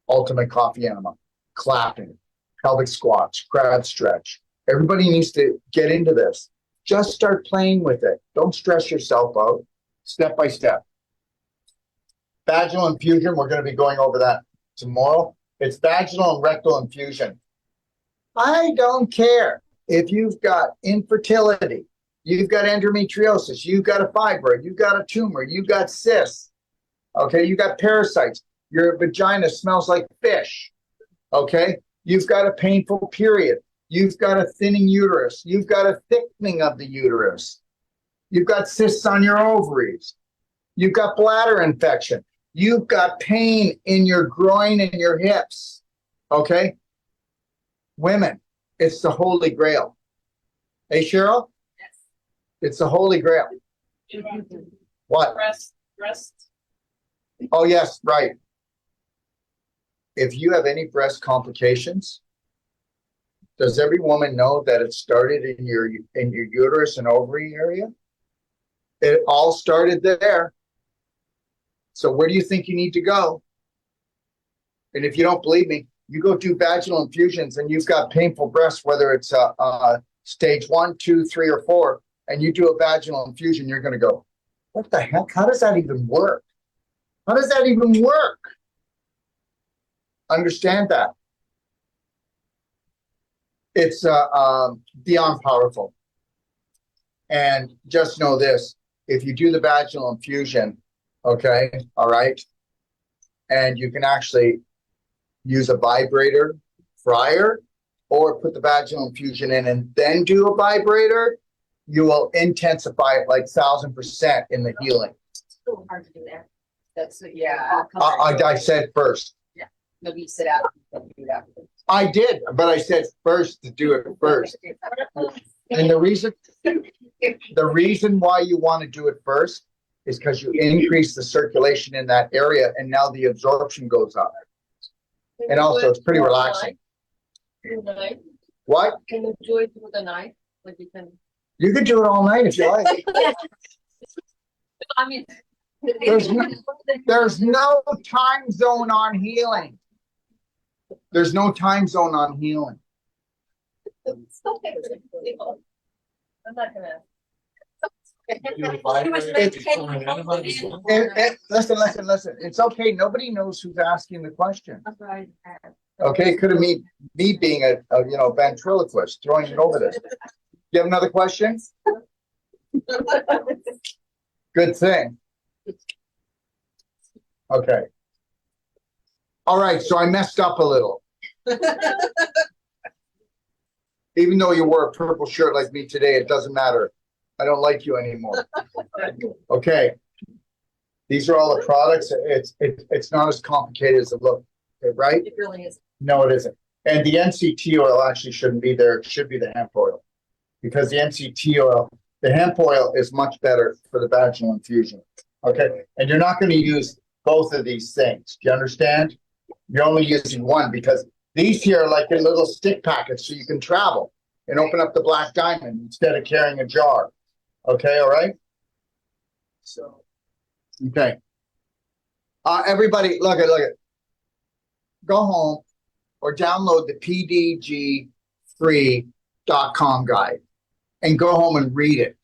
ultimate coffee enema, clapping, pelvic squats, crab stretch. Everybody needs to get into this. Just start playing with it. Don't stress yourself out. Step by step. Vaginal infusion, we're going to be going over that tomorrow. It's vaginal and rectal infusion. I don't care if you've got infertility, you've got endometriosis, you've got a fibroid, you've got a tumor, you've got cysts, okay, you got parasites, your vagina smells like fish, okay, you've got a painful period, you've got a thinning uterus, you've got a thickening of the uterus, you've got cysts on your ovaries, you've got bladder infection, you've got pain in your groin and your hips, okay? Women, it's the Holy Grail. Hey, Cheryl? Yes. It's the Holy Grail. What? Breast. Oh, yes, right. If you have any breast complications, does every woman know that it started in your uterus and ovary area? It all started there. So where do you think you need to go? And if you don't believe me, you go do vaginal infusions and you've got painful breasts, whether it's stage 1, 2, 3, or 4, and you do a vaginal infusion, you're going to go, what the heck? How does that even work? How does that even work? Understand that. It's beyond powerful. And just know this, if you do the vaginal infusion, okay, all right, and you can actually use a vibrator prior or put the vaginal infusion in and then do a vibrator, you will intensify it like 1,000% in the healing. It's so hard to do there. That's, yeah. I said first. Maybe you sit out and do that. I did, but I said first to do it first. And the reason why you want to do it first is because you increase the circulation in that area and now the absorption goes up. And also it's pretty relaxing. Night. What? Can you do it through the night? Like you can. You could do it all night if you like. I mean. There's no time zone on healing. There's no time zone on healing. I'm not gonna. Listen. It's okay. Nobody knows who's asking the question. Okay, it could have me being a ventriloquist, throwing it over this. You have another question? Good thing. Okay. All right, so I messed up a little. Even though you wore a purple shirt like me today, it doesn't matter. I don't like you anymore. Okay. These are all the products. It's not as complicated as it looks, right? It really is. No, it isn't. And the MCT oil actually shouldn't be there. It should be the hemp oil. Because the MCT oil, the hemp oil is much better for the vaginal infusion. Okay. And you're not going to use both of these things. Do you understand? You're only using one because these here are like in little stick packets so you can travel and open up the Black Diamond instead of carrying a jar. Okay. All right. So Okay. Everybody, look at. Go home or download the pdgfree.com guide and go home and read it.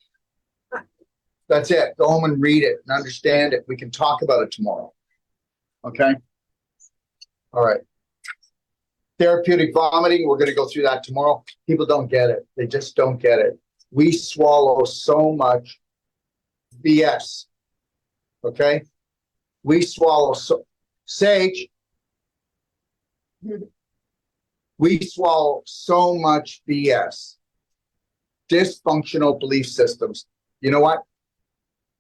That's it. Go home and read it and understand it. We can talk about it tomorrow. Okay? All right. Therapeutic vomiting, we're going to go through that tomorrow. People don't get it. They just don't get it. We swallow so much BS. Okay? We swallow Sage. We swallow so much BS. Dysfunctional belief systems. You know what?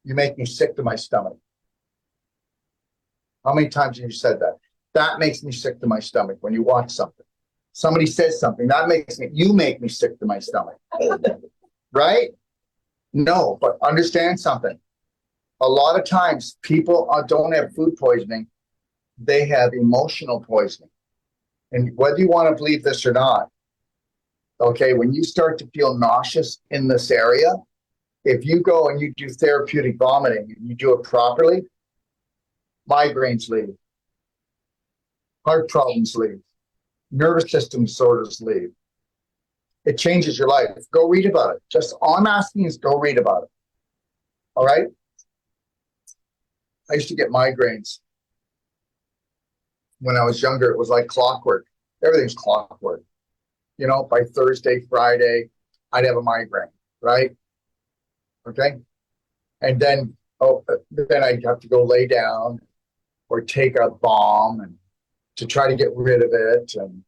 You make me sick to my stomach. How many times have you said that? That makes me sick to my stomach when you watch something. Somebody says something, you make me sick to my stomach. Right? No, but understand something. A lot of times people don't have food poisoning. They have emotional poisoning. And whether you want to believe this or not, okay, when you start to feel nauseous in this area, if you go and you do therapeutic vomiting and you do it properly, migraines leave, heart problems leave, nervous system disorders leave. It changes your life. Go read about it. Just all I'm asking is go read about it. All right? I used to get migraines. When I was younger, it was like clockwork. Everything's clockwork. You know, by Thursday, Friday, I'd have a migraine, right? Okay. And then I'd have to go lay down or take a balm and to try to get rid of it. And,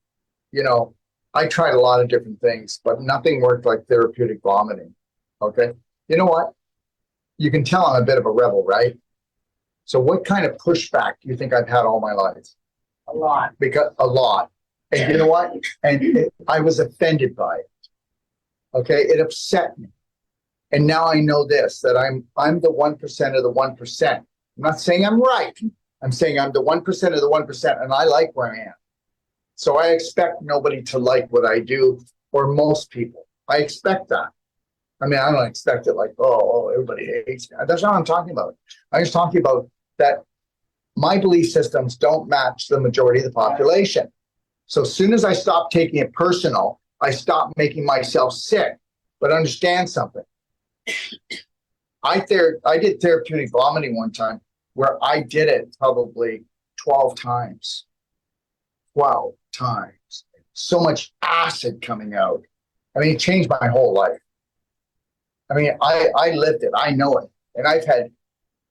I tried a lot of different things, but nothing worked like therapeutic vomiting. Okay. You know what? You can tell I'm a bit of a rebel, right? So what kind of pushback do you think I've had all my life? a lot. A lot. And you know what? And I was offended by it. Okay. It upset me. And now I know this, that I'm the 1% of the 1%. I'm not saying I'm right. I'm saying I'm the 1% of the 1%, and I like where I am. So I expect nobody to like what I do, or most people. I expect that. I mean, I don't expect it like, oh, everybody hates me. That's not what I'm talking about. I'm just talking about that my belief systems don't match the majority of the population. So as soon as I stop taking it personal, I stop making myself sick. But understand something. I did therapeutic vomiting one time where I did it probably 12 times. 12 times. So much acid coming out. I mean, it changed my whole life. I mean, I lived it. I know it. And I've had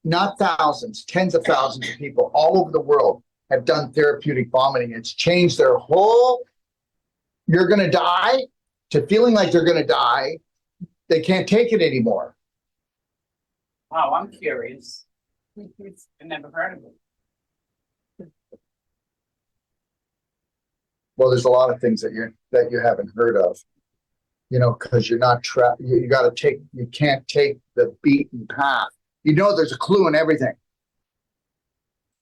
not thousands, tens of thousands of people all over the world have done therapeutic vomiting. It's changed their whole, you're going to die, to feeling like they're going to die. They can't take it anymore. Wow, I'm curious. I never heard of it. Well, there's a lot of things that you haven't heard of, because you're not you can't take the beaten path. There's a clue in everything.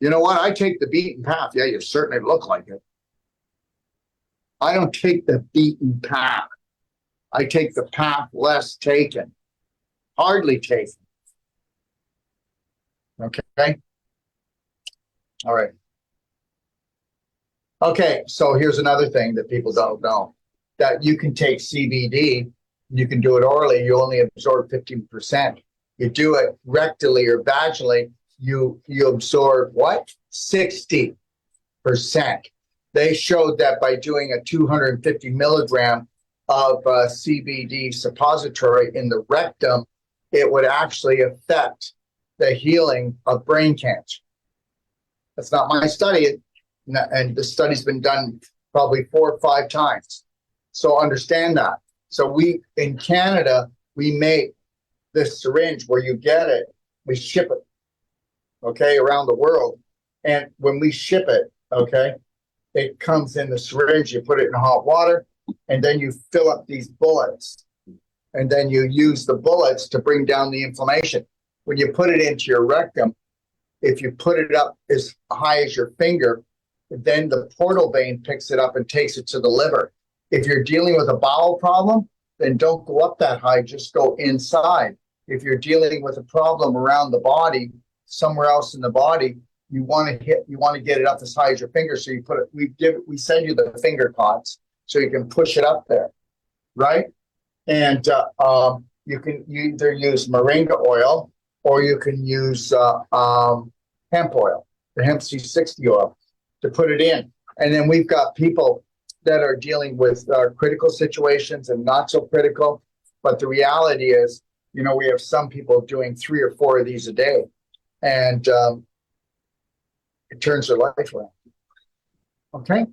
You know what? I take the beaten path. Yeah, you certainly look like it. I don't take the beaten path. I take the path less taken, hardly taken. Okay. All right. Okay. So here's another thing that people don't know. that you can take CBD, you can do it orally, you only absorb 15%. You do it rectally or vaginally, you absorb what? 60%. They showed that by doing a 250 milligram of CBD suppository in the rectum, it would actually affect the healing of brain cancer. That's not my study, and the study's been done probably 4 or 5 times. So understand that. So we, in Canada, we make this syringe where you get it, we ship it, okay, around the world. And when we ship it, okay, it comes in the syringe, you put it in hot water, and then you fill up these bullets. And then you use the bullets to bring down the inflammation. When you put it into your rectum, if you put it up as high as your finger, then the portal vein picks it up and takes it to the liver. If you're dealing with a bowel problem, then don't go up that high, just go inside. If you're dealing with a problem around the body, somewhere else in the body, you want to get it up as high as your finger. So you put it, we send you the finger cots so you can push it up there, right? And you either use moringa oil or you can use hemp oil, the hemp C60 oil, to put it in. And then we've got people that are dealing with critical situations and not so critical. But the reality is, you know, we have some people doing 3 or 4 of these a day, and it turns their life around. Okay.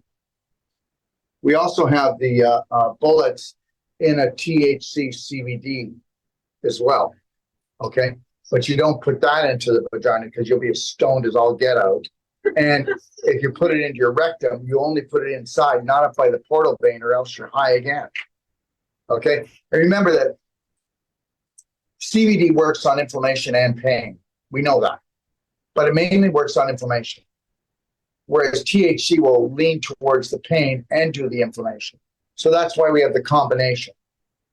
We also have the bullets in a THC CBD as well. Okay. But you don't put that into the vagina because you'll be as stoned as all get out. And if you put it into your rectum, you only put it inside, not up by the portal vein, or else you're high again. Okay. And remember that CBD works on inflammation and pain. We know that. But it mainly works on inflammation. Whereas THC will lean towards the pain and do the inflammation. So that's why we have the combination.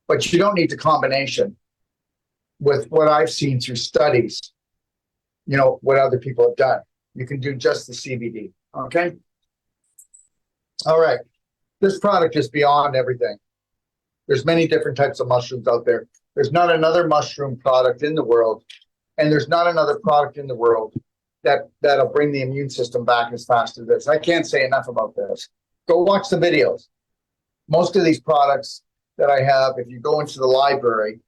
But you don't need the combination with what I've seen through studies, you know, what other people have done. You can do just the CBD, okay? All right. This product is beyond everything. There's many different types of mushrooms out there. There's not another mushroom product in the world, and there's not another product in the world that'll bring the immune system back as fast as this. I can't say enough about this. Go watch the videos. Most of these products that I have, if you go into the library,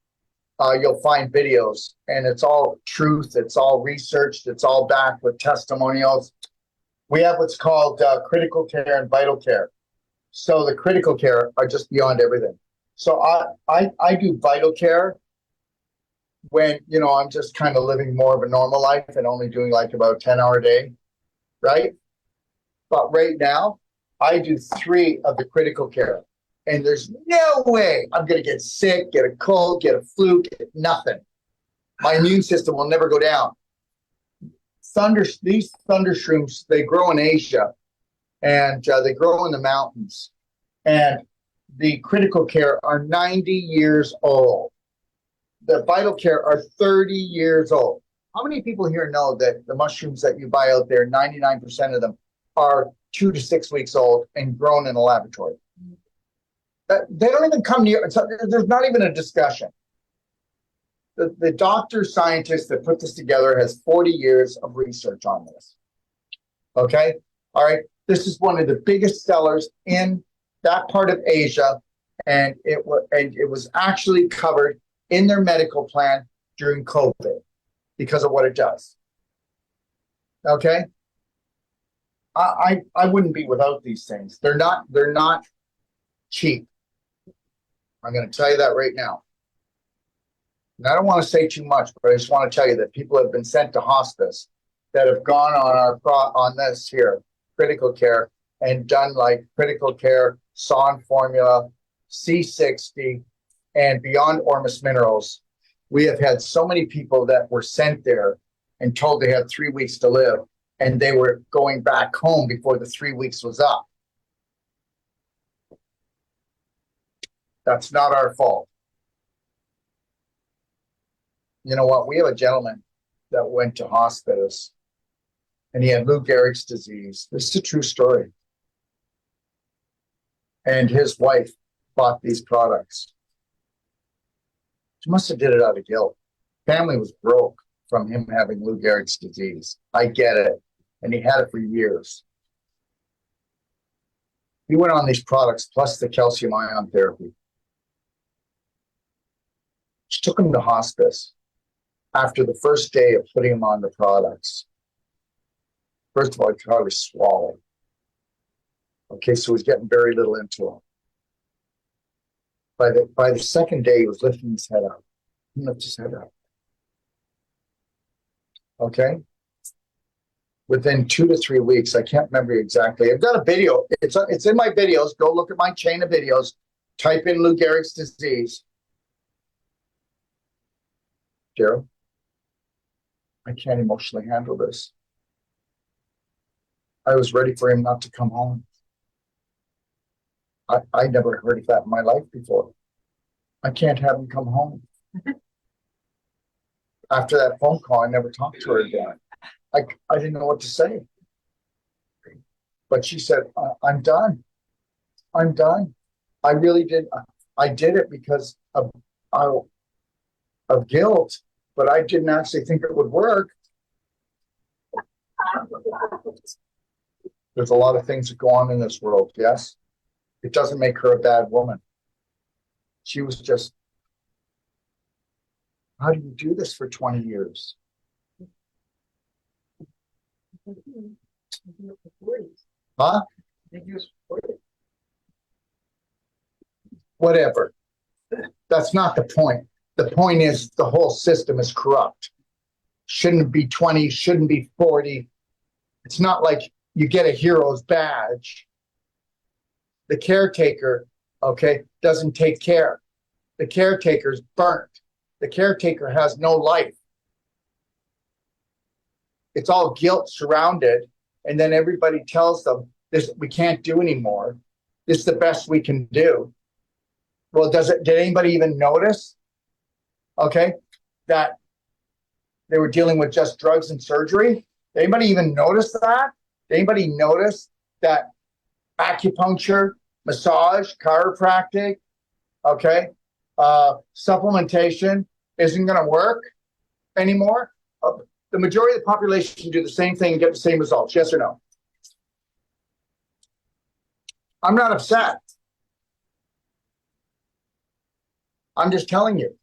you'll find videos, and it's all truth. It's all researched. It's all backed with testimonials. We have what's called critical care and vital care. So the critical care are just beyond everything. So I do vital care when, you know, I'm just kind of living more of a normal life and only doing like about a 10-hour day, right? But right now, I do 3 of the critical care. And there's no way I'm going to get sick, get a cold, get a flu, get nothing. My immune system will never go down. These thunder shrooms, they grow in Asia, and they grow in the mountains. And the critical care are 90 years old. The vital care are 30 years old. How many people here know that the mushrooms that you buy out there, 99% of them are 2 to 6 weeks old and grown in a laboratory? They don't even come near. There's not even a discussion. The doctor scientist that put this together has 40 years of research on this. Okay? All right. This is one of the biggest sellers in that part of Asia, and it was actually covered in their medical plan during COVID because of what it does. Okay? I wouldn't be without these things. They're not cheap. I'm going to tell you that right now. And I don't want to say too much, but I just want to tell you that people have been sent to hospice that have gone on this here, critical care, and done like critical care, SON formula, C60, and beyond Ormus Minerals. We have had so many people that were sent there and told they had 3 weeks to live, and they were going back home before the 3 weeks was up. That's not our fault. You know what? We have a gentleman that went to hospice, and he had Lou Gehrig's disease. This is a true story. And his wife bought these products. She must have did it out of guilt. Family was broke from him having Lou Gehrig's disease. I get it. And he had it for years. He went on these products plus the calcium ion therapy. She took him to hospice after the first day of putting him on the products. First of all, he could hardly swallow. Okay, so he was getting very little into him. By the second day, he was lifting his head up. He lifted his head up. Okay? Within 2 to 3 weeks, I can't remember exactly. I've got a video. It's in my videos. Go look at my chain of videos. Type in Lou Gehrig's disease. Gerald, I can't emotionally handle this. I was ready for him not to come home. I never heard of that in my life before. I can't have him come home. After that phone call, I never talked to her again. I didn't know what to say. But she said, I'm done. I'm done. I really did. I did it because of guilt, but I didn't actually think it would work. There's a lot of things that go on in this world, yes? It doesn't make her a bad woman. She was just, how do you do this for 20 years? Huh? Whatever. That's not the point. The point is the whole system is corrupt. Shouldn't be 20, shouldn't be 40. It's not like you get a hero's badge. The caretaker, okay, doesn't take care. The caretaker's burnt. The caretaker has no life. It's all guilt surrounded, and then everybody tells them this we can't do anymore. This is the best we can do. Well, did anybody even notice? Okay, that they were dealing with just drugs and surgery? Did anybody even notice that? Did anybody notice that acupuncture, massage, chiropractic, okay, supplementation isn't going to work anymore? The majority of the population do the same thing and get the same results. Yes or no? I'm not upset. I'm just telling you.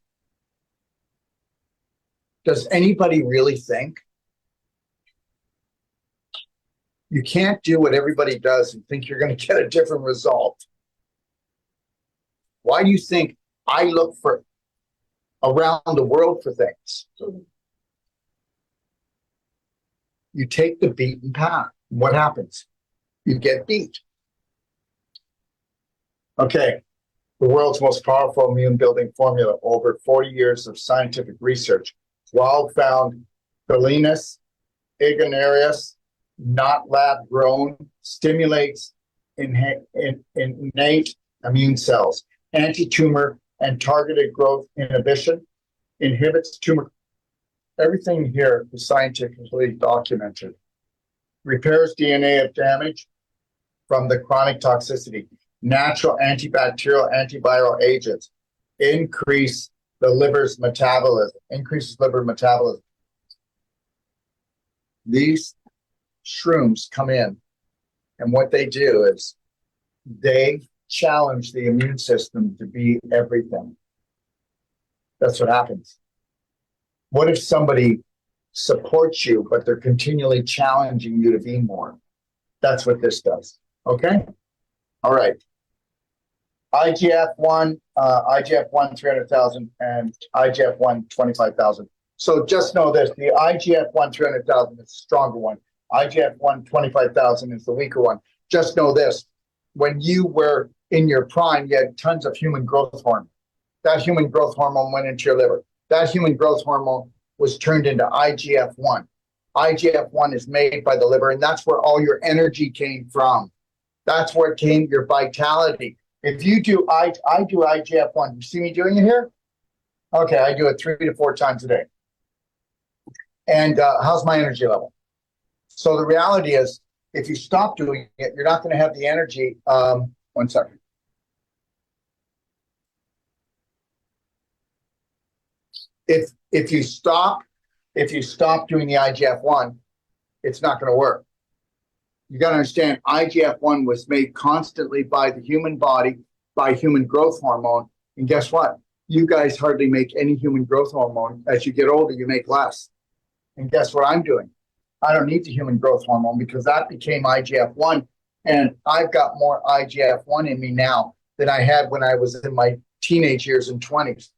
Does anybody really think? You can't do what everybody does and think you're going to get a different result. Why do you think I look for around the world for things? You take the beaten path. What happens? You get beat. Okay. The world's most powerful immune building formula, over 40 years of scientific research. Wild found Galenus aegonarius, not lab grown, stimulates innate immune cells, anti-tumor and targeted growth inhibition, inhibits tumor. Everything here is scientifically documented. Repairs DNA of damage from the chronic toxicity. Natural antibacterial, antiviral agents increase the liver's metabolism, increases liver metabolism. These shrooms come in, and what they do is they challenge the immune system to be everything. That's what happens. What if somebody supports you, but they're continually challenging you to be more? That's what this does. Okay? All right. IGF-1, 300,000 and IGF-1, 25,000. So just know this, the IGF-1, 300,000 is the stronger one. IGF-1, 25,000 is the weaker one. Just know this, when you were in your prime, you had tons of human growth hormone. That human growth hormone went into your liver. That human growth hormone was turned into IGF-1. IGF-1 is made by the liver, and that's where all your energy came from. That's where it came, your vitality. If you do, I do IGF-1. You see me doing it here? Okay, I do it 3 to 4 times a day. And how's my energy level? So the reality is, if you stop doing it, you're not going to have the energy. 1 second. if you stop doing the IGF-1, it's not going to work. You got to understand, IGF-1 was made constantly by the human body, by human growth hormone. And guess what? You guys hardly make any human growth hormone. As you get older, you make less. And guess what I'm doing? I don't need the human growth hormone because that became IGF-1. And I've got more IGF-1 in me now than I had when I was in my teenage years and 20s.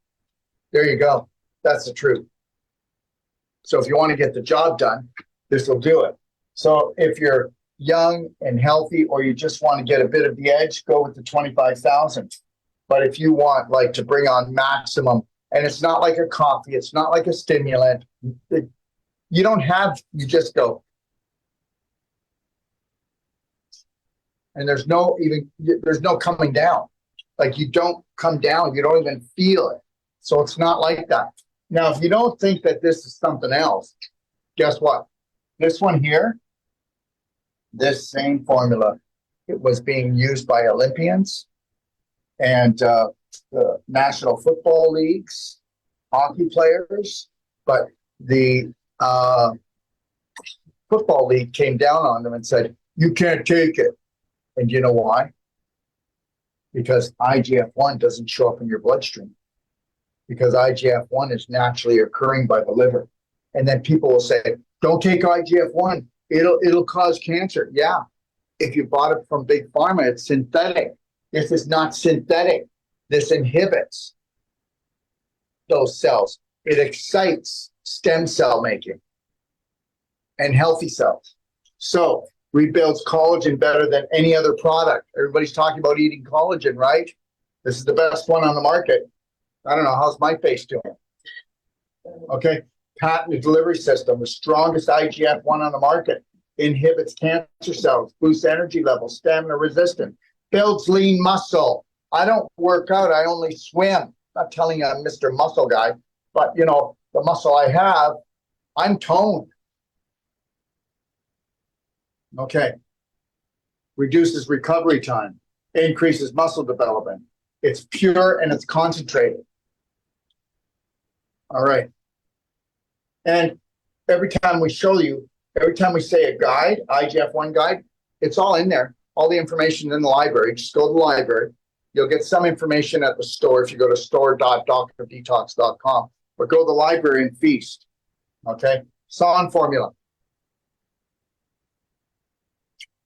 There you go. That's the truth. So if you want to get the job done, this will do it. So if you're young and healthy, or you just want to get a bit of the edge, go with the 25,000. But if you want like to bring on maximum, and it's not like a coffee, it's not like a stimulant, you don't have, you just go. And there's no coming down. Like you don't come down, you don't even feel it. So it's not like that. Now, if you don't think that this is something else, guess what? This one here, this same formula, it was being used by Olympians and the National Football Leagues, hockey players, but the Football League came down on them and said, you can't take it. And you know why? Because IGF-1 doesn't show up in your bloodstream. Because IGF-1 is naturally occurring by the liver. And then people will say, don't take IGF-1. It'll cause cancer. Yeah. If you bought it from Big Pharma, it's synthetic. This is not synthetic. This inhibits those cells. It excites stem cell making and healthy cells. So rebuilds collagen better than any other product. Everybody's talking about eating collagen, right? This is the best one on the market. I don't know, how's my face doing? Okay, patented delivery system, the strongest IGF-1 on the market, inhibits cancer cells, boosts energy levels, stamina resistance, builds lean muscle. I don't work out, I only swim. I'm not telling you I'm Mr. Muscle Guy, but you know, the muscle I have, I'm toned. Okay, reduces recovery time, increases muscle development. It's pure and it's concentrated. All right. And every time we show you, every time we say a guide, IGF-1 guide, it's all in there. All the information in the library. Just go to the library. You'll get some information at the store if you go to store.drdetox.com. But go to the library and feast. Okay? SON formula.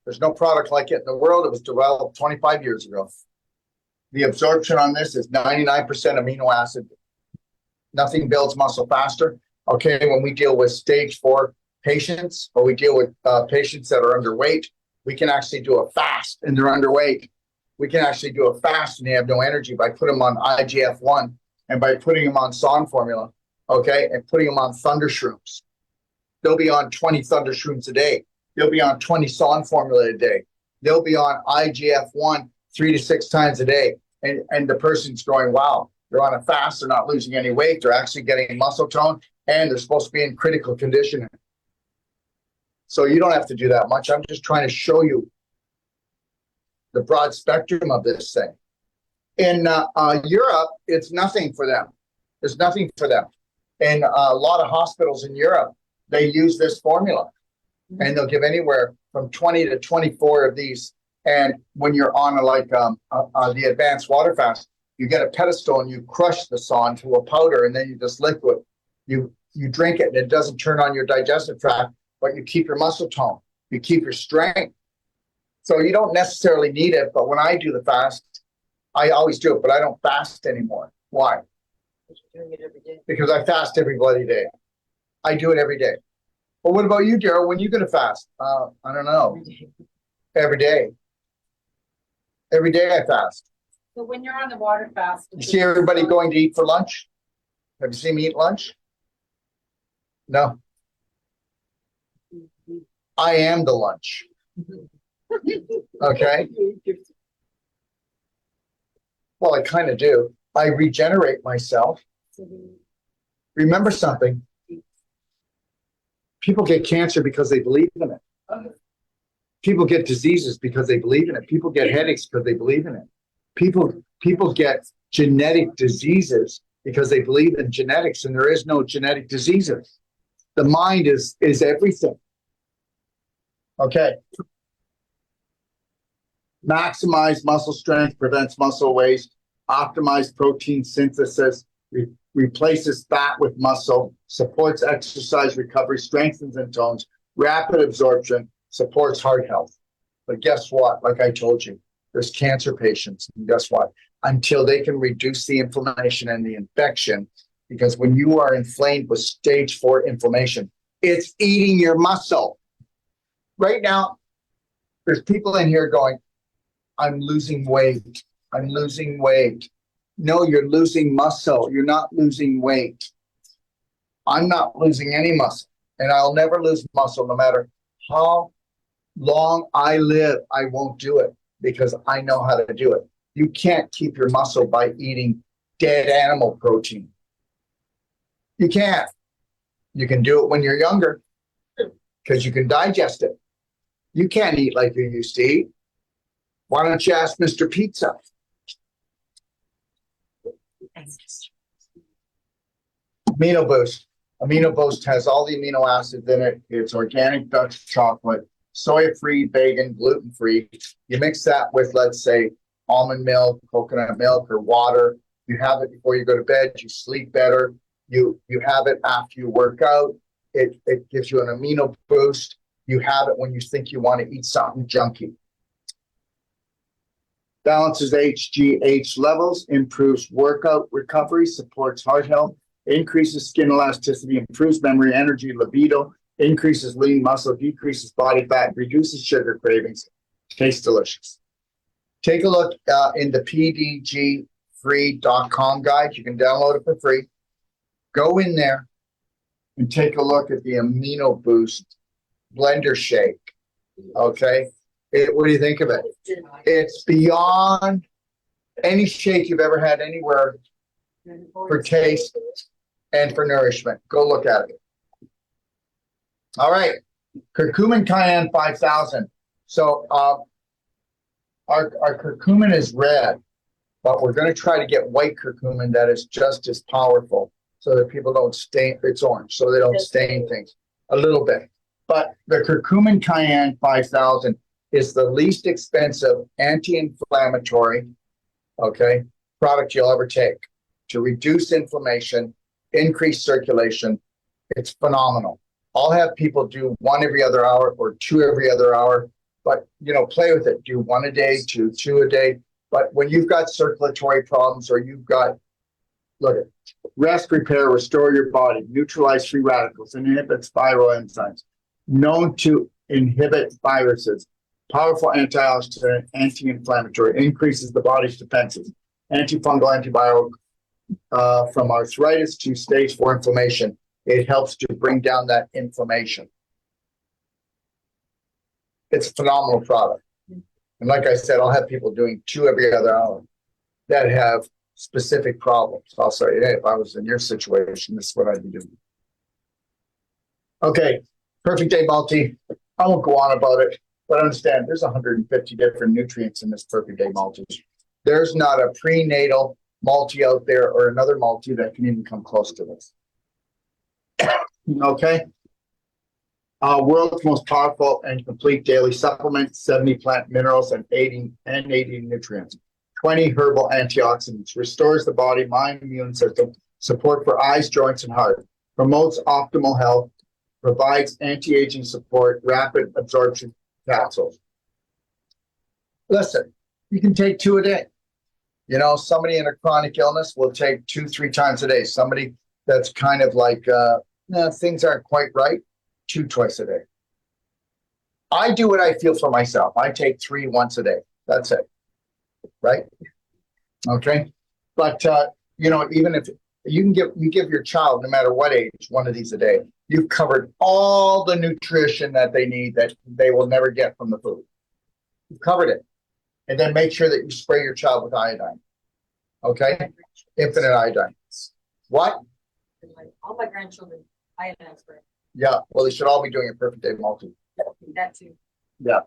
There's no product like it in the world. It was developed 25 years ago. The absorption on this is 99% amino acid. Nothing builds muscle faster. Okay, when we deal with stage 4 patients, or we deal with patients that are underweight, we can actually do a fast and they're underweight. We can actually do a fast and they have no energy by putting them on IGF-1 and by putting them on SON formula, okay, and putting them on thunder shrooms. They'll be on 20 thunder shrooms a day. They'll be on 20 SON formula a day. They'll be on IGF-1 3 to 6 times a day. And the person's going, wow, they're on a fast, they're not losing any weight, they're actually getting muscle tone, and they're supposed to be in critical conditioning. So you don't have to do that much. I'm just trying to show you the broad spectrum of this thing. In Europe, it's nothing for them. There's nothing for them. In a lot of hospitals in Europe, they use this formula, and they'll give anywhere from 20 to 24 of these. And when you're on the advanced water fast, you get a pedestal and you crush the SON to a powder, and then you just liquid. You drink it, and it doesn't turn on your digestive tract, but you keep your muscle tone. You keep your strength. So you don't necessarily need it, but when I do the fast, I always do it, but I don't fast anymore. Why? Doing it every day. Because I fast every bloody day. I do it every day. Well, what about you, Daryl? When you going to fast? I don't know. Every day. Every day I fast. So when you're on the water fast. You see everybody going to eat for lunch? Have you seen me eat lunch? No. I am the lunch. Okay? Well, I kind of do. I regenerate myself. Remember something. People get cancer because they believe in it. People get diseases because they believe in it. People get headaches because they believe in it. People get genetic diseases because they believe in genetics and there is no genetic diseases. The mind is everything. Okay. Maximize muscle strength, prevents muscle waste, optimize protein synthesis, replaces fat with muscle, supports exercise recovery, strengthens and tones, rapid absorption, supports heart health. But guess what? Like I told you, there's cancer patients. And guess what? Until they can reduce the inflammation and the infection, because when you are inflamed with stage 4 inflammation, it's eating your muscle. Right now, there's people in here going, I'm losing weight. I'm losing weight. No, you're losing muscle. You're not losing weight. I'm not losing any muscle, and I'll never lose muscle no matter how long I live. I won't do it because I know how to do it. You can't keep your muscle by eating dead animal protein. You can't. You can do it when you're younger because you can digest it. You can't eat like you used to eat. Why don't you ask Mr. Pizza? Amino Boost. Amino Boost has all the amino acids in it. It's organic Dutch chocolate, soy-free, vegan, gluten-free. You mix that with, let's say, almond milk, coconut milk, or water. You have it before you go to bed. You sleep better. You have it after you work out. It gives you an amino boost. You have it when you think you want to eat something junky. Balances HGH levels, improves workout recovery, supports heart health, increases skin elasticity, improves memory, energy, libido, increases lean muscle, decreases body fat, reduces sugar cravings. Tastes delicious. Take a look in the pdgfree.com guide. You can download it for free. Go in there and take a look at the Amino Boost blender shake. Okay. What do you think of it? It's beyond any shake you've ever had anywhere for taste and for nourishment. Go look at it. All right. Curcumin Cayenne 5000. So our curcumin is red, but we're going to try to get white curcumin that is just as powerful so that people don't stain. It's orange, so they don't stain things a little bit. But the Curcumin Cayenne 5000 is the least expensive anti-inflammatory, okay, product you'll ever take to reduce inflammation, increase circulation. It's phenomenal. I'll have people do 1 every other hour or 2 every other hour, but, play with it. Do 1 a day, two a day. But when you've got circulatory problems or you've got, look at rest, repair, restore your body, neutralize free radicals, inhibits viral enzymes, known to inhibit viruses, powerful antioxidant, anti-inflammatory, increases the body's defenses, antifungal, antiviral, from arthritis to stage 4 inflammation. It helps to bring down that inflammation. It's a phenomenal product. And like I said, I'll have people doing 2 every other hour that have specific problems. I'll say, hey, if I was in your situation, this is what I'd be doing. Okay, Perfect Day Multi. I won't go on about it, but understand there's 150 different nutrients in this Perfect Day Multi. There's not a prenatal multi out there or another multi that can even come close to this. Okay. World's most powerful and complete daily supplement, 70 plant minerals and 80 nutrients, 20 herbal antioxidants, restores the body, mind, immune system, support for eyes, joints, and heart, promotes optimal health, provides anti-aging support, rapid absorption capsules. Listen, you can take 2 a day. Somebody in a chronic illness will take 2-3 times a day. Somebody that's kind of like, things aren't quite right, 2 twice a day. I do what I feel for myself. I take 3 once a day. That's it. Right? Okay. But, even if you give your child, no matter what age, 1 of these a day, you've covered all the nutrition that they need that they will never get from the food. You've covered it. And then make sure that you spray your child with iodine. Okay? Infinite iodine. What? All my grandchildren, iodine spray. Yeah. Well, they should all be doing a Perfect Day Multi. That too. Yeah.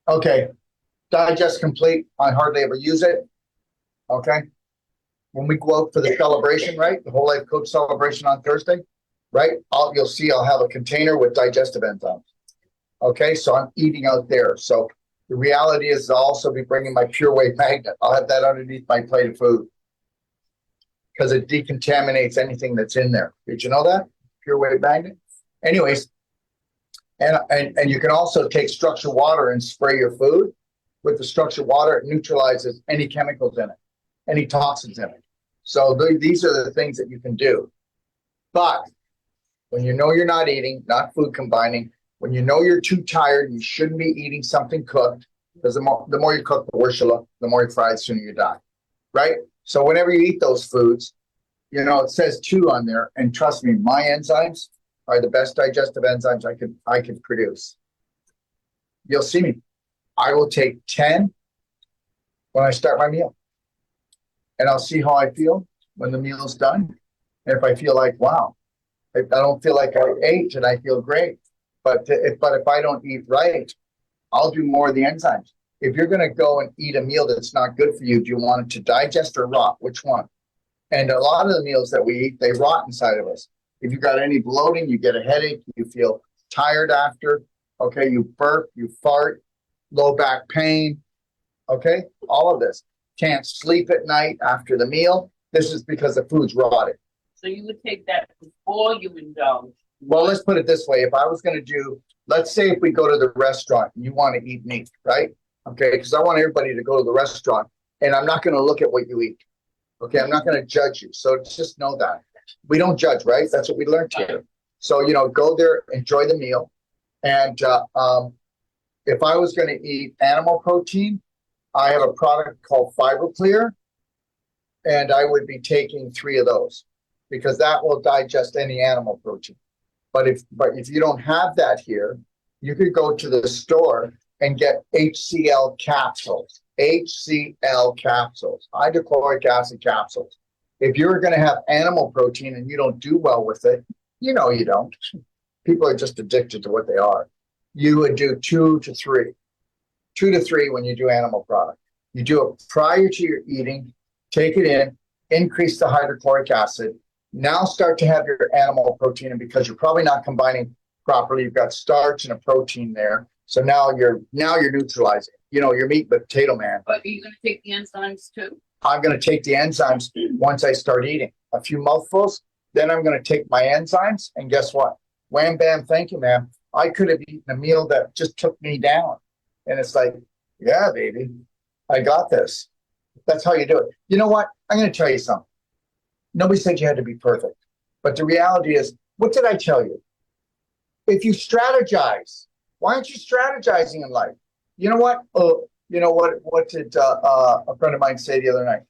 Okay. Digest Complete. I hardly ever use it. Okay. when we go out for the celebration, right? The Whole Life Coach celebration on Thursday, right? You'll see I'll have a container with digestive enzymes. Okay, so I'm eating out there. So the reality is I'll also be bringing my Pure Whey magnet. I'll have that underneath my plate of food because it decontaminates anything that's in there. Did you know that? Pure Whey magnet? Anyways, and you can also take structured water and spray your food. With the structured water, it neutralizes any chemicals in it, any toxins in it. So these are the things that you can do. But when you know you're not eating, not food combining, when you know you're too tired, you shouldn't be eating something cooked, because the more you cook, the worse you look, the more you fry, the sooner you die, right? So whenever you eat those foods, you know, it says 2 on there, and trust me, my enzymes are the best digestive enzymes I could produce. You'll see me. I will take 10 when I start my meal, and I'll see how I feel when the meal's done. And if I feel like, wow, I don't feel like I ate and I feel great. But if I don't eat right, I'll do more of the enzymes. If you're going to go and eat a meal that's not good for you, do you want it to digest or rot? Which one? And a lot of the meals that we eat, they rot inside of us. If you got any bloating, you get a headache, you feel tired after, okay, you burp, you fart, low back pain, okay, all of this. Can't sleep at night after the meal. This is because the food's rotted. So you would take that before you indulge. Well, let's put it this way. If I was going to do, let's say if we go to the restaurant and you want to eat meat, right? Okay, because I want everybody to go to the restaurant and I'm not going to look at what you eat. Okay, I'm not going to judge you. So just know that. We don't judge, right? That's what we learned here. So, you know, go there, enjoy the meal. And if I was going to eat animal protein, I have a product called FiberClear, and I would be taking 3 of those because that will digest any animal protein. But if you don't have that here, you could go to the store and get HCl capsules, hydrochloric acid capsules. If you're going to have animal protein and you don't do well with it, you know you don't. People are just addicted to what they are. You would do 2 to 3. 2 to 3 when you do animal product. You do it prior to your eating, take it in, increase the hydrochloric acid. Now start to have your animal protein, and because you're probably not combining properly, you've got starch and a protein there. So now you're neutralizing. You know, your meat and potato man. But are you going to take the enzymes too? I'm going to take the enzymes once I start eating. A few mouthfuls, then I'm going to take my enzymes, and guess what? Wham, bam, thank you, ma'am. I could have eaten a meal that just took me down. And it's like, yeah, baby, I got this. That's how you do it. You know what? I'm going to tell you something. Nobody said you had to be perfect. But the reality is, what did I tell you? If you strategize, why aren't you strategizing in life? You know what? Oh, you know what did a friend of mine say the other night?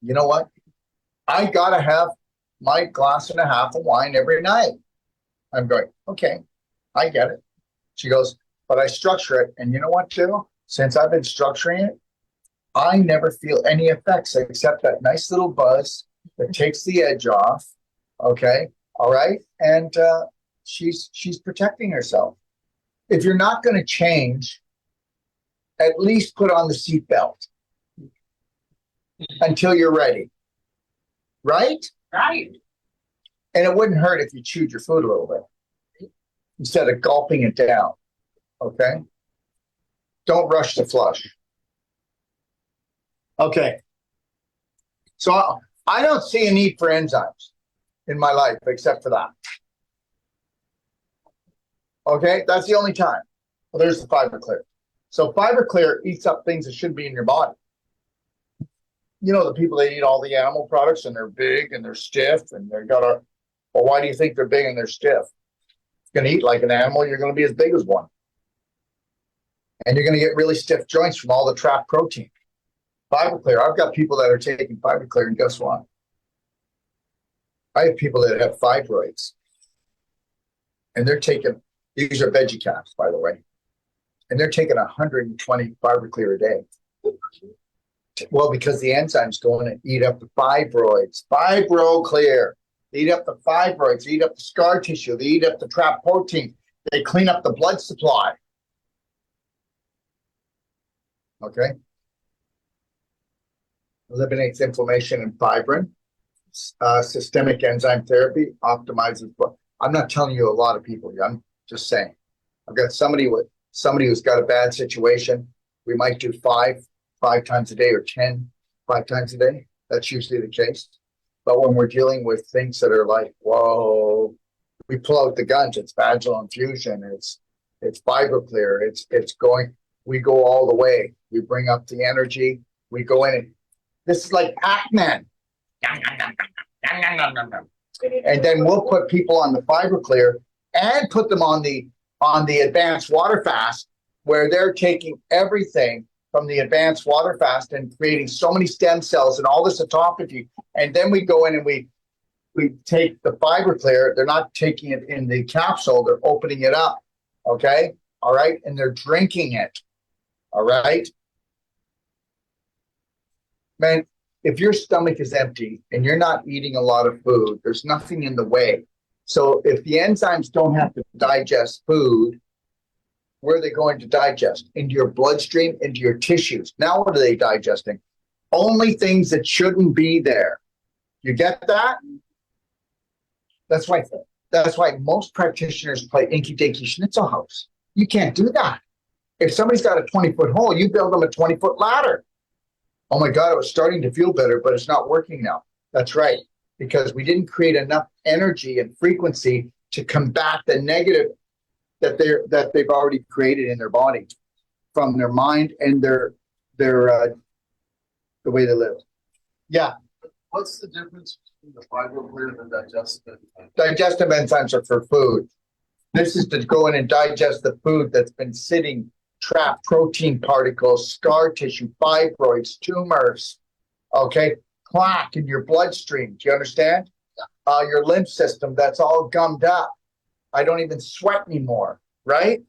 You know what? I got to have my glass and a half of wine every night. I'm going, okay, I get it. She goes, but I structure it. And you know what, too? Since I've been structuring it, I never feel any effects except that nice little buzz that takes the edge off. Okay. All right. And she's protecting herself. If you're not going to change, at least put on the seatbelt until you're ready. Right? Right. And it wouldn't hurt if you chewed your food a little bit instead of gulping it down. Okay? Don't rush to flush. Okay. So I don't see a need for enzymes in my life except for that. Okay? That's the only time. Well, there's the FiberClear. So FiberClear eats up things that shouldn't be in your body. You know, the people that eat all the animal products and they're big and they're stiff and they've got a, well, why do you think they're big and they're stiff? You're going to eat like an animal, you're going to be as big as one. And you're going to get really stiff joints from all the trapped protein. FiberClear, I've got people that are taking FiberClear, and guess what? I have people that have fibroids. And they're taking, these are veggie caps, by the way. And they're taking 120 FiberClear a day. Well, because the enzymes go in and eat up the fibroids. FibroClear. They eat up the fibroids. They eat up the scar tissue. They eat up the trapped protein. They clean up the blood supply. Okay? eliminates inflammation and fibrin. Systemic enzyme therapy optimizes. I'm not telling you a lot of people. I'm just saying. I've got somebody who's got a bad situation. We might do five times a day or 5 times a day. That's usually the case. But when we're dealing with things that are like, whoa, we pull out the guns. It's vaginal infusion. It's FibroClear. It's going. We go all the way. We bring up the energy. We go in and this is like Pac-Man. And then we'll put people on the FibroClear and put them on the advanced water fast, where they're taking everything from the advanced water fast and creating so many stem cells and all this autophagy. And then we go in and we take the FibroClear. They're not taking it in the capsule. They're opening it up. Okay. All right. And they're drinking it. All right. Man, if your stomach is empty and you're not eating a lot of food, there's nothing in the way. So if the enzymes don't have to digest food, where are they going to digest? Into your bloodstream, into your tissues. Now what are they digesting? Only things that shouldn't be there. You get that? That's why most practitioners play inky-dinky schnitzel house. You can't do that. If somebody's got a 20-foot hole, you build them a 20-foot ladder. Oh my God, it was starting to feel better, but it's not working now. That's right, because we didn't create enough energy and frequency to combat the negative that they've already created in their body from their mind and their the way they live. Yeah. What's the difference between the FibroClear and the digestive? Digestive enzymes are for food. This is to go in and digest the food that's been sitting, trapped, protein particles, scar tissue, fibroids, tumors, okay, plaque in your bloodstream. Do you understand? Your lymph system that's all gummed up. I don't even sweat anymore, right?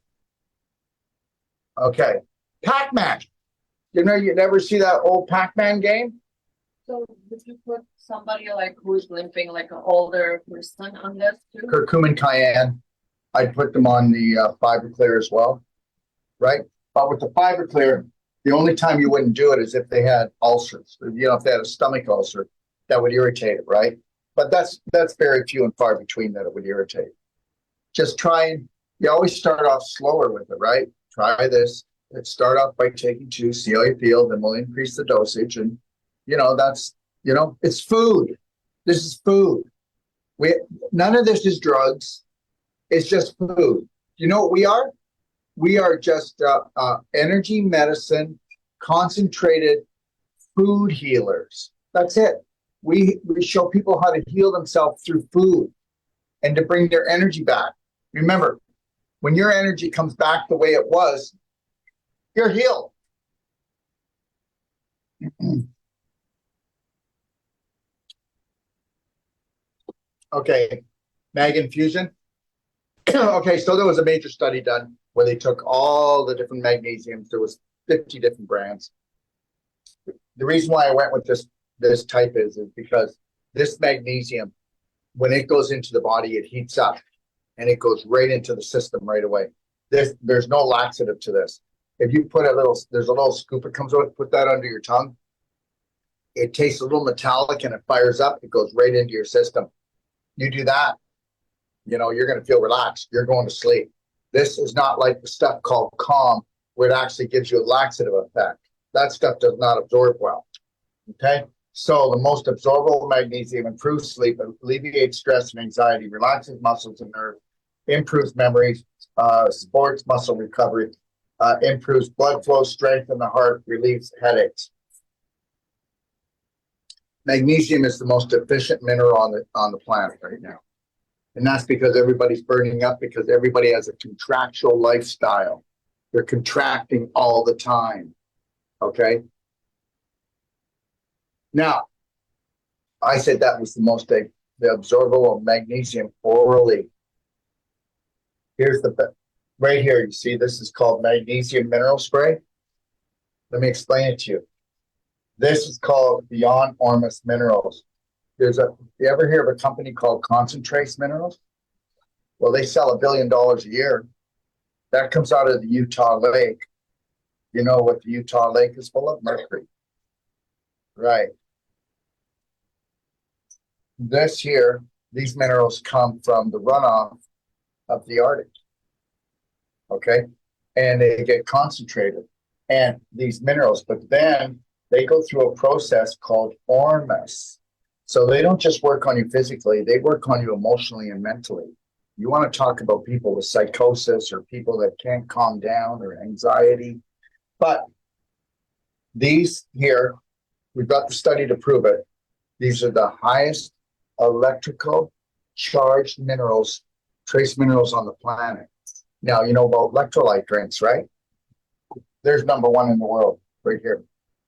Okay. Pac-Man. You never see that old Pac-Man game? So would you put somebody like who's limping, like an older person on this too? Curcumin, cayenne. I'd put them on the FibroClear as well, right? But with the FibroClear, the only time you wouldn't do it is if they had ulcers. If they had a stomach ulcer, that would irritate it, right? But that's very few and far between that it would irritate. Just you always start off slower with it, right? Try this. Let's start off by taking 2, see how you feel, then we'll increase the dosage. And, it's food. This is food. None of this is drugs. It's just food. You know what we are? We are just energy medicine, concentrated food healers. That's it. We show people how to heal themselves through food and to bring their energy back. Remember, when your energy comes back the way it was, you're healed. Okay, mag infusion. Okay, so there was a major study done where they took all the different magnesiums. There was 50 different brands. The reason why I went with this type is because this magnesium, when it goes into the body, it heats up and it goes right into the system right away. There's no laxative to this. If you put there's a little scoop that comes out, put that under your tongue. It tastes a little metallic and it fires up. It goes right into your system. You do that, you're going to feel relaxed. You're going to sleep. This is not like the stuff called Calm, where it actually gives you a laxative effect. That stuff does not absorb well. Okay? So the most absorbable magnesium improves sleep, alleviates stress and anxiety, relaxes muscles and nerves, improves memory, supports muscle recovery, improves blood flow, strengthens the heart, relieves headaches. Magnesium is the most efficient mineral on the planet right now. And that's because everybody's burning up, because everybody has a contractual lifestyle. They're contracting all the time. Okay? Now, I said that was the absorbable magnesium orally. Here's right here, you see this is called magnesium mineral spray. Let me explain it to you. This is called Beyond Ormus Minerals. You ever hear of a company called Concentrates Minerals? Well, they sell $1 billion a year. That comes out of the Utah Lake. You know what the Utah Lake is full of? Mercury. Right. This here, these minerals come from the runoff of the Arctic. Okay, and they get concentrated. And these minerals, but then they go through a process called ORMUS. So they don't just work on you physically, they work on you emotionally and mentally. You want to talk about people with psychosis or people that can't calm down or anxiety. But these here, we've got the study to prove it. These are the highest electrical charged minerals, trace minerals on the planet. Now, you know about electrolyte drinks, right? There's number one in the world right here.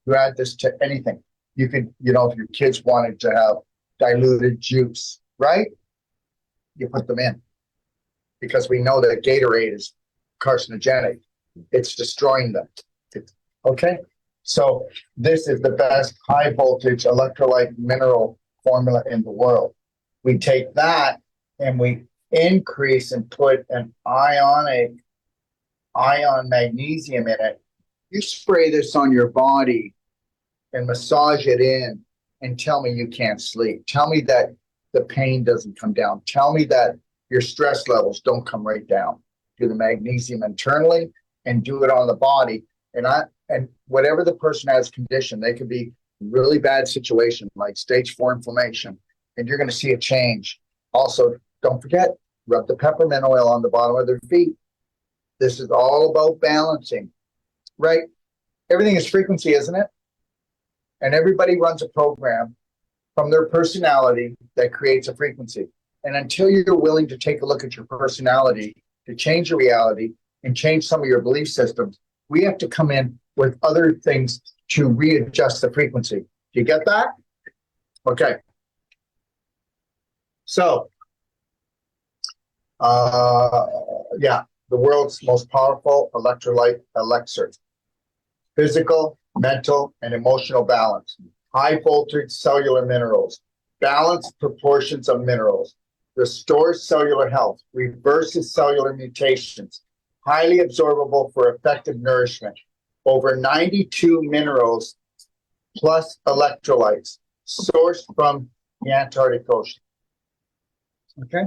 You add this to anything. You could, you know, if your kids wanted to have diluted juice, right? You put them in because we know that Gatorade is carcinogenic. It's destroying them. Okay? So this is the best high voltage electrolyte mineral formula in the world. We take that and we increase and put an ion magnesium in it. You spray this on your body and massage it in and tell me you can't sleep. Tell me that the pain doesn't come down. Tell me that your stress levels don't come right down. Do the magnesium internally and do it on the body. And whatever the person has condition, they could be really bad situation like stage 4 inflammation, and you're going to see a change. Also, don't forget, rub the peppermint oil on the bottom of their feet. This is all about balancing, right? Everything is frequency, isn't it? And everybody runs a program from their personality that creates a frequency. And until you're willing to take a look at your personality, to change your reality and change some of your belief systems, we have to come in with other things to readjust the frequency. Do you get that? Okay. So, yeah, the world's most powerful electrolyte elixir. Physical, mental, and emotional balance. High voltage cellular minerals. Balanced proportions of minerals. Restores cellular health. Reverses cellular mutations. Highly absorbable for effective nourishment. Over 92 minerals plus electrolytes sourced from the Antarctic Ocean. Okay.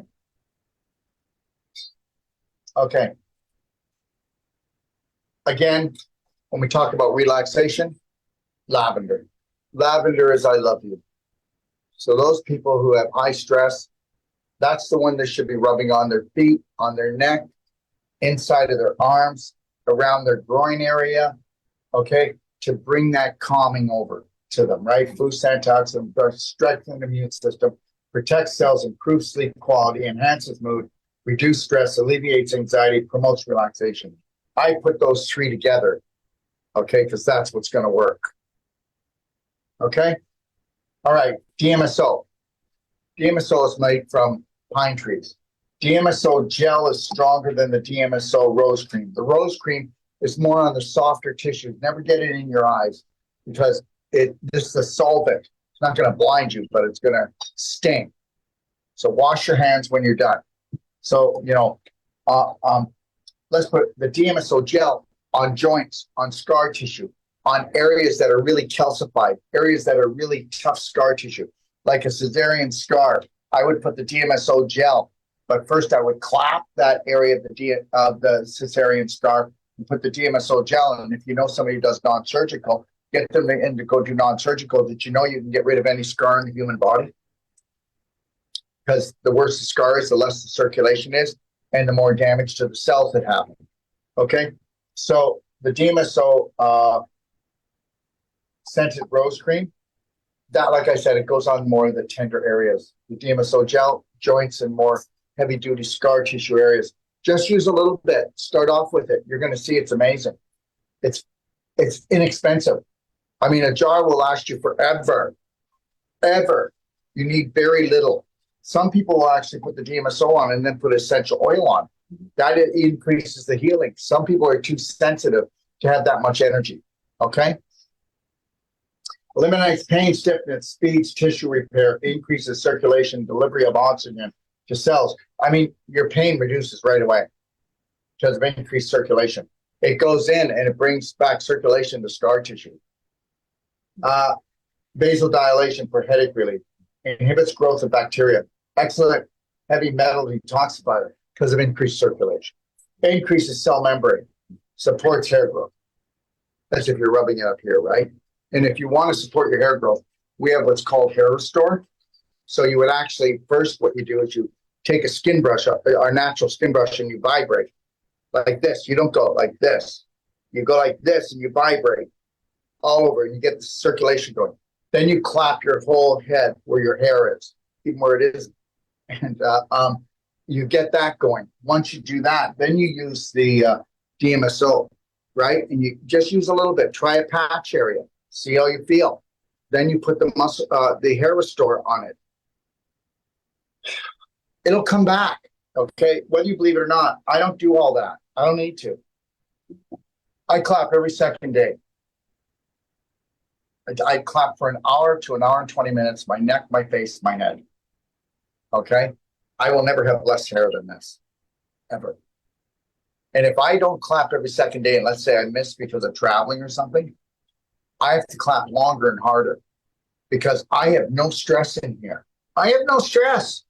Okay. Again, when we talk about relaxation, lavender. Lavender is I love you. So those people who have high stress, that's the one they should be rubbing on their feet, on their neck, inside of their arms, around their groin area, okay, to bring that calming over to them, right? Boosts antioxidant, strengthens the immune system, protects cells, improves sleep quality, enhances mood, reduces stress, alleviates anxiety, promotes relaxation. I put those three together, okay, because that's what's going to work. Okay? All right, DMSO. DMSO is made from pine trees. DMSO gel is stronger than the DMSO rose cream. The rose cream is more on the softer tissues. Never get it in your eyes because this is a solvent. It's not going to blind you, but it's going to sting. So wash your hands when you're done. So, you know, let's put the DMSO gel on joints, on scar tissue, on areas that are really calcified, areas that are really tough scar tissue, like a cesarean scar. I would put the DMSO gel, but first I would clap that area of the cesarean scar and put the DMSO gel. And if you know somebody who does non-surgical, get them in to go do non-surgical. Did you know you can get rid of any scar in the human body? Because the worse the scar is, the less the circulation is, and the more damage to the cells that happen. Okay, so the DMSO scented rose cream, that, like I said, it goes on more of the tender areas. The DMSO gel, joints and more heavy-duty scar tissue areas. Just use a little bit. Start off with it. You're going to see it's amazing. It's inexpensive. I mean, a jar will last you forever. Ever. You need very little. Some people will actually put the DMSO on and then put essential oil on. That increases the healing. Some people are too sensitive to have that much energy. Okay? Eliminates pain, stiffness, speeds tissue repair, increases circulation, delivery of oxygen to cells. I mean, your pain reduces right away because of increased circulation. It goes in and it brings back circulation to scar tissue. vasodilation for headache relief, inhibits growth of bacteria, excellent heavy metal detoxifier because of increased circulation, increases cell membrane, supports hair growth. That's if you're rubbing it up here, right? And if you want to support your hair growth, we have what's called Hair Restore. So you would actually, first what you do is you take a skin brush, our natural skin brush, and you vibrate like this. You don't go like this. You go like this and you vibrate all over and you get the circulation going. Then you clap your whole head where your hair is, even where it isn't. And you get that going. Once you do that, then you use the DMSO, right? And you just use a little bit. Try a patch area. See how you feel. Then you put the Hair Restore on it. It'll come back, okay? Whether you believe it or not, I don't do all that. I don't need to. I clap every second day. I clap for an hour to an hour and 20 minutes, my neck, my face, my head. Okay? I will never have less hair than this, ever. And if I don't clap every second day, and let's say I miss because of traveling or something, I have to clap longer and harder because I have no stress in here. I have no stress.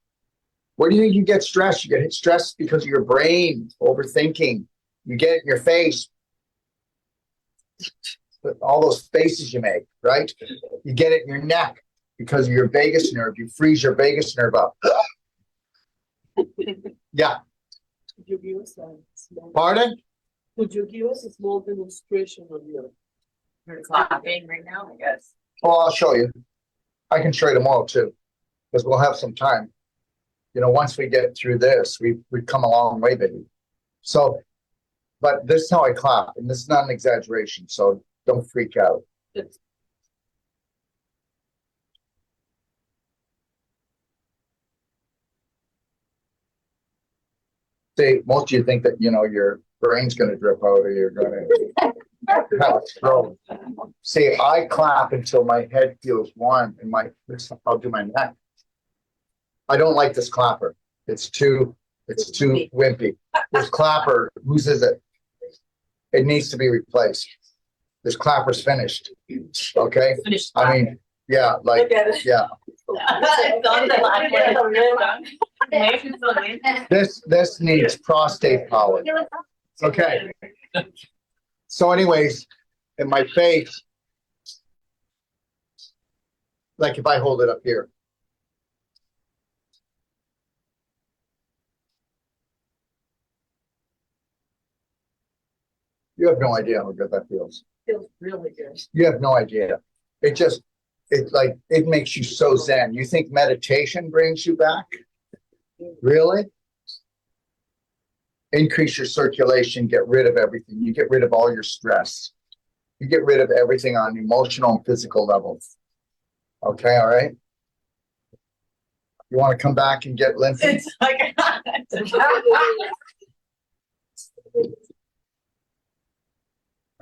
Where do you think you get stressed? You get stressed because of your brain, overthinking. You get it in your face. All those faces you make, right? You get it in your neck because of your vagus nerve. You freeze your vagus nerve up. Yeah. Could you give us a small, Pardon? could you give us a small demonstration of your? We're clapping right now, I guess. Well, I'll show you. I can show you tomorrow too, because we'll have some time. You know, once we get through this, we've come a long way, baby. So, but this is how I clap, and this is not an exaggeration, so don't freak out. It's See, most of you think that, you know, your brain's going to drip out or you're going to have a stroke. See, I clap until my head feels warm and I'll do my neck. I don't like this clapper. It's too wimpy. This clapper, whose is it? It needs to be replaced. This clapper's finished. Okay? Finished. I mean, yeah, like, Look at it. yeah. This needs prostate power. Okay. So anyways, in my face, like if I hold it up here. You have no idea how good that feels. Feels really good. You have no idea. It makes you so zen. You think meditation brings you back? Really? Increase your circulation, get rid of everything. You get rid of all your stress. You get rid of everything on emotional and physical levels. Okay, all right? You want to come back and get lymph? It's like.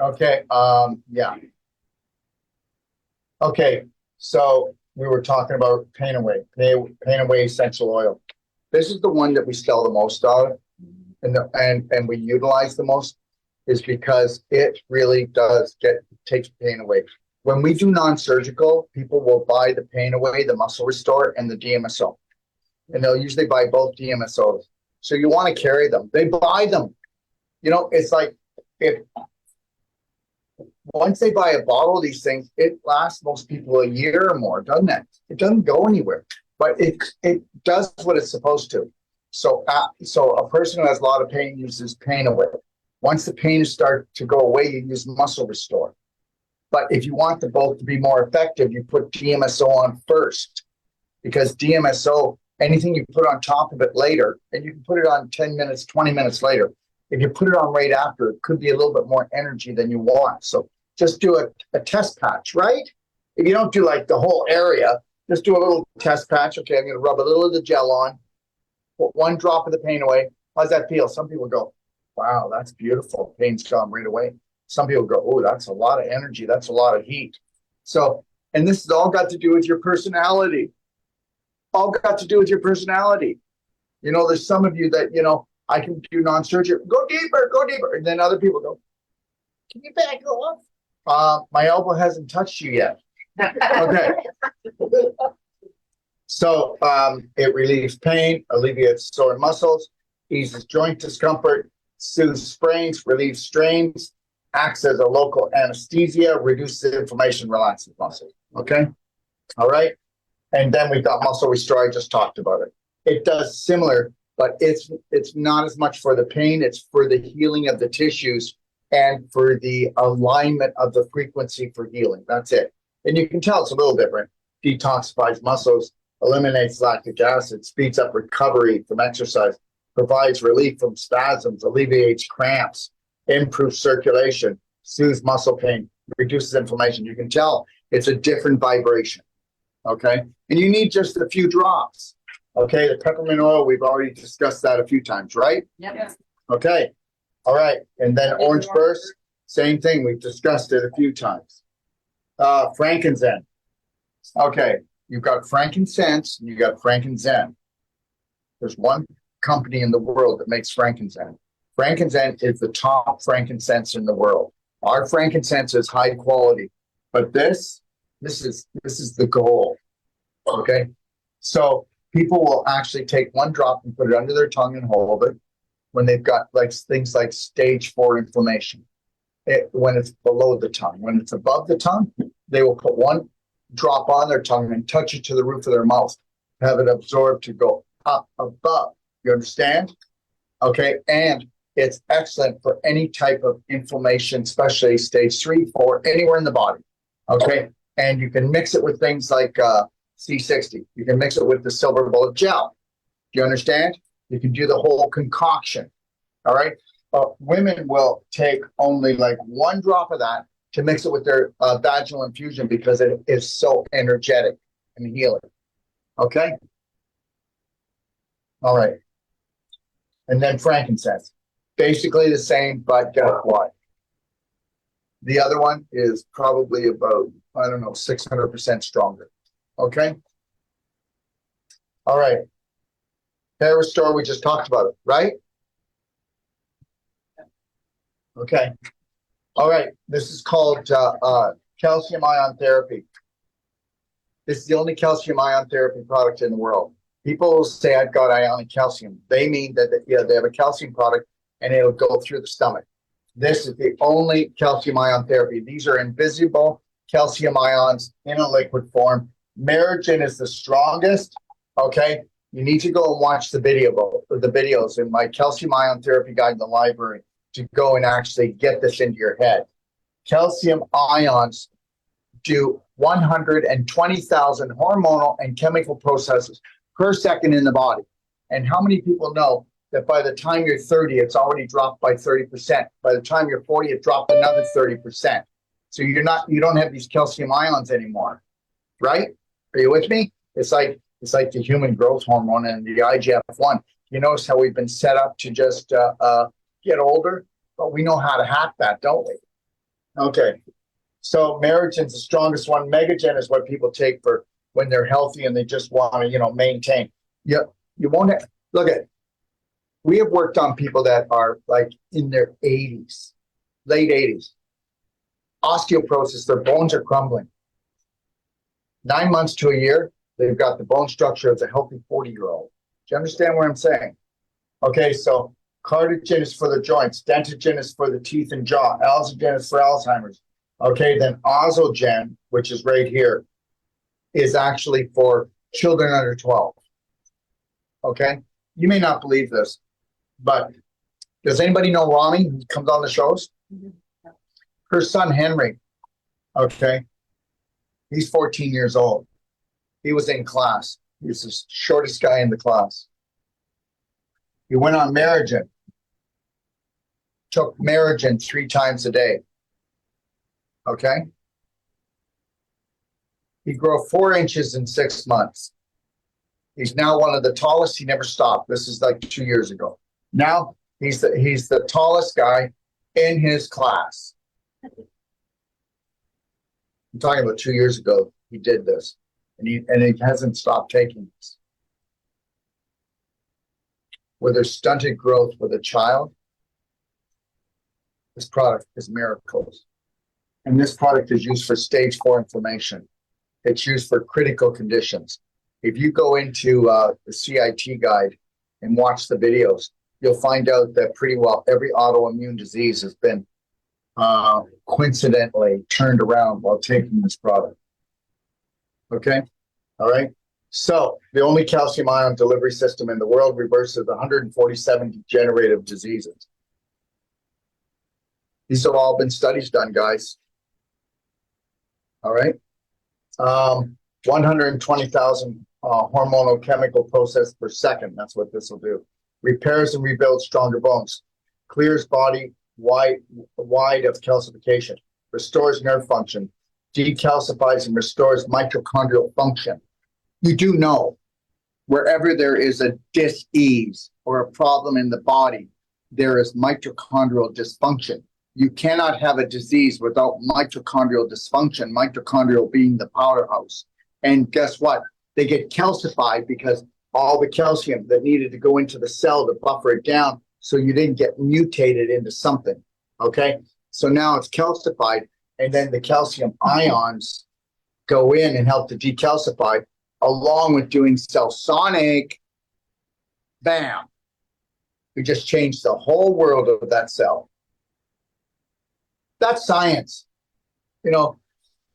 Okay, yeah. Okay, so we were talking about Pain Away essential oil. This is the one that we sell the most of and we utilize the most is because it really does takes pain away. When we do non-surgical, people will buy the Pain Away, the Muscle Restore, and the DMSO. And they'll usually buy both DMSOs. So you want to carry them. They buy them. You know, it's like once they buy a bottle of these things, it lasts most people a year or more, doesn't it? It doesn't go anywhere, but it does what it's supposed to. So a person who has a lot of pain uses Pain Away. Once the pain starts to go away, you use Muscle Restore. But if you want them both to be more effective, you put DMSO on first, because DMSO, anything you put on top of it later, and you can put it on 10 minutes, 20 minutes later. If you put it on right after, it could be a little bit more energy than you want. So just do a test patch, right? If you don't do like the whole area, just do a little test patch. Okay, I'm going to rub a little of the gel on, put one drop of the Pain Away. How does that feel? Some people go, wow, that's beautiful. Pain's gone right away. Some people go, oh, that's a lot of energy. That's a lot of heat. So, and this has all got to do with your personality. All got to do with your personality. You know, there's some of you that, you know, I can do non-surgery. Go deeper, go deeper. And then other people go, can you back off? My elbow hasn't touched you yet. Okay. So it relieves pain, alleviates sore muscles, eases joint discomfort, soothes sprains, relieves strains, acts as a local anesthesia, reduces inflammation, relaxes muscles. Okay. All right. And then we've got Muscle Restore. I just talked about it. It does similar, but it's not as much for the pain. It's for the healing of the tissues and for the alignment of the frequency for healing. That's it. And you can tell it's a little different. Detoxifies muscles, eliminates lactic acid, speeds up recovery from exercise, provides relief from spasms, alleviates cramps, improves circulation, soothes muscle pain, reduces inflammation. You can tell it's a different vibration. Okay. And you need just a few drops. Okay. The peppermint oil, we've already discussed that a few times, right? Yep. Okay. All right. And then orange burst, same thing. We've discussed it a few times. Frankincense. Okay. You've got frankincense and you got frankincense. There's one company in the world that makes frankincense. Frankincense is the top frankincense in the world. Our frankincense is high quality, but this is the goal. Okay. So people will actually take one drop and put it under their tongue and hold it when they've got like things like stage 4 inflammation. When it's below the tongue, when it's above the tongue, they will put one drop on their tongue and touch it to the roof of their mouth, have it absorbed to go up above. You understand? Okay. And it's excellent for any type of inflammation, especially stage 3, 4, anywhere in the body. Okay. And you can mix it with things like C60. You can mix it with the silver bullet gel. Do you understand? You can do the whole concoction. All right. Women will take only like one drop of that to mix it with their vaginal infusion because it is so energetic and healing. Okay. All right. And then frankincense. Basically the same, but guess what? The other one is probably about, I don't know, 600% stronger. Okay. All right. Hair Restore, we just talked about it, right? Okay. All right. This is called calcium ion therapy. This is the only calcium ion therapy product in the world. People say I've got ionic calcium. They mean that they have a calcium product and it'll go through the stomach. This is the only calcium ion therapy. These are invisible calcium ions in a liquid form. Merigen is the strongest. Okay. You need to go and watch the videos in my calcium ion therapy guide in the library to go and actually get this into your head. Calcium ions do 120,000 hormonal and chemical processes per second in the body. And how many people know that by the time you're 30, it's already dropped by 30%. By the time you're 40, it dropped another 30%. So you don't have these calcium ions anymore, right? Are you with me? It's like the human growth hormone and the IGF-1. You notice how we've been set up to just get older, but we know how to hack that, don't we? Okay. So Merigen's the strongest one. Megagen is what people take for when they're healthy and they just want to, maintain. You won't have, look at, we have worked on people that are like in their 80s, late 80s. Osteoporosis, their bones are crumbling. 9 months to a year, they've got the bone structure of a healthy 40-year-old. Do you understand what I'm saying? Okay, so Cardigen is for the joints. Dentagen is for the teeth and jaw. Alzagen is for Alzheimer's. Okay, then Ozogen, which is right here, is actually for children under 12. Okay, you may not believe this, but does anybody know Rami, who comes on the shows? Her son, Henry, okay, he's 14 years old. He was in class. He was the shortest guy in the class. He went on Merigen, took Merigen 3 times a day. Okay? He grew 4 inches in 6 months. He's now one of the tallest. He never stopped. This is like 2 years ago. Now he's the tallest guy in his class. I'm talking about 2 years ago. He did this, and he hasn't stopped taking this. Where there's stunted growth with a child, this product is miracles. And this product is used for stage 4 inflammation. It's used for critical conditions. If you go into the CIT guide and watch the videos, you'll find out that pretty well every autoimmune disease has been coincidentally turned around while taking this product. Okay, all right. So the only calcium ion delivery system in the world reverses 147 degenerative diseases. These have all been studies done, guys. All right. 120,000 hormonal chemical process per second. That's what this will do. Repairs and rebuilds stronger bones. Clears body wide of calcification. Restores nerve function. Decalcifies and restores mitochondrial function. You do know wherever there is a dis-ease or a problem in the body, there is mitochondrial dysfunction. You cannot have a disease without mitochondrial dysfunction, mitochondrial being the powerhouse. And guess what? They get calcified because all the calcium that needed to go into the cell to buffer it down so you didn't get mutated into something, okay? So now it's calcified, and then the calcium ions go in and help to decalcify, along with doing cell sonic. Bam. We just changed the whole world of that cell. That's science. You know,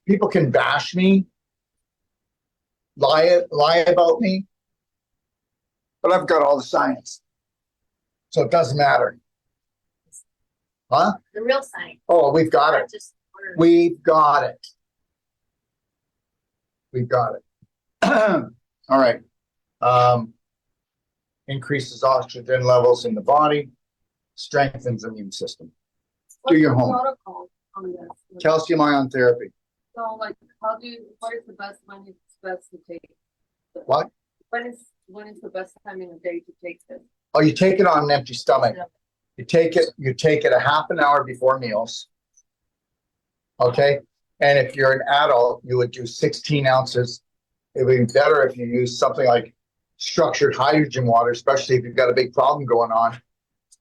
people can bash me, lie about me, but I've got all the science. So it doesn't matter. Huh? The real science. Oh, we've got Not it. just words. We've got it. We've got it. All right. Increases oxygen levels in the body, strengthens the immune system. What's your the home. protocol on this? Calcium ion therapy. So like, what is the best, when it's best to take? What? When is the best time in the day to take this? Oh, you take it on an empty stomach. You take it a half an hour before meals. Okay. And if you're an adult, you would do 16 ounces. It would be better if you use something like structured hydrogen water, especially if you've got a big problem going on.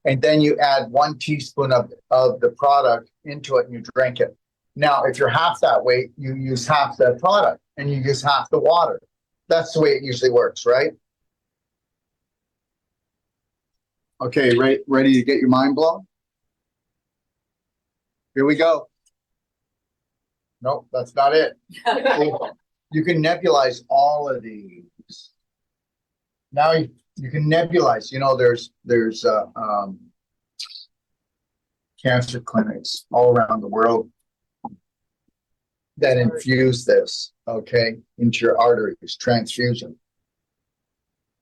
And then you add 1 teaspoon of the product into it and you drink it. Now, if you're half that weight, you use half the product and you use half the water. That's the way it usually works, right? Okay, ready to get your mind blown? Here we go. Nope, that's not it. You can nebulize all of these. Now you can nebulize. You know, there's cancer clinics all around the world that infuse this, okay, into your arteries, transfusion.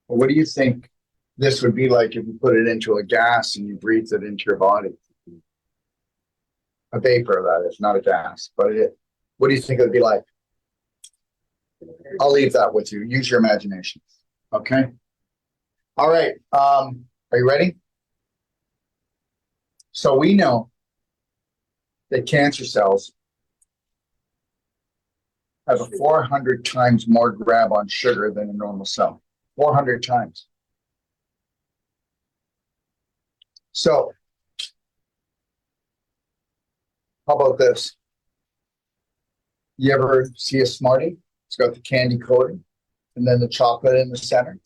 Well, what do you think this would be like if you put it into a gas and you breathe it into your body? A vapor, that is, not a gas, but what do you think it would be like? I'll leave that with you. Use your imagination. Okay. All right. Are you ready? So we know that cancer cells have a 400 times more grab on sugar than a normal cell. 400 times. So how about this? You ever see a Smartie? It's got the candy coating and then the chocolate in the center.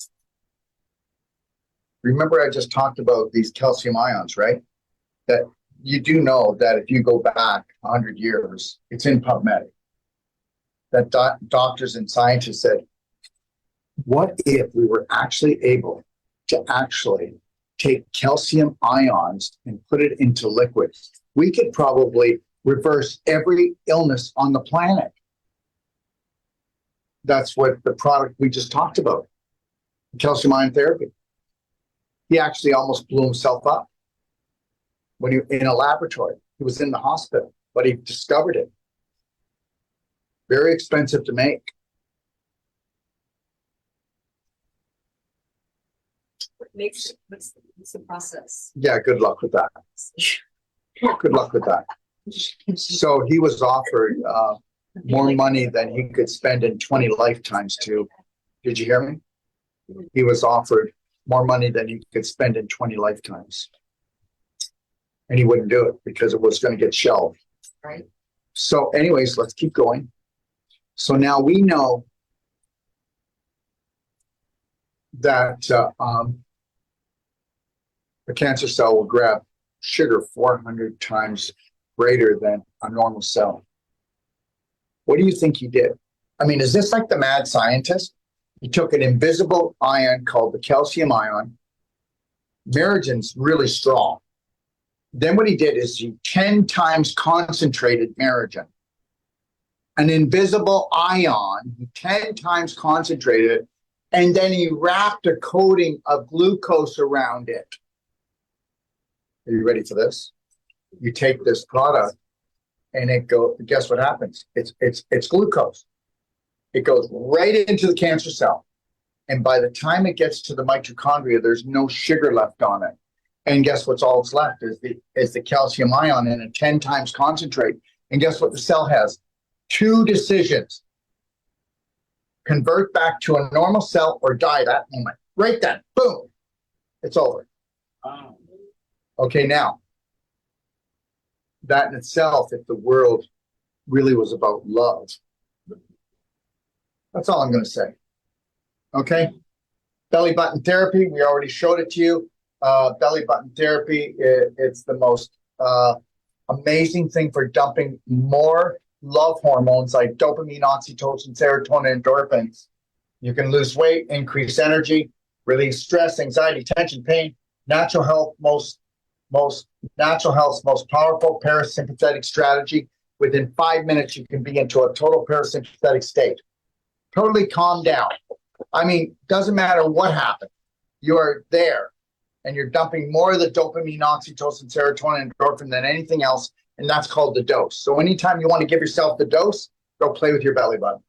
Remember, I just talked about these calcium ions, right? That you do know that if you go back 100 years, it's in PubMed. That doctors and scientists said, what if we were actually able to actually take calcium ions and put it into liquid? We could probably reverse every illness on the planet. That's what the product we just talked about, calcium ion therapy. He actually almost blew himself up when he in a laboratory. He was in the hospital, but he discovered it. Very expensive to make. What's the process? Yeah, good luck with that. Good luck with that. So he was offered more money than he could spend in 20 lifetimes to. Did you hear me? He was offered more money than he could spend in 20 lifetimes. And he wouldn't do it because it was going to get shelved. Right. So anyways, let's keep going. So now we know that a cancer cell will grab sugar 400 times greater than a normal cell. What do you think he did? I mean, is this like the mad scientist? He took an invisible ion called the calcium ion. Merigen's really strong. Then what he did is he 10 times concentrated Merigen. An invisible ion, he 10 times concentrated it, and then he wrapped a coating of glucose around it. Are you ready for this? You take this product and it goes, guess what happens? It's glucose. It goes right into the cancer cell. And by the time it gets to the mitochondria, there's no sugar left on it. And guess what's all that's left is the calcium ion in a 10 times concentrate. And guess what the cell has? 2 decisions. Convert back to a normal cell or die that moment. Right then, boom, it's over. Okay, now, that in itself, if the world really was about love, that's all I'm going to say. Okay? Belly button therapy, we already showed it to you. Belly button therapy, it's the most amazing thing for dumping more love hormones like dopamine, oxytocin, serotonin, endorphins. You can lose weight, increase energy, release stress, anxiety, tension, pain. Natural health, natural health's most powerful parasympathetic strategy. Within 5 minutes, you can be into a total parasympathetic state. Totally calm down. I mean, doesn't matter what happened. You are there, and you're dumping more of the dopamine, oxytocin, serotonin, endorphin than anything else, and that's called the dose. So anytime you want to give yourself the dose, go play with your belly button.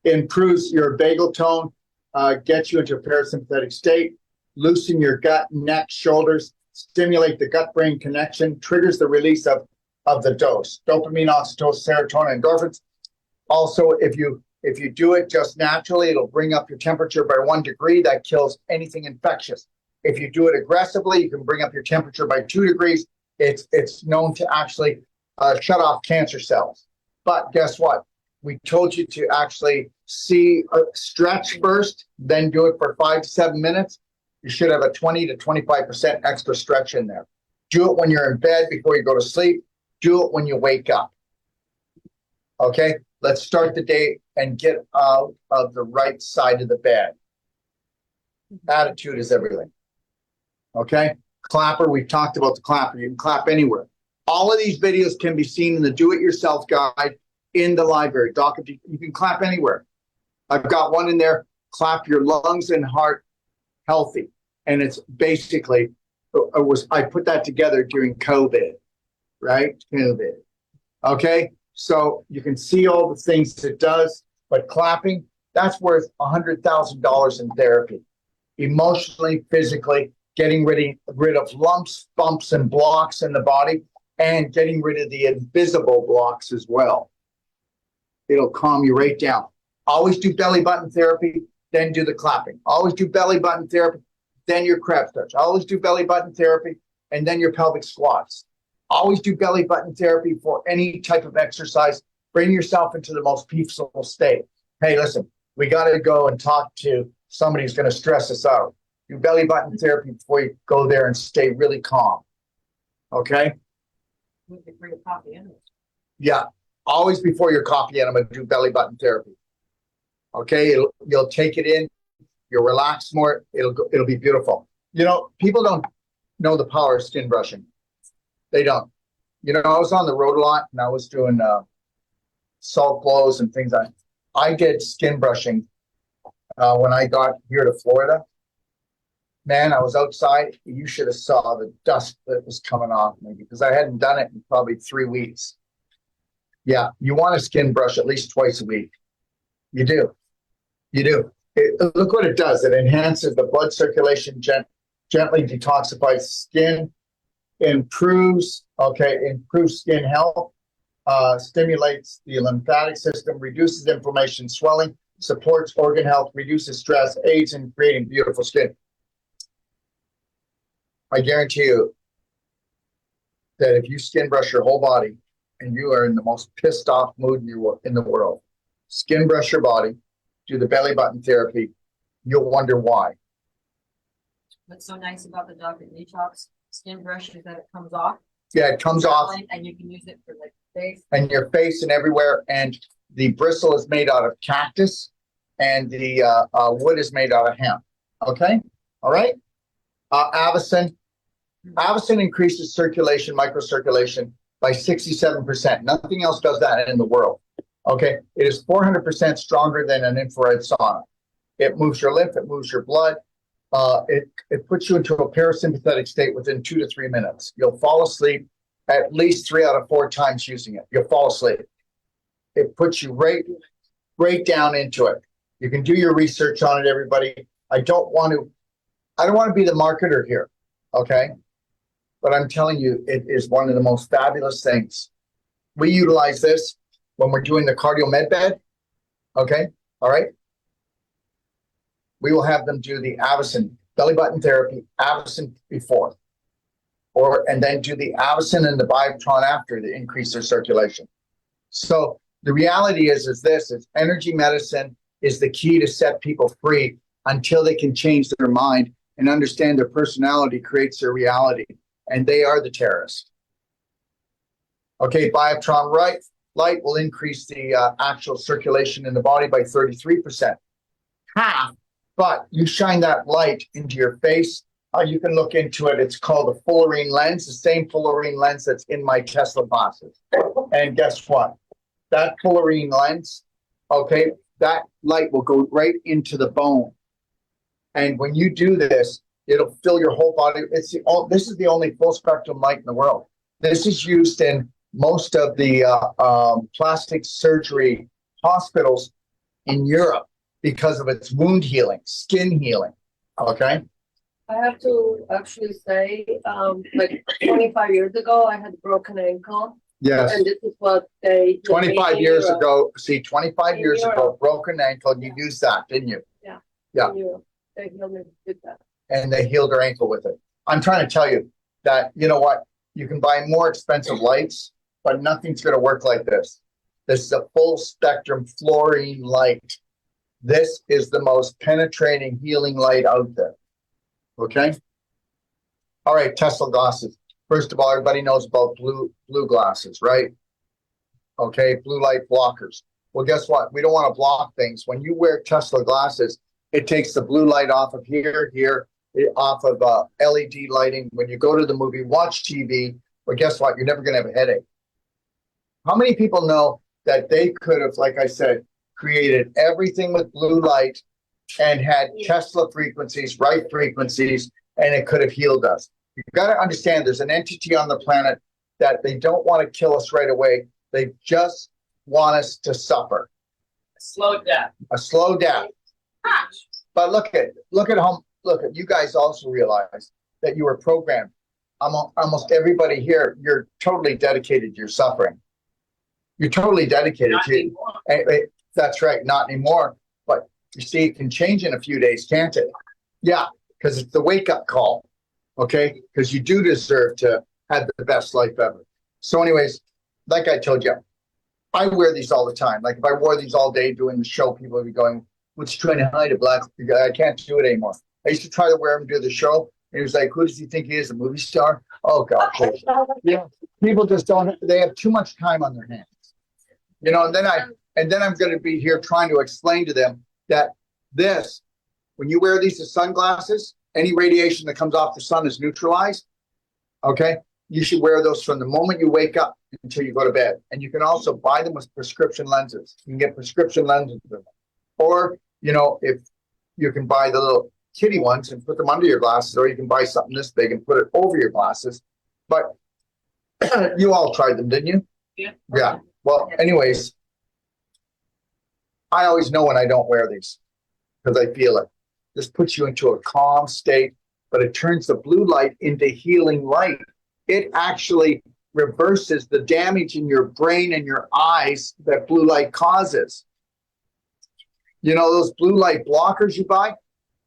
Improves your vagal tone, gets you into a parasympathetic state, loosen your gut, neck, shoulders, stimulate the gut-brain connection, triggers the release of the dose. Dopamine, oxytocin, serotonin, endorphins. Also, if you do it just naturally, it'll bring up your temperature by 1 degree. That kills anything infectious. If you do it aggressively, you can bring up your temperature by 2 degrees. It's known to actually shut off cancer cells. But guess what? We told you to actually stretch first, then do it for 5 to 7 minutes. You should have a 20 to 25% extra stretch in there. Do it when you're in bed before you go to sleep. Do it when you wake up. Okay? Let's start the day and get out of the right side of the bed. Attitude is everything. Okay? Clapper, we've talked about the clapper. You can clap anywhere. All of these videos can be seen in the do-it-yourself guide in the library. Doc, you can clap anywhere. I've got one in there, clap your lungs and heart healthy. And it's basically, I put that together during COVID, right? COVID. Okay? So you can see all the things it does, but clapping, that's worth $100,000 in therapy. Emotionally, physically, getting rid of lumps, bumps, and blocks in the body, and getting rid of the invisible blocks as well. It'll calm you right down. Always do belly button therapy, then do the clapping. Always do belly button therapy, then your crab stretch. Always do belly button therapy, and then your pelvic squats. Always do belly button therapy for any type of exercise. Bring yourself into the most peaceful state. Hey, listen, we got to go and talk to somebody who's going to stress us out. Do belly button therapy before you go there and stay really calm. Okay? Bring a coffee in. Yeah. Always before your coffee enema, do belly button therapy. Okay? You'll take it in. You'll relax more. It'll be beautiful. You know, people don't know the power of skin brushing. They don't. You know, I was on the road a lot, and I was doing salt blows and things. I did skin brushing when I got here to Florida. Man, I was outside. You should have saw the dust that was coming off me because I hadn't done it in probably 3 weeks. Yeah, you want to skin brush at least twice a week. You do. You do. Look what it does. It enhances the blood circulation, gently detoxifies skin, improves skin health, stimulates the lymphatic system, reduces inflammation, swelling, supports organ health, reduces stress, aids in creating beautiful skin. I guarantee you that if you skin brush your whole body and you are in the most pissed off mood in the world, skin brush your body, do the belly button therapy, you'll wonder why. What's so nice about the Dr. Detox skin brush is that it comes off. Yeah, it comes off And you can use it for like face. and your face and everywhere. And the bristle is made out of cactus and the wood is made out of hemp. Okay. All right. Avicen. Avicen increases circulation, microcirculation by 67%. Nothing else does that in the world. Okay. It is 400% stronger than an infrared sauna. It moves your lymph, it moves your blood. It puts you into a parasympathetic state within 2 to 3 minutes. You'll fall asleep at least 3 out of 4 times using it. You'll fall asleep. It puts you right down into it. You can do your research on it, everybody. I don't want to be the marketer here, okay? But I'm telling you, it is one of the most fabulous things. We utilize this when we're doing the cardio med bed, okay? All right? We will have them do the Avicen belly button therapy, Avicen before, and then do the Avicen and the Biotron after to increase their circulation. So the reality is energy medicine is the key to set people free until they can change their mind and understand their personality creates their reality, and they are the terrorist. Okay, Biotron light will increase the actual circulation in the body by 33%. Half. But you shine that light into your face. You can look into it. It's called a fullerene lens, the same fullerene lens that's in my Tesla glasses. And guess what? That fullerene lens, okay, that light will go right into the bone. And when you do this, it'll fill your whole body. This is the only full spectrum light in the world. This is used in most of the plastic surgery hospitals in Europe, because of its wound healing, skin healing. Okay. I have to actually say, like 25 years ago, I had a broken ankle. Yes. And this is what they. 25 years ago, 25 years Europe. ago, broken ankle, you used that, didn't you? Yeah. They healed me with that. And they healed her ankle with it. I'm trying to tell you that, you know what? You can buy more expensive lights, but nothing's going to work like this. This is a full spectrum fluorine light. This is the most penetrating healing light out there. Okay. All right. Tesla glasses. First of all, everybody knows about blue glasses, right? Okay. Blue light blockers. Well, guess what? We don't want to block things. When you wear Tesla glasses, it takes the blue light off of here, off of LED lighting. When you go to the movie, watch TV, well, guess what? You're never going to have a headache. How many people know that they could have, like I said, created everything with blue light and had Tesla frequencies, right frequencies, and it could have healed us. You've got to understand there's an entity on the planet that they don't want to kill us right away. They just want us to suffer. Slow death. A slow death. But look at you guys also realize that you were programmed. Almost everybody here, you're totally dedicated to your suffering. You're totally dedicated Not to it. That's right, not anymore. But you see, it can change in a few days, can't it? Yeah, because it's the wake-up call, okay? Because you do deserve to have the best life ever. So anyways, like I told you, I wear these all the time. Like if I wore these all day doing the show, people would be going, what's trying to hide a black? I can't do it anymore. I used to try to wear them to do the show. And he was like, who does he think he is, a movie star? Oh, God. Yeah, people just don't, they have too much time on their hands. You know, and then I'm going to be here trying to explain to them that when you wear these as sunglasses, any radiation that comes off the sun is neutralized. Okay. You should wear those from the moment you wake up until you go to bed. And you can also buy them with prescription lenses. You can get prescription lenses with them. Or, you know, if you can buy the little kitty ones and put them under your glasses, or you can buy something this big and put it over your glasses. But you all tried them, didn't you? Yeah. Yeah. Well, anyways, I always know when I don't wear these because I feel it. This puts you into a calm state, but it turns the blue light into healing light. It actually reverses the damage in your brain and your eyes that blue light causes. You know, those blue light blockers you buy,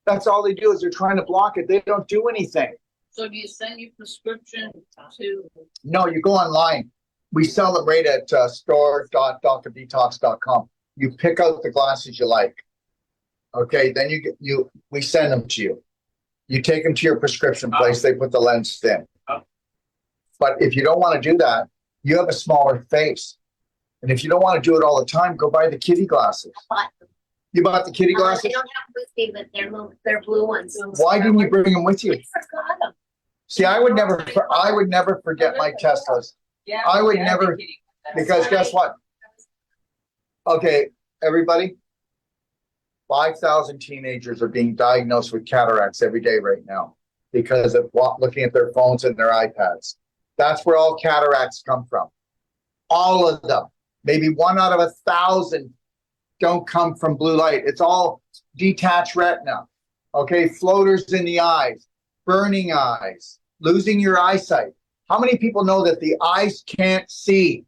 that's all they do is they're trying to block it. They don't do anything. So do you send your prescription to? No, you go online. We sell them right at store.drdetox.com. you pick out the glasses you like. Okay, then we send them to you. You take them to your prescription place, they put the lenses in. Oh. But if you don't want to do that, you have a smaller face. And if you don't want to do it all the time, go buy the kitty glasses. But You bought the kitty they glasses? don't have with me, but they're blue ones. Why didn't you bring them with you? I forgot them. See, I would never forget my Teslas. Yeah. I would yeah, never- kidding. Because guess what? Okay, everybody. 5,000 teenagers are being diagnosed with cataracts every day right now because of looking at their phones and their iPads. That's where all cataracts come from. All of them. Maybe 1 out of 1,000 don't come from blue light. It's all detached retina. Okay, floaters in the eyes, burning eyes, losing your eyesight. How many people know that the eyes can't see?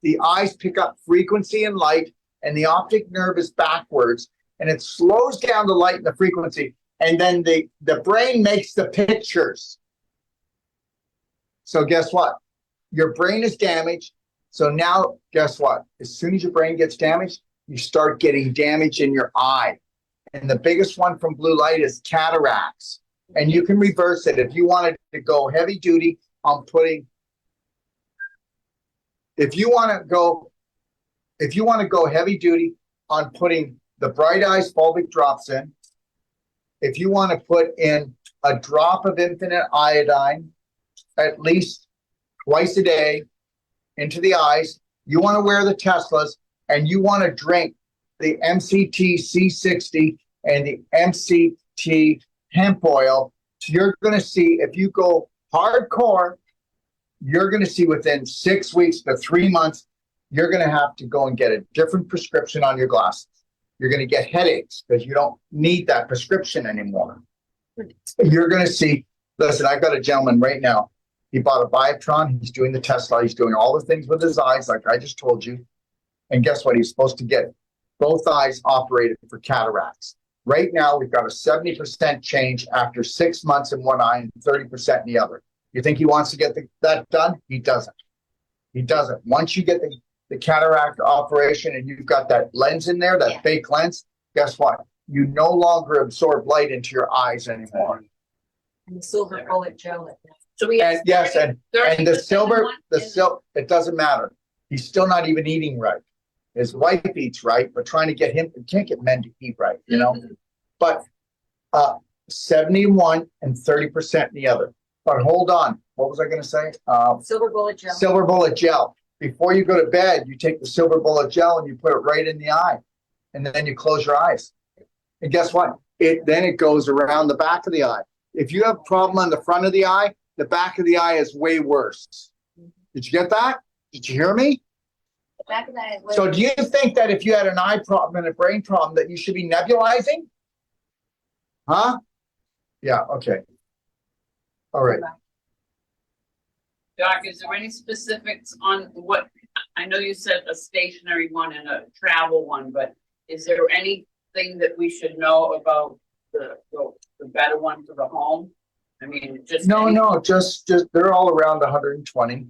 The eyes pick up frequency and light, and the optic nerve is backwards, and it slows down the light and the frequency, and then the brain makes the pictures. So guess what? Your brain is damaged. So now, guess what? As soon as your brain gets damaged, you start getting damage in your eye. And the biggest one from blue light is cataracts. And you can reverse it if you wanted to go heavy duty on putting. If you want to go heavy duty on putting the Bright Eyes Fulvic drops in, if you want to put in a drop of infinite iodine at least twice a day into the eyes, you want to wear the Teslas, and you want to drink the MCT C60 and the MCT hemp oil, you're going to see, if you go hardcore, you're going to see within 6 weeks to 3 months, you're going to have to go and get a different prescription on your glasses. You're going to get headaches because you don't need that prescription anymore. You're going to see, listen, I've got a gentleman right now. He bought a Biotron. He's doing the Tesla. He's doing all the things with his eyes, like I just told you. And guess what? He's supposed to get both eyes operated for cataracts. Right now, we've got a 70% change after 6 months in one eye and 30% in the other. You think he wants to get that done? He doesn't. He doesn't. Once you get the cataract operation and you've got that lens in there, that fake lens, guess what? You no longer absorb light into your eyes anymore. And the silver bullet gel. So we And yes, and the 30% silver, one it doesn't matter. He's still not even eating right. His wife eats right, but trying to get him, you can't get men to eat right, you know? But 71 and 30% in the other. But hold on, what was I going to say? Silver bullet gel. Silver bullet gel. Before you go to bed, you take the silver bullet gel and you put it right in the eye, and then you close your eyes. And guess what? Then it goes around the back of the eye. If you have a problem on the front of the eye, the back of the eye is way worse. Did you get that? Did you hear me? The back of that is So do you think that if you had an eye problem and a brain problem that you should be nebulizing? Huh? Yeah, okay. All right. Doc, is there any specifics on what, I know you said a stationary one and a travel one, but is there anything that we should know about the better one for the home? I mean, just. No, just they're all around $120,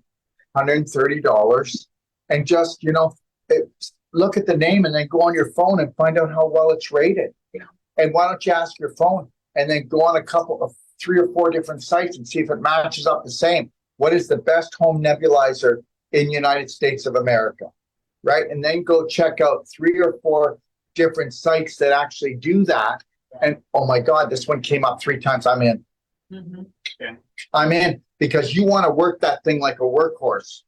$130. And just, look at the name and then go on your phone and find out how well it's rated. And why don't you ask your phone and then go on a couple of 3 or 4 different sites and see if it matches up the same. What is the best home nebulizer in United States of America, right? And then go check out 3 or 4 different sites that actually do that. And oh my God, this one came up 3 times. I'm in. I'm in because you want to work that thing like a workhorse.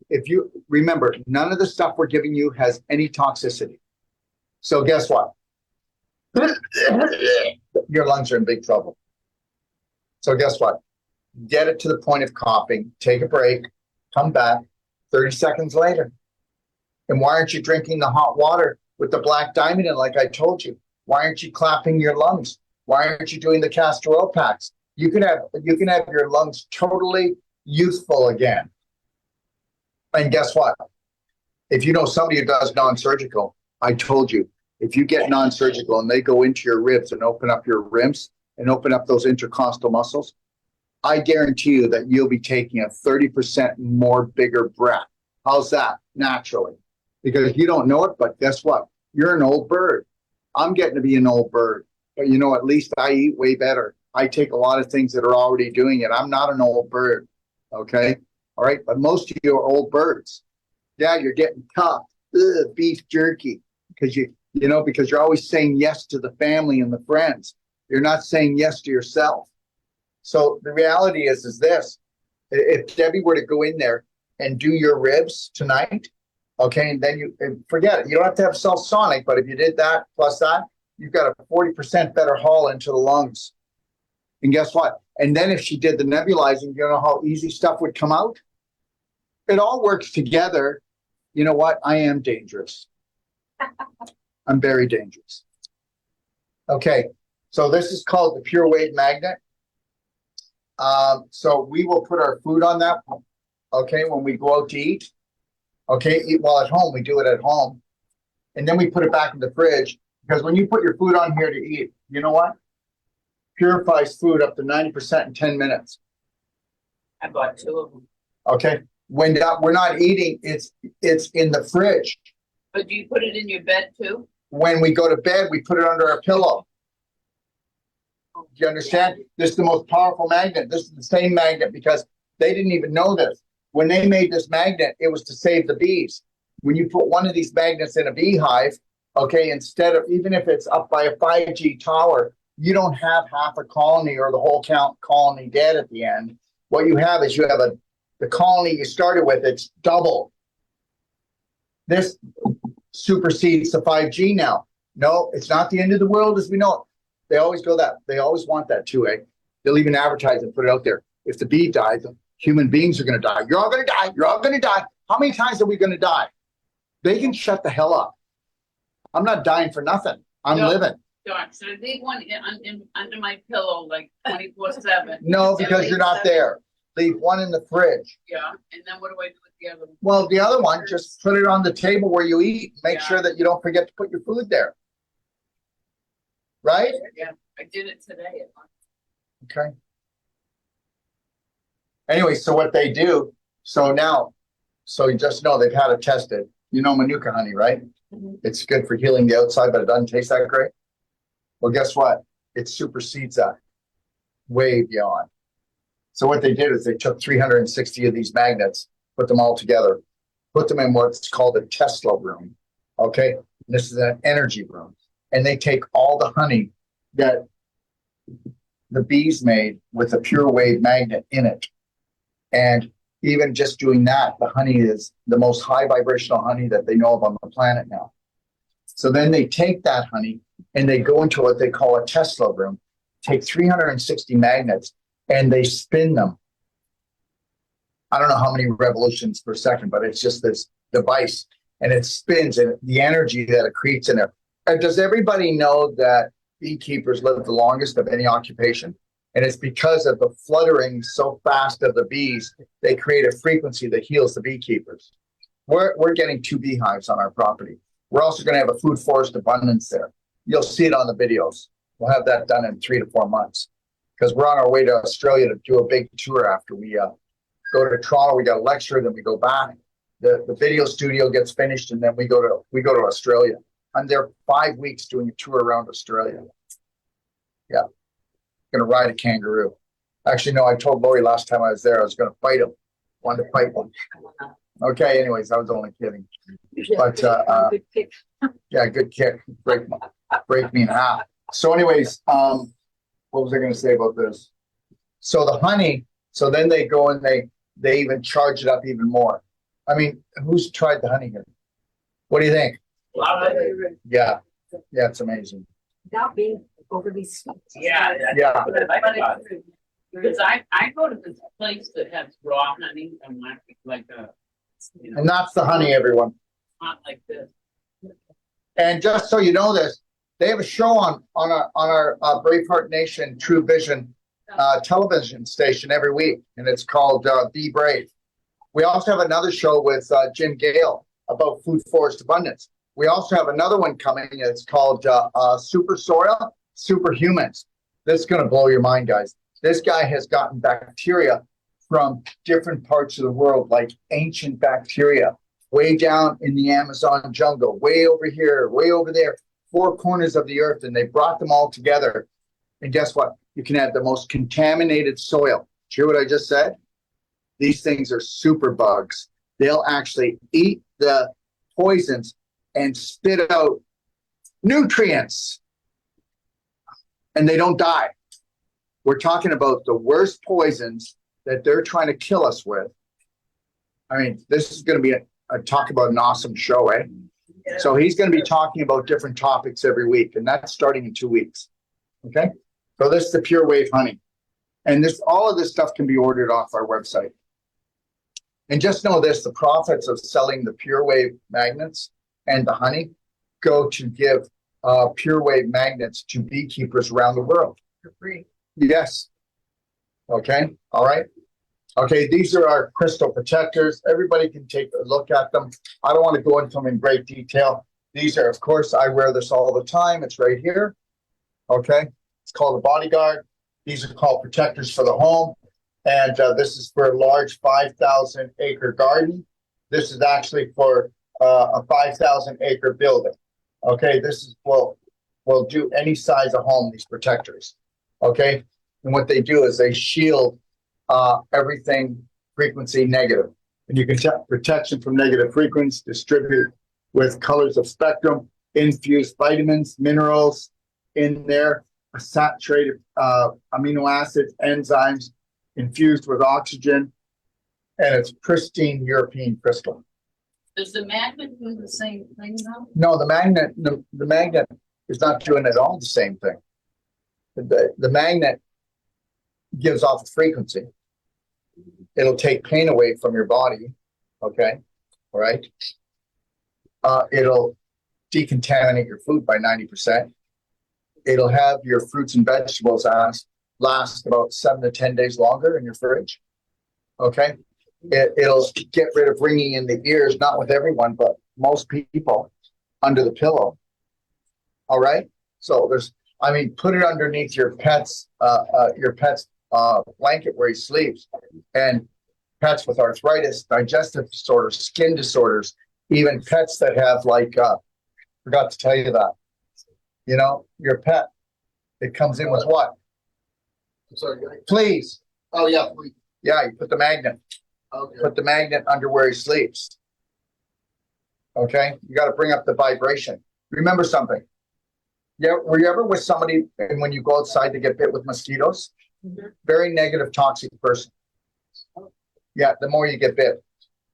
If you remember, none of the stuff we're giving you has any toxicity. So guess what? Your lungs are in big trouble. So guess what? Get it to the point of coughing, take a break, come back 30 seconds later. And why aren't you drinking the hot water with the black diamond in like I told you? Why aren't you clapping your lungs? Why aren't you doing the castor oil packs? You can have your lungs totally youthful again. And guess what? If you know somebody who does non-surgical, I told you, if you get non-surgical and they go into your ribs and open up your ribs and open up those intercostal muscles, I guarantee you that you'll be taking a 30% more bigger breath. How's that? Naturally. because you don't know it, but guess what? You're an old bird. I'm getting to be an old bird, but you know, at least I eat way better. I take a lot of things that are already doing it. I'm not an old bird. Okay. All right. But most of you are old birds. Yeah, you're getting tough. Ugh, beef jerky. Because because you're always saying yes to the family and the friends. You're not saying yes to yourself. So the reality is this. If Debbie were to go in there and do your ribs tonight, okay, and then you forget it. You don't have to have Celsonic, but if you did that plus that, you've got a 40% better haul into the lungs. And guess what? And then if she did the nebulizing, you know how easy stuff would come out? It all works together. You know what? I am dangerous. I'm very dangerous. Okay, so this is called the Pure Wave Magnet. So we will put our food on that, okay, when we go out to eat. Okay, well, at home, we do it at home. And then we put it back in the fridge, because when you put your food on here to eat, you know what? Purifies food up to 90% in 10 minutes. I bought 2 of them. Okay, when we're not eating, it's in the fridge. But do you put it in your bed too? When we go to bed, we put it under our pillow. Do you understand? This is the most powerful magnet. This is the same magnet because they didn't even know this. When they made this magnet, it was to save the bees. When you put one of these magnets in a beehive, okay, instead of, even if it's up by a 5G tower, you don't have half a colony or the whole colony dead at the end. What you have is the colony you started with, it's double. This supersedes the 5G now. No, it's not the end of the world as we know it. They always go that. They always want that too, eh? They'll even advertise and put it out there. If the bee dies, human beings are going to die. You're all going to die. You're all going to die. How many times are we going to die? They can shut the hell up. I'm not dying for nothing. I'm living. Darn, so I leave one under my pillow like 24/7. No, because you're not there. Leave one in the fridge. Yeah, and then what do I do with the other one? Well, the other one, just put it on the table where you eat. Make Yeah. sure that you don't forget to put your food there. Right? Yeah, I did it today. Okay. Anyway, so what they do, so you just know they've had it tested. You know Manuka honey, right? Mhm. It's good for healing the outside, but it doesn't taste that great. Well, guess what? It supersedes that way beyond. So what they did is they took 360 of these magnets, put them all together, put them in what's called a Tesla room. Okay. And this is an energy room. And they take all the honey that the bees made with a pure wave magnet in it. And even just doing that, the honey is the most high vibrational honey that they know of on the planet now. So then they take that honey and they go into what they call a Tesla room, take 360 magnets and they spin them. I don't know how many revolutions per second, but it's just this device and it spins and the energy that it creates in there. And does everybody know that beekeepers live the longest of any occupation? And it's because of the fluttering so fast of the bees, they create a frequency that heals the beekeepers. We're getting 2 beehives on our property. We're also going to have a food forest abundance there. You'll see it on the videos. We'll have that done in 3 to 4 months because we're on our way to Australia to do a big tour after we go to Toronto. We got a lecture, then we go back. The video studio gets finished, and then we go to Australia. I'm there 5 weeks doing a tour around Australia. Yeah. Going to ride a kangaroo. Actually, no, I told Lori last time I was there, I was going to fight him. Wanted to fight one. Okay, anyways, I was only kidding. But, Good pick. yeah, good kick. Break me in half. So anyways, what was I going to say about this? So the honey, so then they go and they even charge it up even more. I mean, who's tried the honey here? What do you think? Yeah, it's amazing. Without being overly sweet. Yeah. Yeah. Because I go to this place that has raw honey and like a, And that's the honey, everyone. not like this. And just so you know this, they have a show on our Braveheart Nation True Vision television station every week, and it's called Be Brave. We also have another show with Jim Gale about food forest abundance. We also have another one coming. It's called Super Soil, Superhumans. This is going to blow your mind, guys. This guy has gotten bacteria from different parts of the world, like ancient bacteria, way down in the Amazon jungle, way over here, way over there, four corners of the earth, and they brought them all together. And guess what? You can have the most contaminated soil. Do you hear what I just said? These things are super bugs. They'll actually eat the poisons and spit out nutrients. And they don't die. We're talking about the worst poisons that they're trying to kill us with. I mean, this is going to be a talk about an awesome show, eh? So he's going to be talking about different topics every week, and that's starting in 2 weeks. Okay? So this is the Pure Wave honey. And all of this stuff can be ordered off our website. And just know this, the profits of selling the Pure Wave magnets and the honey go to give Pure Wave magnets to beekeepers around the world. For free. Yes. Okay. All right. Okay. These are our crystal protectors. Everybody can take a look at them. I don't want to go into them in great detail. These are, of course, I wear this all the time. It's right here. Okay. It's called a Bodyguard. These are called protectors for the home. And this is for a large 5,000 acre garden. This is actually for a 5,000 acre building. Okay. This is, will do any size of home, these protectors. Okay. And what they do is they shield everything frequency negative. And you can protection from negative frequency, distribute with colors of spectrum, infused vitamins, minerals in there, saturated amino acids, enzymes, infused with oxygen, and it's pristine European crystal. Does the magnet do the same thing now? No, the magnet is not doing at all the same thing. The magnet gives off a frequency. It'll take pain away from your body. Okay. All right. It'll decontaminate your food by 90%. It'll have your fruits and vegetables last about 7 to 10 days longer in your fridge. Okay. It'll get rid of ringing in the ears, not with everyone, but most people under the pillow. All right. So put it underneath your pet's blanket where he sleeps, and pets with arthritis, digestive disorders, skin disorders, even pets that have forgot to tell you that, your pet, it comes in with what? I'm sorry. Please. Oh, yeah, please. Yeah, you put the magnet. Okay. Put the magnet under where he sleeps. Okay? You got to bring up the vibration. Remember something. Yeah, were you ever with somebody and when you go outside to get bit with mosquitoes? Mhm. Very negative, toxic person. Yeah, the more you get bit.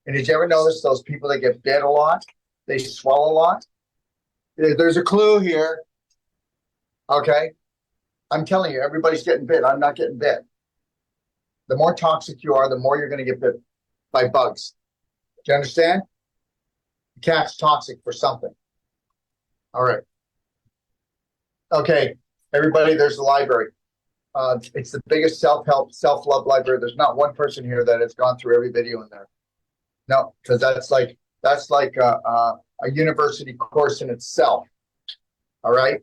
And did you ever notice those people that get bit a lot? They swell a lot. There's a clue here. Okay? I'm telling you, everybody's getting bit. I'm not getting bit. The more toxic you are, the more you're going to get bit by bugs. Do you understand? The cat's toxic for something. All right. Okay, everybody, there's the library. It's the biggest self-help, self-love library. There's not one person here that has gone through every video in there. No, because that's like a university course in itself. All right.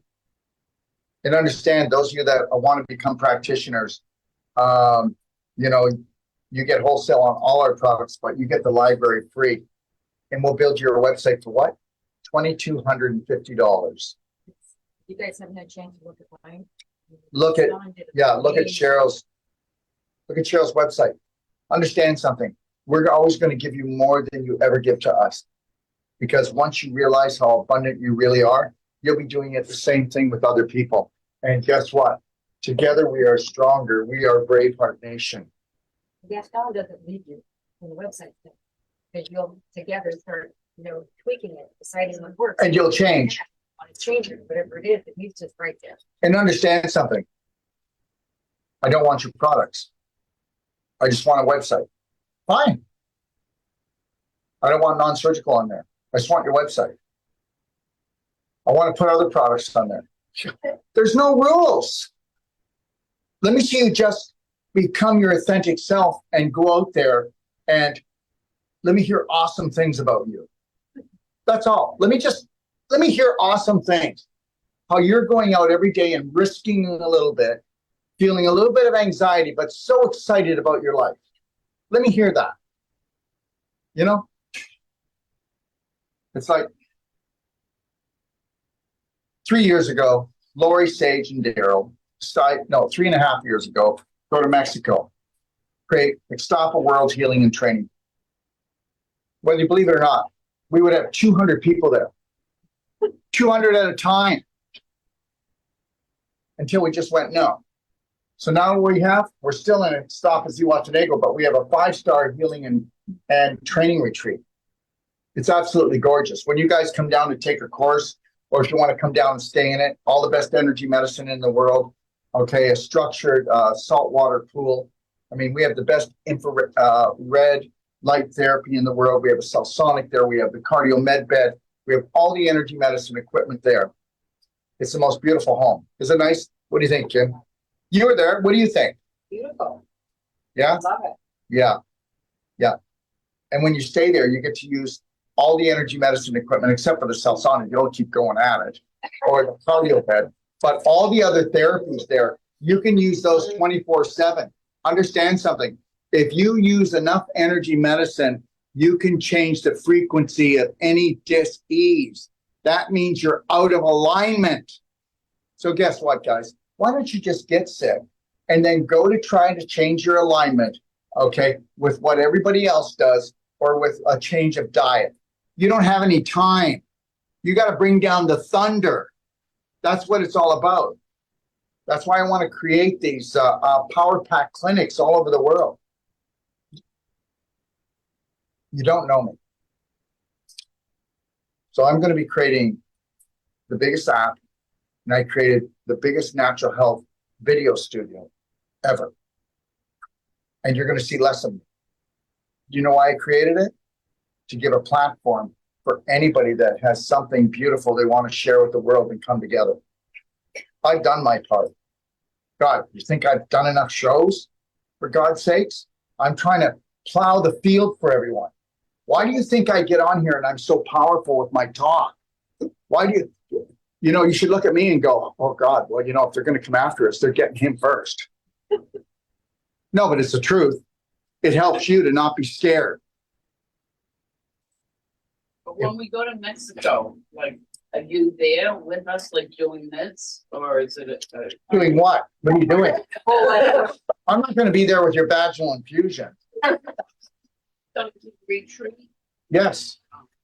And understand, those of you that want to become practitioners, you get wholesale on all our products, but you get the library free. And we'll build your website for what? $2,250. You guys haven't had a chance to look at mine? Look at Cheryl's website. Understand something. We're always going to give you more than you ever give to us. Because once you realize how abundant you really are, you'll be doing it the same thing with other people. And guess what? Together we are stronger. We are Braveheart Nation. Gaston doesn't lead you on the website thing. Because you'll together start, tweaking it, deciding what works. And you'll change. Want to change it, whatever it is, it needs to right there. And understand something. I don't want your products. I just want a website. Fine. I don't want non-surgical on there. I just want your website. I want to put other products on there. There's no rules. Let me see you just become your authentic self and go out there and let me hear awesome things about you. That's all. Let me hear awesome things. How you're going out every day and risking a little bit, feeling a little bit of anxiety, but so excited about your life. Let me hear that. It's like 3 years ago, Lori, Sage, and Daryl, 3.5 years ago, go to Mexico, create Extapa World Healing and Training. Whether you believe it or not, we would have 200 people there, 200 at a time, until we just went no. So now we're still in Extapa Zihuatanejo, but we have a 5-star healing and training retreat. It's absolutely gorgeous. When you guys come down to take a course, or if you want to come down and stay in it, all the best energy medicine in the world. Okay, a structured saltwater pool. I mean, we have the best infrared red light therapy in the world. We have a Cellsonic there. We have the cardio med bed. We have all the energy medicine equipment there. It's the most beautiful home. Is it nice? What do you think, Kim? You were there. What do you think? Beautiful. Yeah? Love it. Yeah. Yeah. And when you stay there, you get to use all the energy medicine equipment, except for the Cellsonic. You don't keep going at it. Or the cardio bed. But all the other therapies there, you can use those 24/7. Understand something. If you use enough energy medicine, you can change the frequency of any dis-ease. That means you're out of alignment. So guess what, guys? Why don't you just get sick and then go to try to change your alignment, okay, with what everybody else does or with a change of diet? You don't have any time. You got to bring down the thunder. That's what it's all about. That's why I want to create these power pack clinics all over the world. You don't know me. So I'm going to be creating the biggest app, and I created the biggest natural health video studio ever. And you're going to see less of me. Do you know why I created it? To give a platform for anybody that has something beautiful they want to share with the world and come together. I've done my part. God, you think I've done enough shows? For God's sakes, I'm trying to plow the field for everyone. Why do you think I get on here and I'm so powerful with my talk? Why do you should look at me and go, oh God, well, if they're going to come after us, they're getting him first. No, but it's the truth. It helps you to not be scared. But when we go to Mexico, like, are you there with us, like, doing this, or is it Doing what? What are you doing? I'm not going to be there with your vaginal infusion. retreat? Yes.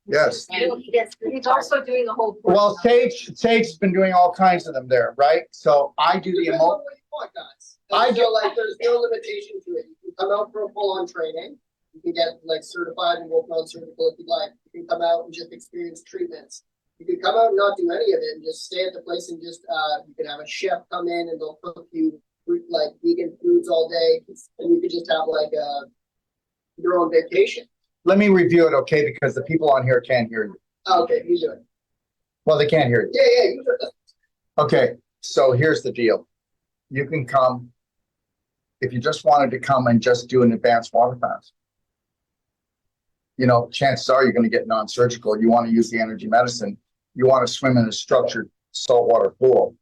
Yes. He's also doing the whole. Well, Sage's been doing all kinds of them there, right? So I do the emo. There's no limitation to it. You can come out for a full-on training. You can get certified and work on surgical if you like. You can come out and just experience treatments. You can come out and not do any of it and just stay at the place and just you can have a chef come in and they'll cook you vegan foods all day, and you could just have your own vacation. Let me review it, okay? Because the people on here can't hear you. Okay, you do it. Well, they can't hear you. Yeah, you do it. Okay, so here's the deal. You can come if you just wanted to come and just do an advanced water fast. Chances are you're going to get non-surgical. You want to use the energy medicine. You want to swim in a structured saltwater pool.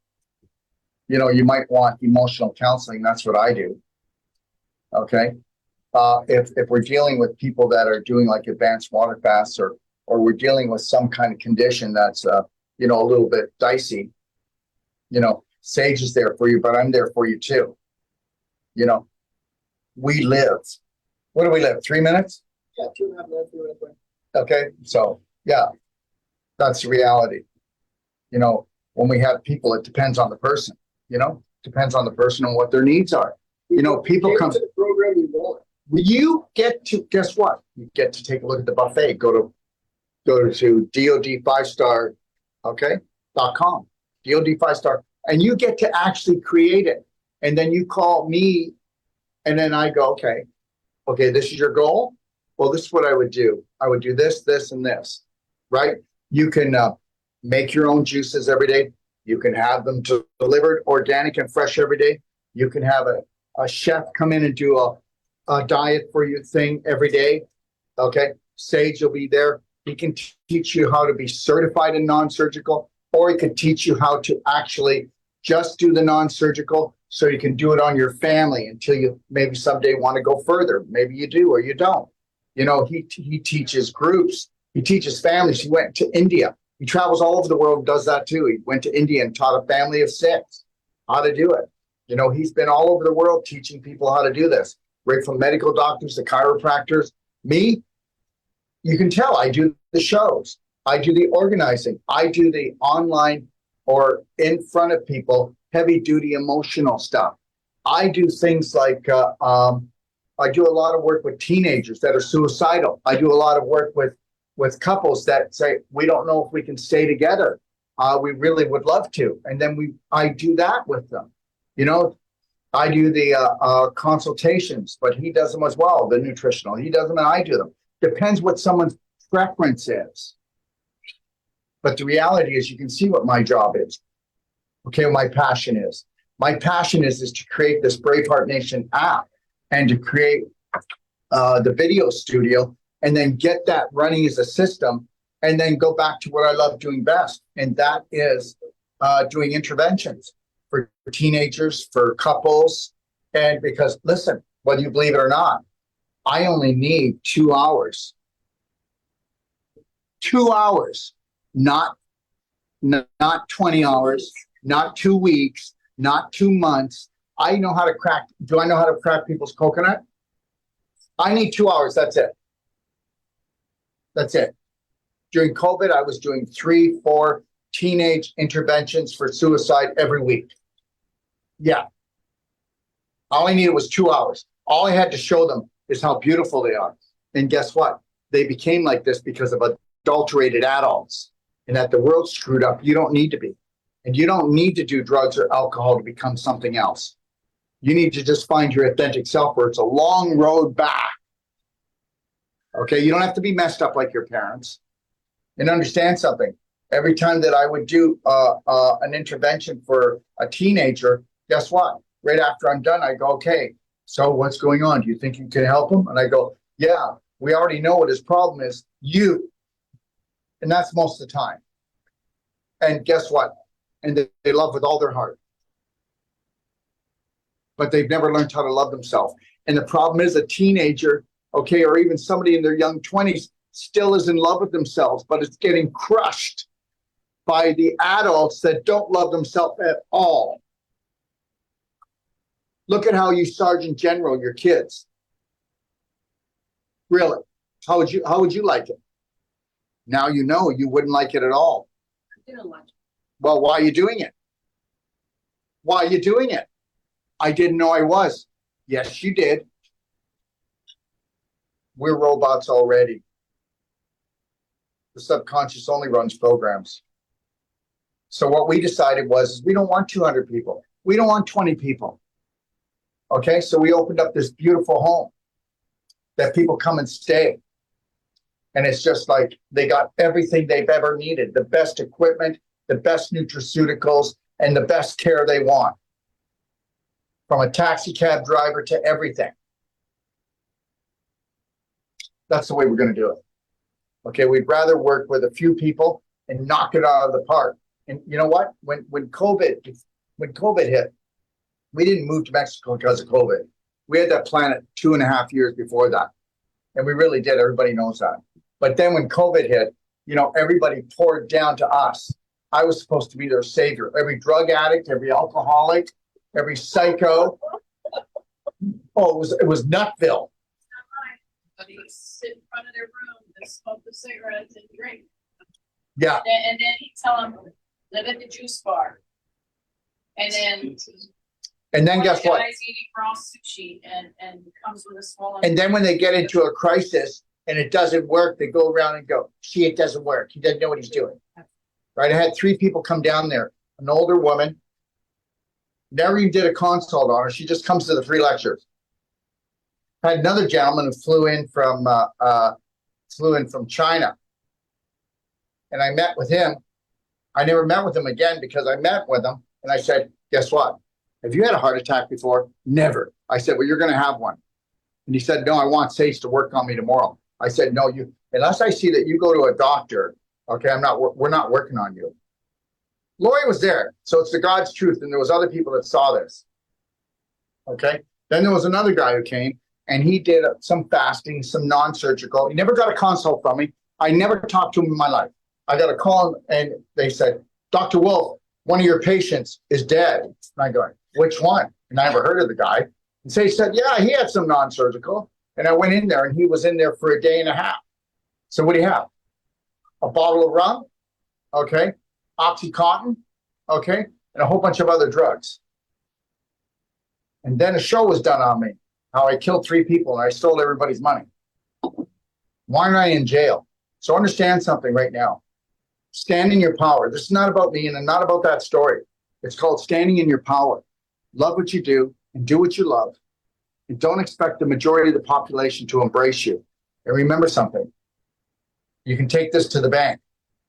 You might want emotional counseling. That's what I do. Okay. If we're dealing with people that are doing advanced water fasts or we're dealing with some kind of condition that's a little bit dicey, Sage is there for you, but I'm there for you too. We live. What do we live? 3 minutes? Yeah, 2.5 minutes. Okay. So yeah, that's the reality. When we have people, it depends on the person, depends on the person and what their needs are. People come to the program you want. You get to, guess what? You get to take a look at the buffet. Go to DOD 5-star, okay, .com, DOD 5-star, and you get to actually create it. And then you call me, and then I go, okay, this is your goal? Well, this is what I would do. I would do this, this, and this, right? You can make your own juices every day. You can have them delivered organic and fresh every day. You can have a chef come in and do a diet for your thing every day. Okay. Sage will be there. He can teach you how to be certified in non-surgical, or he can teach you how to actually just do the non-surgical so you can do it on your family until you maybe someday want to go further. Maybe you do or you don't. He teaches groups He teaches families. He went to India. He travels all over the world and does that too. He went to India and taught a family of 6 how to do it. You know, he's been all over the world teaching people how to do this, right from medical doctors to chiropractors. Me, you can tell I do the shows. I do the organizing. I do the online or in front of people, heavy duty emotional stuff. I do things like, I do a lot of work with teenagers that are suicidal. I do a lot of work with couples that say, we don't know if we can stay together. We really would love to. And then I do that with them. You know, I do the consultations, but he does them as well, the nutritional. He does them and I do them. Depends what someone's preference is. But the reality is you can see what my job is. Okay, what my passion is. My passion is to create this Braveheart Nation app and to create the video studio and then get that running as a system and then go back to what I love doing best. And that is doing interventions for teenagers, for couples. And because, listen, whether you believe it or not, I only need 2 hours. 2 hours, not 20 hours, not 2 weeks, not 2 months. I know how to crack. Do I know how to crack people's coconut? I need 2 hours. That's it. That's it. During COVID, I was doing 3, 4 teenage interventions for suicide every week. Yeah. All I needed was 2 hours. All I had to show them is how beautiful they are. And guess what? They became like this because of adulterated adults and that the world's screwed up. You don't need to be. And you don't need to do drugs or alcohol to become something else. You need to just find your authentic self where it's a long road back. Okay, you don't have to be messed up like your parents. And understand something. Every time that I would do an intervention for a teenager, guess what? Right after I'm done, I go, okay, so what's going on? Do you think you can help him? And I go, yeah, we already know what his problem is, you. And that's most of the time. And guess what? And they love with all their heart. But they've never learned how to love themselves. And the problem is a teenager, okay, or even somebody in their young 20s still is in love with themselves, but it's getting crushed by the adults that don't love themselves at all. Look at how you Sergeant General your kids. Really? How would you like it? Now you know you wouldn't like it at all. I didn't like it. Well, why are you doing it? Why are you doing it? I didn't know I was. Yes, you did. We're robots already. The subconscious only runs programs. So what we decided was we don't want 200 people. We don't want 20 people. Okay, so we opened up this beautiful home that people come and stay. And it's just like they got everything they've ever needed, the best equipment, the best nutraceuticals, and the best care they want. From a taxi cab driver to everything. That's the way we're going to do it. Okay, we'd rather work with a few people and knock it out of the park. And you know what? When COVID hit, we didn't move to Mexico because of COVID. We had that plan at 2.5 years before that. And we really did. Everybody knows that. But then when COVID hit, you know, everybody poured down to us. I was supposed to be their savior. Every drug addict, every alcoholic, every psycho. Oh, it was Nutville. But you sit in front of their room and smoke the cigarettes and drink. Yeah. And then he tell them, live at the juice bar. And then Guess what? Guys eating raw sushi and comes with a swollen. And then when they get into a crisis and it doesn't work, they go around and go, see, it doesn't work. He doesn't know what he's doing. Right? I had 3 people come down there. An older woman, never even did a consult on her. She just comes to the free lectures. I had another gentleman who flew in from China. And I met with him. I never met with him again because I met with him and I said, guess what? Have you had a heart attack before? Never. I said, well, you're going to have one. And he said, no, I want SACE to work on me tomorrow. I said, no, unless I see that you go to a doctor, okay, we're not working on you. Lori was there. So it's the God's truth. And there was other people that saw this. Okay. Then there was another guy who came and he did some fasting, some non-surgical. He never got a consult from me. I never talked to him in my life. I got a call and they said, Dr. Wolf, one of your patients is dead. And I go, which one? And I never heard of the guy. And so he said, yeah, he had some non-surgical. And I went in there and he was in there for a day and a half. So what do you have? A bottle of rum, okay, OxyContin, okay, and a whole bunch of other drugs. And then a show was done on me, how I killed 3 people and I stole everybody's money. Why am I in jail? So understand something right now. Stand in your power. This is not about me and not about that story. It's called standing in your power. Love what you do and do what you love. And don't expect the majority of the population to embrace you. And remember something. You can take this to the bank.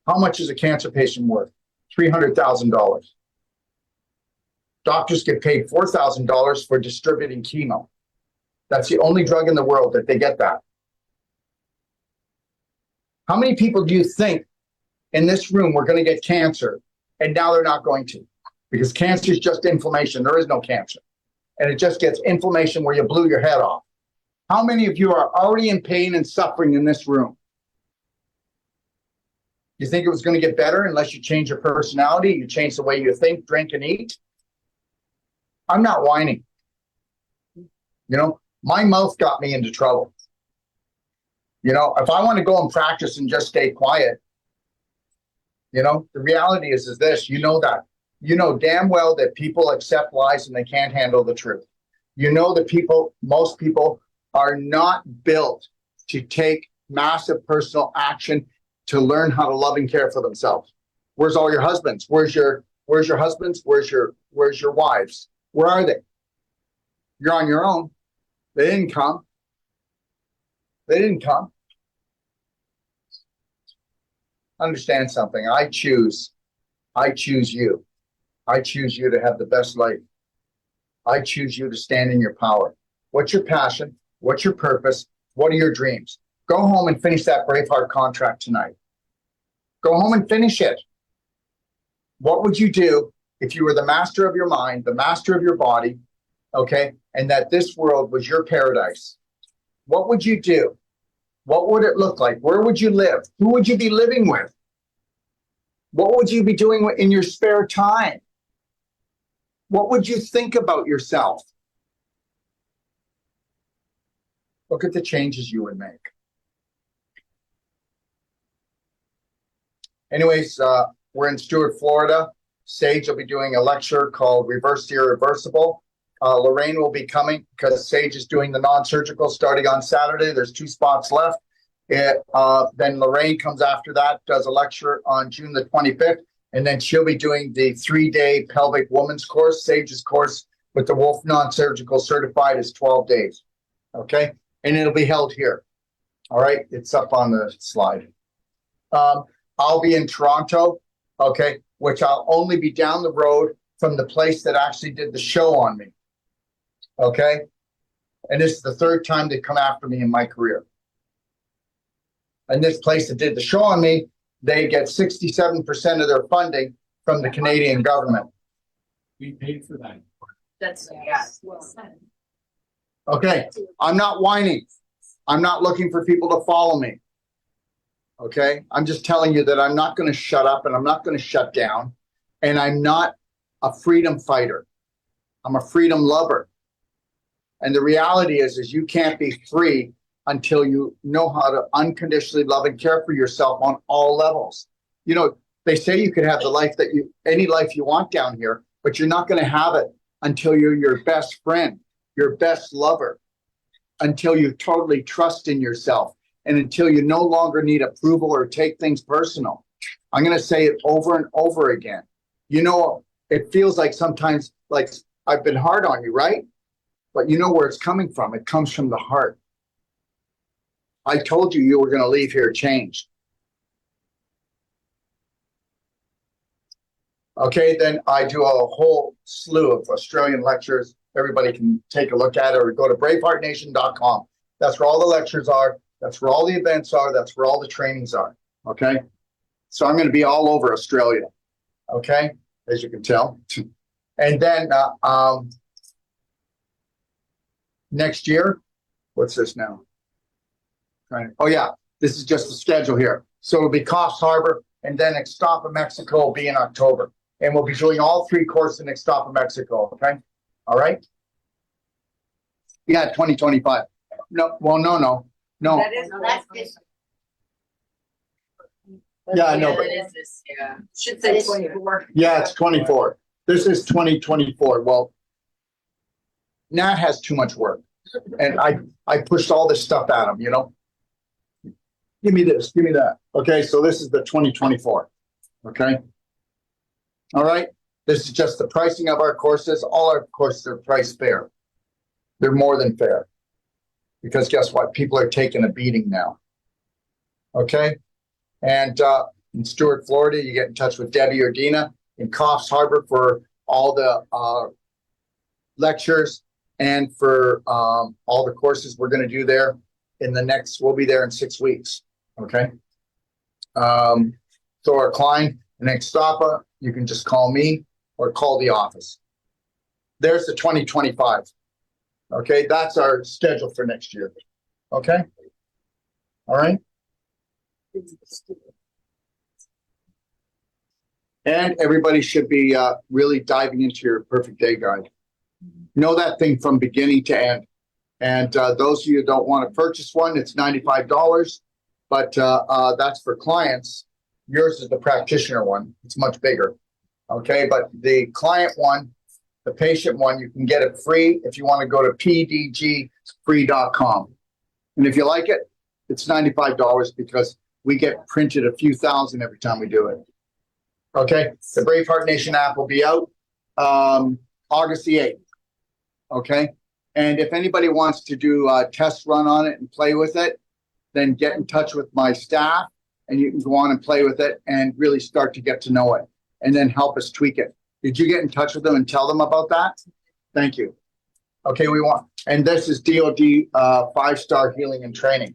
How much is a cancer patient worth? $300,000. Doctors get paid $4,000 for distributing chemo. That's the only drug in the world that they get that. How many people do you think in this room were going to get cancer and now they're not going to? Because cancer is just inflammation. There is no cancer. And it just gets inflammation where you blew your head off. How many of you are already in pain and suffering in this room? You think it was going to get better unless you change your personality, you change the way you think, drink, and eat? I'm not whining. You know, my mouth got me into trouble. You know, if I want to go and practice and just stay quiet, you know, the reality is this, you know that. You know damn well that people accept lies and they can't handle the truth. You know that most people are not built to take massive personal action to learn how to love and care for themselves. Where's all your husbands? Where's your husbands? Where's your wives? Where are they? You're on your own. They didn't come. They didn't come. Understand something. I choose you. I choose you to have the best life. I choose you to stand in your power. What's your passion? What's your purpose? What are your dreams? Go home and finish that Braveheart contract tonight. Go home and finish it. What would you do if you were the master of your mind, the master of your body, okay, and that this world was your paradise? What would you do? What would it look like? Where would you live? Who would you be living with? What would you be doing in your spare time? What would you think about yourself? Look at the changes you would make. Anyways, we're in Stuart, Florida. Sage will be doing a lecture called Reverse the Irreversible. Lorraine will be coming because Sage is doing the non-surgical starting on Saturday. There's 2 spots left. Then Lorraine comes after that, does a lecture on June the 25th. And then she'll be doing the 3-day pelvic woman's course. Sage's course with the Wolf Non-Surgical Certified is 12 days. Okay. And it'll be held here. All right. It's up on the slide. I'll be in Toronto. Okay. Which I'll only be down the road from the place that actually did the show on me. Okay. And this is the 3rd time they come after me in my career. And this place that did the show on me, they get 67% of their funding from the Canadian government. We paid for that. That's, Okay, I'm not whining. I'm not looking for people to follow me. Okay, I'm just telling you that I'm not going to shut up and I'm not going to shut down. And I'm not a freedom fighter. I'm a freedom lover. And the reality is you can't be free until you know how to unconditionally love and care for yourself on all levels. You know, they say you can have the life any life you want down here, but you're not going to have it until you're your best friend, your best lover, until you totally trust in yourself, and until you no longer need approval or take things personal. I'm going to say it over and over again. You know, it feels like sometimes like I've been hard on you, right? But you know where it's coming from. It comes from the heart. I told you were going to leave here changed. Okay, then I do a whole slew of Australian lectures. Everybody can take a look at it or go to braveheartnation.com. That's where all the lectures are. That's where all the events are. That's where all the trainings are. Okay, so I'm going to be all over Australia. Okay, as you can tell. And then next year, what's this now? Oh yeah, This is just the schedule here. So it'll be Coffs Harbor, and then Ixtapa, Mexico will be in October. And we'll be doing all 3 courses in Ixtapa, Mexico, okay? All right? Yeah, 2025. No, well, no. That is. No, that's this. Yeah, I know, Yeah, but it is this, yeah. Should say 24. yeah, it's 24. This is 2024. Well, Nat has too much work. And I pushed all this stuff at him, you know? Give me this, give me that. Okay, so this is the 2024. Okay? All right? This is just the pricing of our courses. All our courses are priced fair. They're more than fair. Because guess what? People are taking a beating now. Okay? And in Stuart, Florida, you get in touch with Debbie or Dina. In Coffs Harbor for all the lectures and for all the courses we're going to do there we'll be there in 6 weeks. Okay. So our Klein and Ixtapa, you can just call me or call the office. There's the 2025. Okay. That's our schedule for next year. Okay. All right. And everybody should be really diving into your perfect day guide. Know that thing from beginning to end. And those of you who don't want to purchase one, it's $95. But that's for clients. Yours is the practitioner one. It's much bigger. Okay, but the client one, the patient one, you can get it free if you want to go to pdgfree.com. And if you like it, it's $95 because we get printed a few thousand every time we do it. Okay, the Braveheart Nation app will be out August the 8th. Okay, and if anybody wants to do a test run on it and play with it, then get in touch with my staff and you can go on and play with it and really start to get to know it and then help us tweak it. Did you get in touch with them and tell them about that? Thank you. Okay, and this is DOD 5-star healing and training.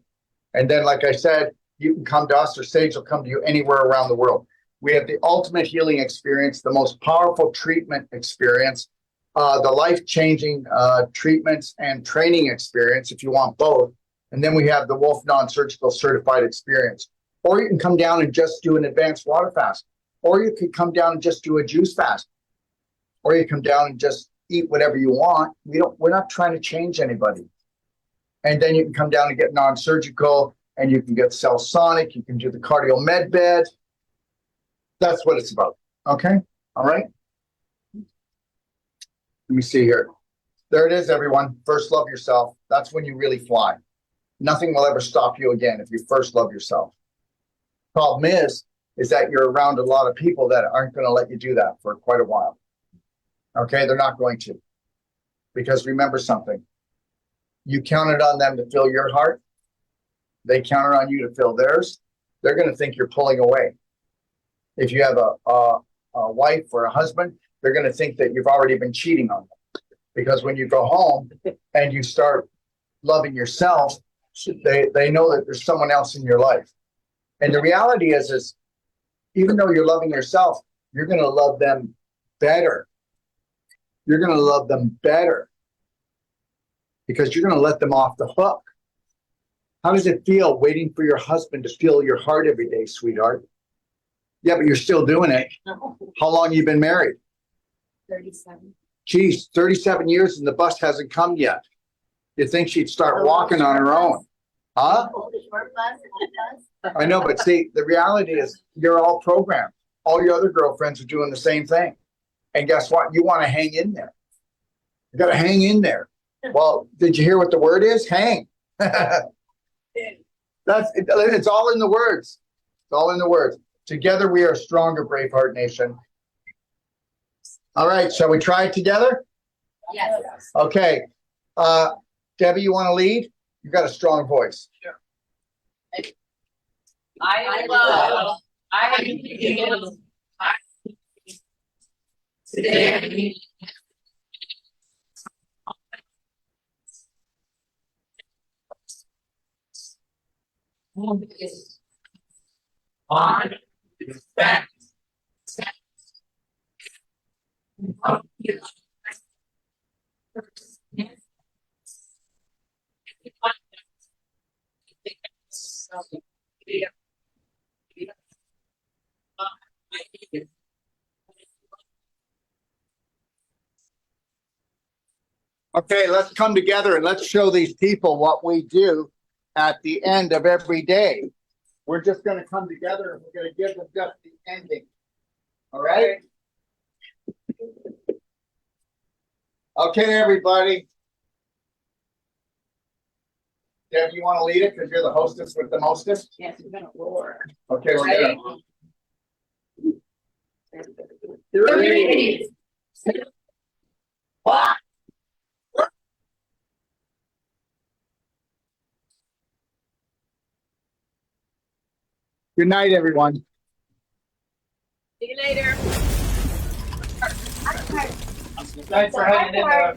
And then, like I said, you can come to us or Sage will come to you anywhere around the world. We have the ultimate healing experience, the most powerful treatment experience, the life-changing treatments and training experience, if you want both. And then we have the Wolf Non-Surgical Certified Experience. Or you can come down and just do an advanced water fast. Or you could come down and just do a juice fast. Or you come down and just eat whatever you want. We're not trying to change anybody. And then you can come down and get non-surgical, and you can get Cellsonic, you can do the cardio med bed. That's what it's about. Okay? All right? Let me see here. There it is, everyone. First love yourself. That's when you really fly. Nothing will ever stop you again if you first love yourself. Problem is that you're around a lot of people that aren't going to let you do that for quite a while. Okay? They're not going to. Because remember something. You counted on them to fill your heart. They counted on you to fill theirs. They're going to think you're pulling away. If you have a wife or a husband, they're going to think that you've already been cheating on them. Because when you go home and you start loving yourself, they know that there's someone else in your life. And the reality is even though you're loving yourself, you're going to love them better. You're going to love them better because you're going to let them off the hook. How does it feel waiting for your husband to feel your heart every day, sweetheart? Yeah, but you're still doing it. How long you been married? 37. Geez, 37 years and the bus hasn't come yet. You think she'd start walking on her own? Huh? Oh, the short bus, the bus. I know, but see, the reality is you're all programmed. All your other girlfriends are doing the same thing. And guess what? You want to hang in there. You got to hang in there. Well, did you hear what the word is? Hang. It's all in the words. It's all in the words. Together we are stronger, Braveheart Nation. All right, shall we try it together? Yes. Okay. Debbie, you want to lead? You've got a strong voice. I love, I feel, I today. On respect. Okay, let's come together and let's show these people what we do at the end of every day. We're just gonna come together and we're gonna give them just the ending. All right? Okay, everybody. Deb, you wanna lead it because you're the hostess with the mostest? Yes, we're gonna roar. Okay, we're gonna. Three. Good night, everyone. See you later. Thanks for hanging in there.